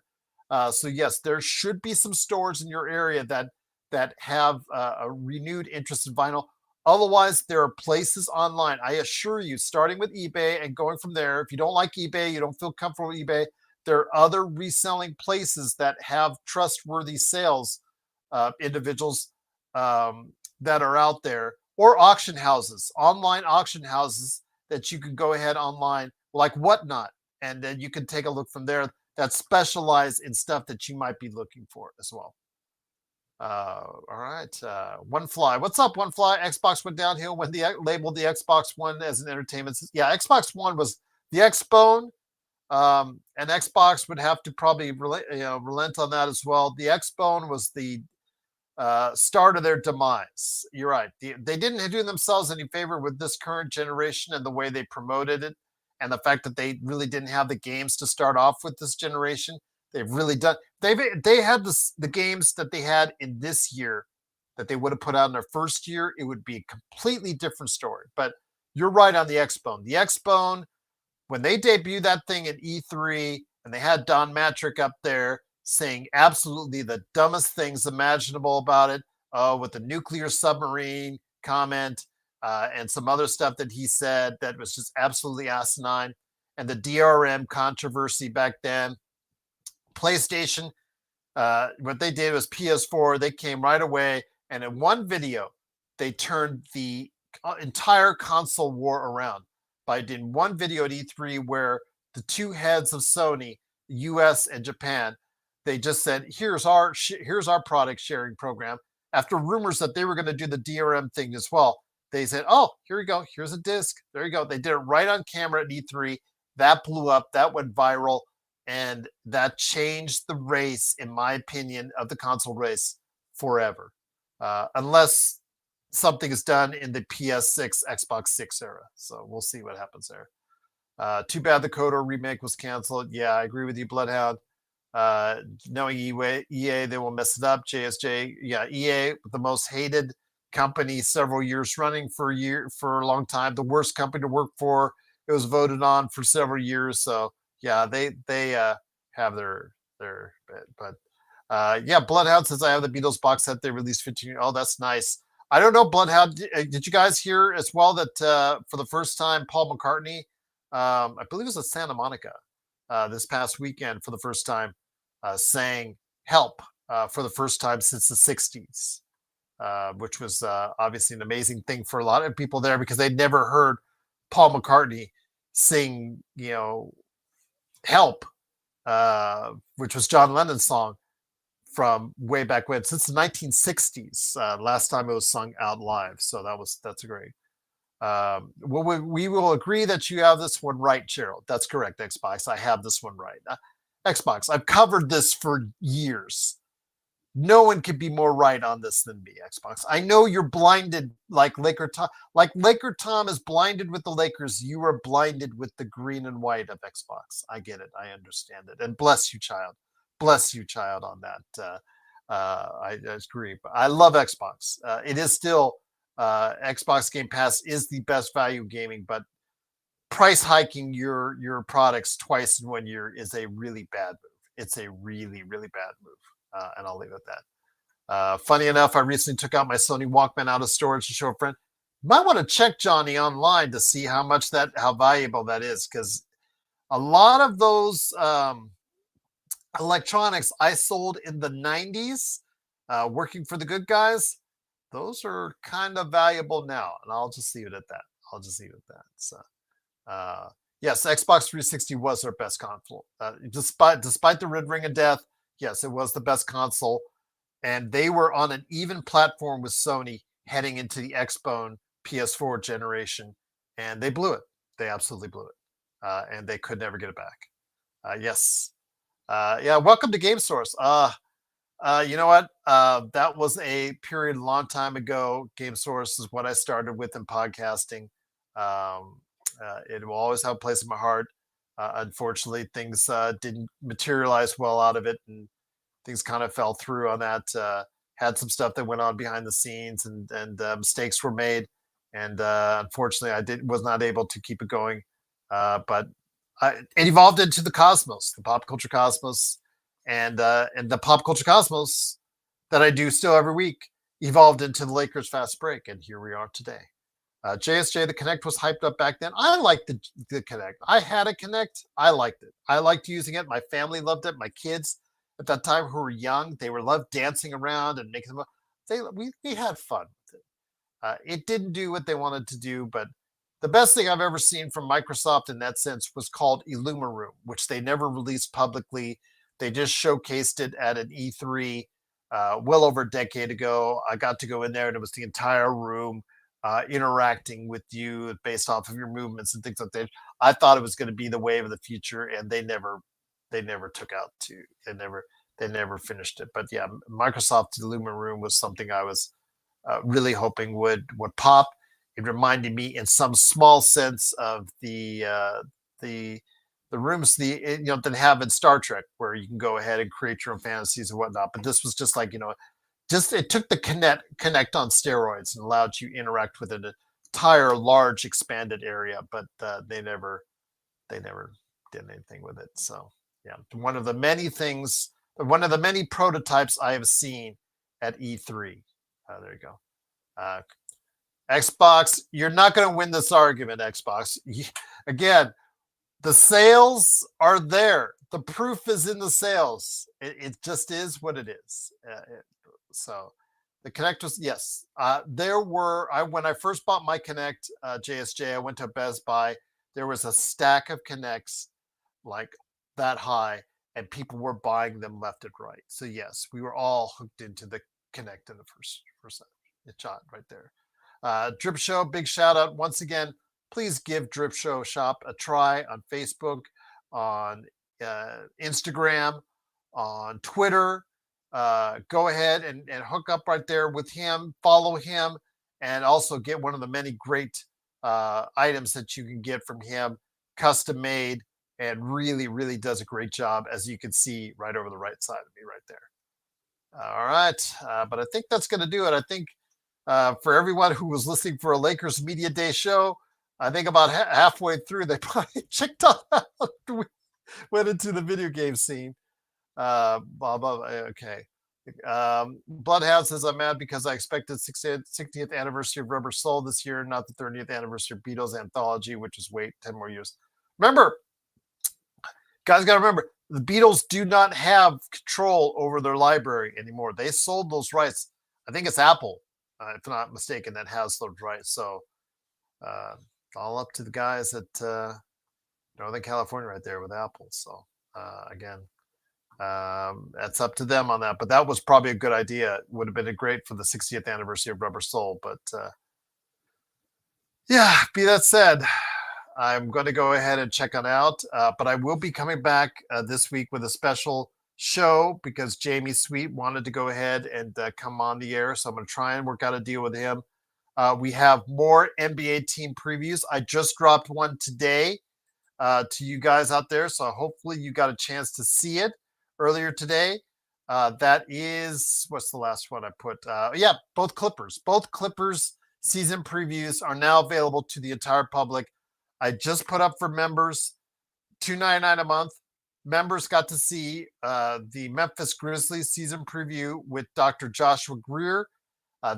So yes, there should be some stores in your area that have a renewed interest in vinyl. Otherwise, there are places online. I assure you, starting with eBay and going from there. If you don't like eBay, you don't feel comfortable with eBay, there are other reselling places that have trustworthy sales individuals that are out there, or auction houses, online auction houses that you can go ahead online, like Whatnot, and then you can take a look from there that specialize in stuff that you might be looking for as well. All right. One Fly. What's up, One Fly? Xbox went downhill when they labeled the Xbox One as an entertainment system. Yeah, Xbox One was the Xbone. And Xbox would have to probably relent on that as well. The Xbone was the start of their demise. You're right. They didn't do themselves any favor with this current generation and the way they promoted it, and the fact that they really didn't have the games to start off with this generation. They've really done. They had the games that they had in this year that they would have put out in their first year. It would be a completely different story. But you're right on the Xbone. The Xbone, when they debuted that thing at E3 and they had Don Matrick up there saying absolutely the dumbest things imaginable about it, with the nuclear submarine comment and some other stuff that he said that was just absolutely asinine, and the DRM controversy back then. PlayStation, what they did was PS4, they came right away, and in one video, they turned the entire console war around by doing one video at E3 where the two heads of Sony, US and Japan, they just said, here's our product sharing program. After rumors that they were going to do the DRM thing as well, they said, oh, here you go. Here's a disc. There you go. They did it right on camera at E3. That blew up. That went viral. And that changed the race, in my opinion, of the console race forever. Unless something is done in the PS6, Xbox 6 era. So we'll see what happens there. Too bad the KOTOR remake was canceled. Yeah, I agree with you, Bloodhound. Knowing EA, they will mess it up. JSJ, yeah, EA, the most hated company several years running for a long time. The worst company to work for. It was voted on for several years. So yeah, they have their bit. But yeah, Bloodhound says I have the Beatles box set they released 15. Oh, that's nice. I don't know, Bloodhound. Did you guys hear as well that for the first time, Paul McCartney, I believe it was at Santa Monica this past weekend for the first time, sang "Help" for the first time since the '60s, which was obviously an amazing thing for a lot of people there because they'd never heard Paul McCartney sing, "Help," which was John Lennon's song from way back when, since the 1960s. Last time it was sung out live, so that's great. Well, we will agree that you have this one right, Cheryl. That's correct, Xbox. I have this one right. Xbox, I've covered this for years. No one could be more right on this than me, Xbox. I know you're blinded like Laker Tom. Like Laker Tom is blinded with the Lakers. You are blinded with the green and white of Xbox. I get it. I understand it. And bless you, child. Bless you, child, on that. I agree. But I love Xbox. It is still Xbox Game Pass is the best value gaming, but price hiking your products twice in 1 year is a really bad move. It's a really, really bad move. And I'll leave it at that. Funny enough, I recently took out my Sony Walkman out of storage to show a friend. Might want to check Johnny online to see how valuable that is, because a lot of those electronics I sold in the 90s, working for the good guys, those are kind of valuable now. And I'll just leave it at that. So, yes, Xbox 360 was their best console. Despite the ring of death, yes, it was the best console. And they were on an even platform with Sony heading into the Xbone PS4 generation. And they blew it. They absolutely blew it. And they could never get it back. Yes. Yeah, welcome to Game Source. You know what? That was a period a long time ago. Game Source is what I started with in podcasting. It will always have a place in my heart. Unfortunately, things didn't materialize well out of it, and things kind of fell through on that. Had some stuff that went on behind the scenes, and mistakes were made, and unfortunately, was not able to keep it going. But it evolved into the cosmos, the pop culture cosmos, and the pop culture cosmos that I do still every week evolved into the Lakers Fast Break, and here we are today. JSJ, the Kinect was hyped up back then. I liked the Kinect. I had a Kinect. I liked it. I liked using it. My family loved it. My kids at that time who were young, they were loved dancing around and making them. We had fun with it. It didn't do what they wanted to do, but the best thing I've ever seen from Microsoft in that sense was called Illuma Room, which they never released publicly. They just showcased it at an E3 well over a decade ago. I got to go in there, and it was the entire room interacting with you based off of your movements and things like that. I thought it was going to be the wave of the future, and they never took out to. They never finished it. But yeah, Microsoft Illuma Room was something I was really hoping would pop. It reminded me in some small sense of the rooms that they have in Star Trek, where you can go ahead and create your own fantasies and whatnot. But this was just like, it took the Kinect on steroids and allowed you to interact with an entire large expanded area. But they never did anything with it. So yeah, one of the many prototypes I have seen at E3. There you go. Xbox, you're not going to win this argument, Xbox. Again, the sales are there. The proof is in the sales. It just is what it is. So the Kinect was, yes. When I first bought my Kinect, JSJ, I went to Best Buy. There was a stack of Kinects like that high, and people were buying them left and right. So yes, we were all hooked into the Kinect in the first shot right there. Drip Show, big shout out once again. Please give Drip Show Shop a try on Facebook, on Instagram, on Twitter. Go ahead and hook up right there with him. Follow him, and also get one of the many great items that you can get from him, custom made, and really, really does a great job, as you can see right over the right side of me right there. All right, but I think that's going to do it. I think for everyone who was listening for a Lakers Media Day show, I think about halfway through, they probably checked out, went into the video game scene. Okay. Bloodhound says, I'm mad because I expected 60th anniversary of Rubber Soul this year, not the 30th anniversary of Beatles Anthology, which is wait 10 more years. Remember, guys, got to remember, the Beatles do not have control over their library anymore. They sold those rights. I think it's Apple, if I'm not mistaken, that has those rights. So all up to the guys at Northern California right there with Apple. So again, that's up to them on that. But that was probably a good idea. It would have been great for the 60th anniversary of Rubber Soul. But yeah, be that said, I'm going to go ahead and check on out. But I will be coming back this week with a special show because Jamie Sweet wanted to go ahead and come on the air. So I'm going to try and work out a deal with him. We have more NBA team previews. I just dropped one today to you guys out there. So hopefully you got a chance to see it earlier today. That is, what's the last one I put? Yeah, both Clippers season previews are now available to the entire public. I just put up for members $2.99 a month. Members got to see the Memphis Grizzlies season preview with Dr. Joshua Greer.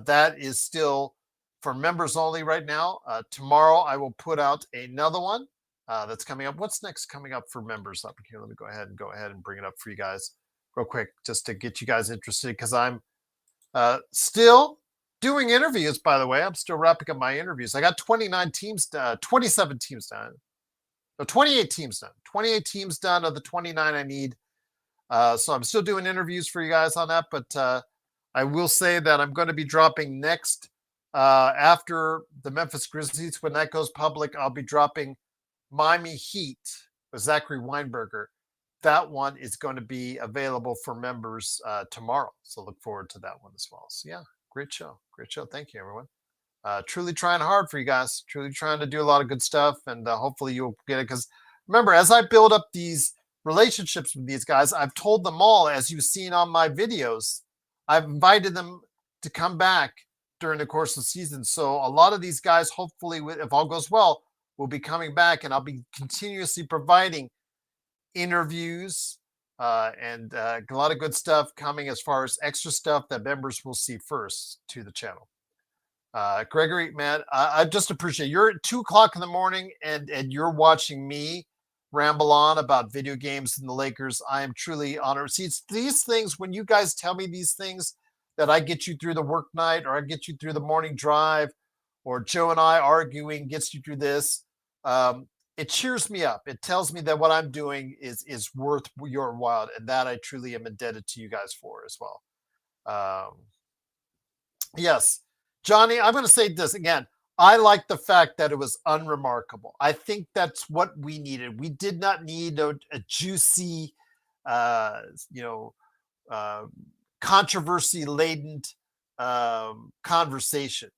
That is still for members only right now. Tomorrow I will put out another one that's coming up. What's next coming up for members up here? Let me go ahead and bring it up for you guys real quick, just to get you guys interested, because I'm still doing interviews. By the way, I'm still wrapping up my interviews. I got 29 teams, 27 teams done. No, 28 teams done. 28 teams done of the 29 I need. So I'm still doing interviews for you guys on that, but I will say that I'm going to be dropping next after the Memphis Grizzlies. When that goes public, I'll be dropping Miami Heat with Zachary Weinberger. That one is going to be available for members tomorrow. So look forward to that one as well. So yeah, great show. Great show. Thank you, everyone. Truly trying hard for you guys. Truly trying to do a lot of good stuff. And hopefully you'll get it. Because remember, as I build up these relationships with these guys, I've told them all, as you've seen on my videos, I've invited them to come back during the course of the season. So a lot of these guys, hopefully, if all goes well, will be coming back, and I'll be continuously providing interviews and a lot of good stuff coming as far as extra stuff that members will see first to the channel. Gregory, man, I just appreciate you're at 2:00 in the morning and you're watching me ramble on about video games and the Lakers. I am truly honored. See, it's these things, when you guys tell me these things, that I get you through the work night, or I get you through the morning drive, or Joe and I arguing gets you through this. It cheers me up. It tells me that what I'm doing is worth your while, and that I truly am indebted to you guys for as well. Yes, Johnny, I'm going to say this again. I like the fact that it was unremarkable. I think that's what we needed. We did not need a juicy, uh, you know, uh, controversy-laden conversation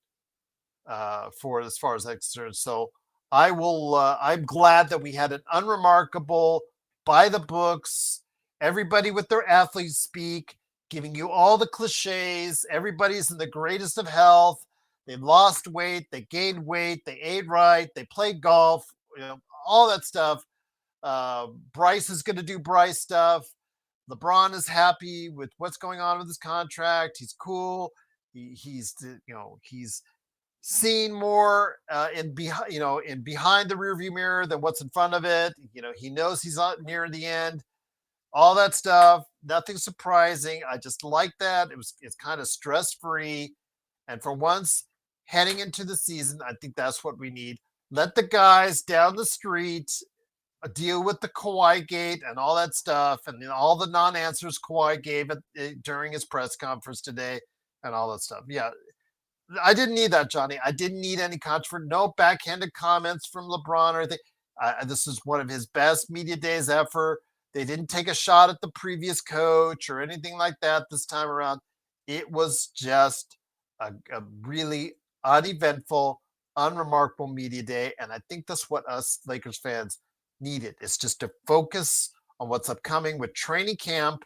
for as far as that's concerned. So I will. I'm glad that we had an unremarkable, by the books, everybody with their athlete speak, giving you all the cliches. Everybody's in the greatest of health. They lost weight, they gained weight, they ate right, they played golf, all that stuff. Bryce is going to do Bryce stuff. LeBron is happy with what's going on with his contract. He's cool. He's seen more in behind the rearview mirror than what's in front of it. He knows he's not near the end. All that stuff, nothing surprising. I just like that. It's kind of stress free, and for once, heading into the season, I think that's what we need. Let the guys down the street deal with the Kawhi gate and all that stuff, and all the non-answers Kawhi gave during his press conference today, and all that stuff. Yeah, I didn't need that, Johnny. I didn't need any controversy, no backhanded comments from LeBron or anything. This is one of his best media days ever. They didn't take a shot at the previous coach or anything like that this time around. It was just a really uneventful, unremarkable media day. And I think that's what us Lakers fans needed. It's just to focus on what's upcoming with training camp,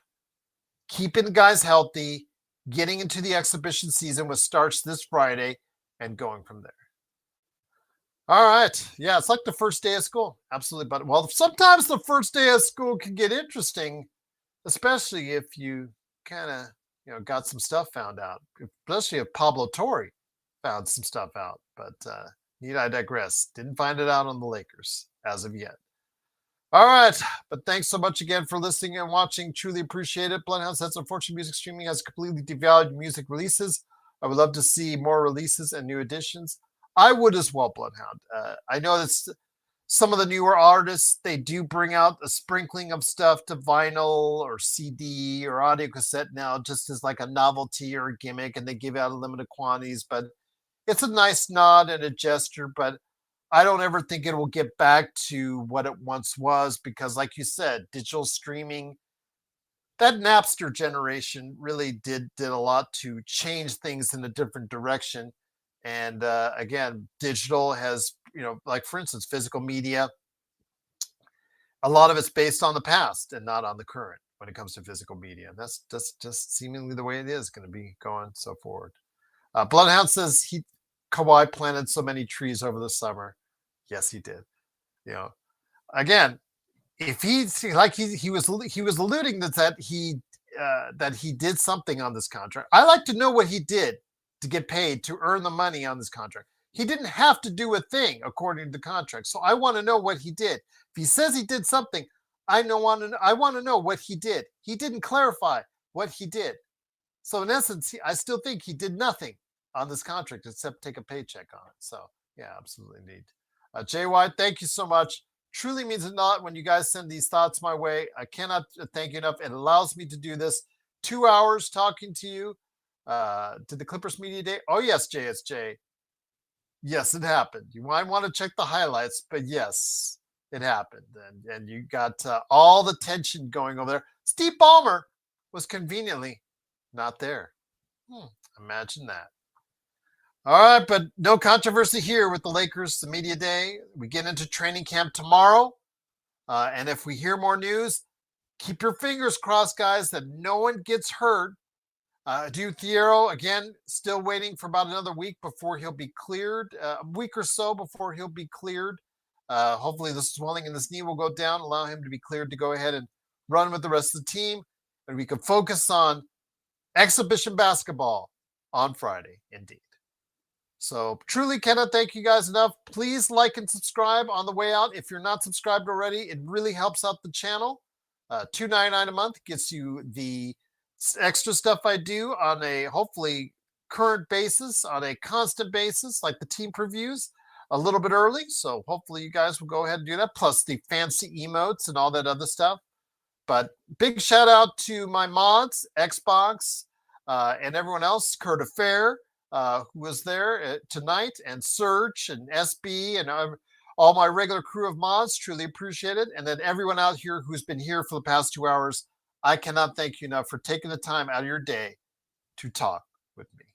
keeping the guys healthy, getting into the exhibition season, which starts this Friday, and going from there. All right. Yeah, it's like the first day of school. Absolutely. But well, sometimes the first day of school can get interesting, especially if you kind of, got some stuff found out, especially if Pablo Torre found some stuff out. But need I digress. Didn't find it out on the Lakers as of yet. All right. But thanks so much again for listening and watching. Truly appreciate it. Bloodhound says, unfortunately, music streaming has completely devalued music releases. I would love to see more releases and new additions. I would as well, Bloodhound. I know that some of the newer artists, they do bring out a sprinkling of stuff to vinyl or CD or audio cassette now, just as like a novelty or a gimmick, and they give out limited quantities. But it's a nice nod and a gesture, but I don't ever think it will get back to what it once was, because like you said, digital streaming, that Napster generation really did a lot to change things in a different direction. And again, digital has, like for instance, physical media, a lot of it's based on the past and not on the current when it comes to physical media. And that's just seemingly the way it is going to be going so forward. Bloodhound says Kawhi planted so many trees over the summer. Yes, he did. Again, if he was alluding that he did something on this contract. I like to know what he did to get paid to earn the money on this contract. He didn't have to do a thing according to the contract, so I want to know what he did. If he says he did something, I want to know what he did. He didn't clarify what he did, so in essence, I still think he did nothing on this contract except take a paycheck on it. So yeah, absolutely neat. JY, thank you so much. Truly means a lot when you guys send these thoughts my way. I cannot thank you enough. It allows me to do this 2 hours talking to you to the Clippers Media Day. Oh, yes, JSJ. Yes, it happened. You might want to check the highlights, but yes, it happened. And you got all the tension going over there. Steve Ballmer was conveniently not there. Imagine that. All right, but no controversy here with the Lakers, the media day. We get into training camp tomorrow. And if we hear more news, keep your fingers crossed, guys, that no one gets hurt. Dude Thiero, again, still waiting for about another week before he'll be cleared. A week or so before he'll be cleared. Hopefully the swelling in his knee will go down, allow him to be cleared to go ahead and run with the rest of the team. And we can focus on exhibition basketball on Friday, indeed. So truly cannot thank you guys enough. Please like and subscribe on the way out. If you're not subscribed already, it really helps out the channel. $2.99 a month gets you the extra stuff I do on a hopefully current basis, on a constant basis, like the team previews a little bit early. So hopefully you guys will go ahead and do that, plus the fancy emotes and all that other stuff. But big shout out to my mods, Xbox, and everyone else, Kurt Affair, who was there tonight, and Search and SB and all my regular crew of mods. Truly appreciate it. And then everyone out here who's been here for the past 2 hours, I cannot thank you enough for taking the time out of your day to talk with me.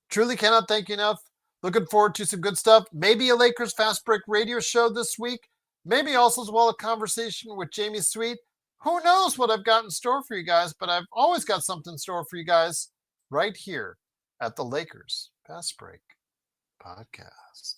Truly cannot thank you enough. Looking forward to some good stuff. Maybe a Lakers Fast Break radio show this week. Maybe also as well a conversation with Jamie Sweet. Who knows what I've got in store for you guys, but I've always got something in store for you guys right here at the Lakers Fast Break podcast.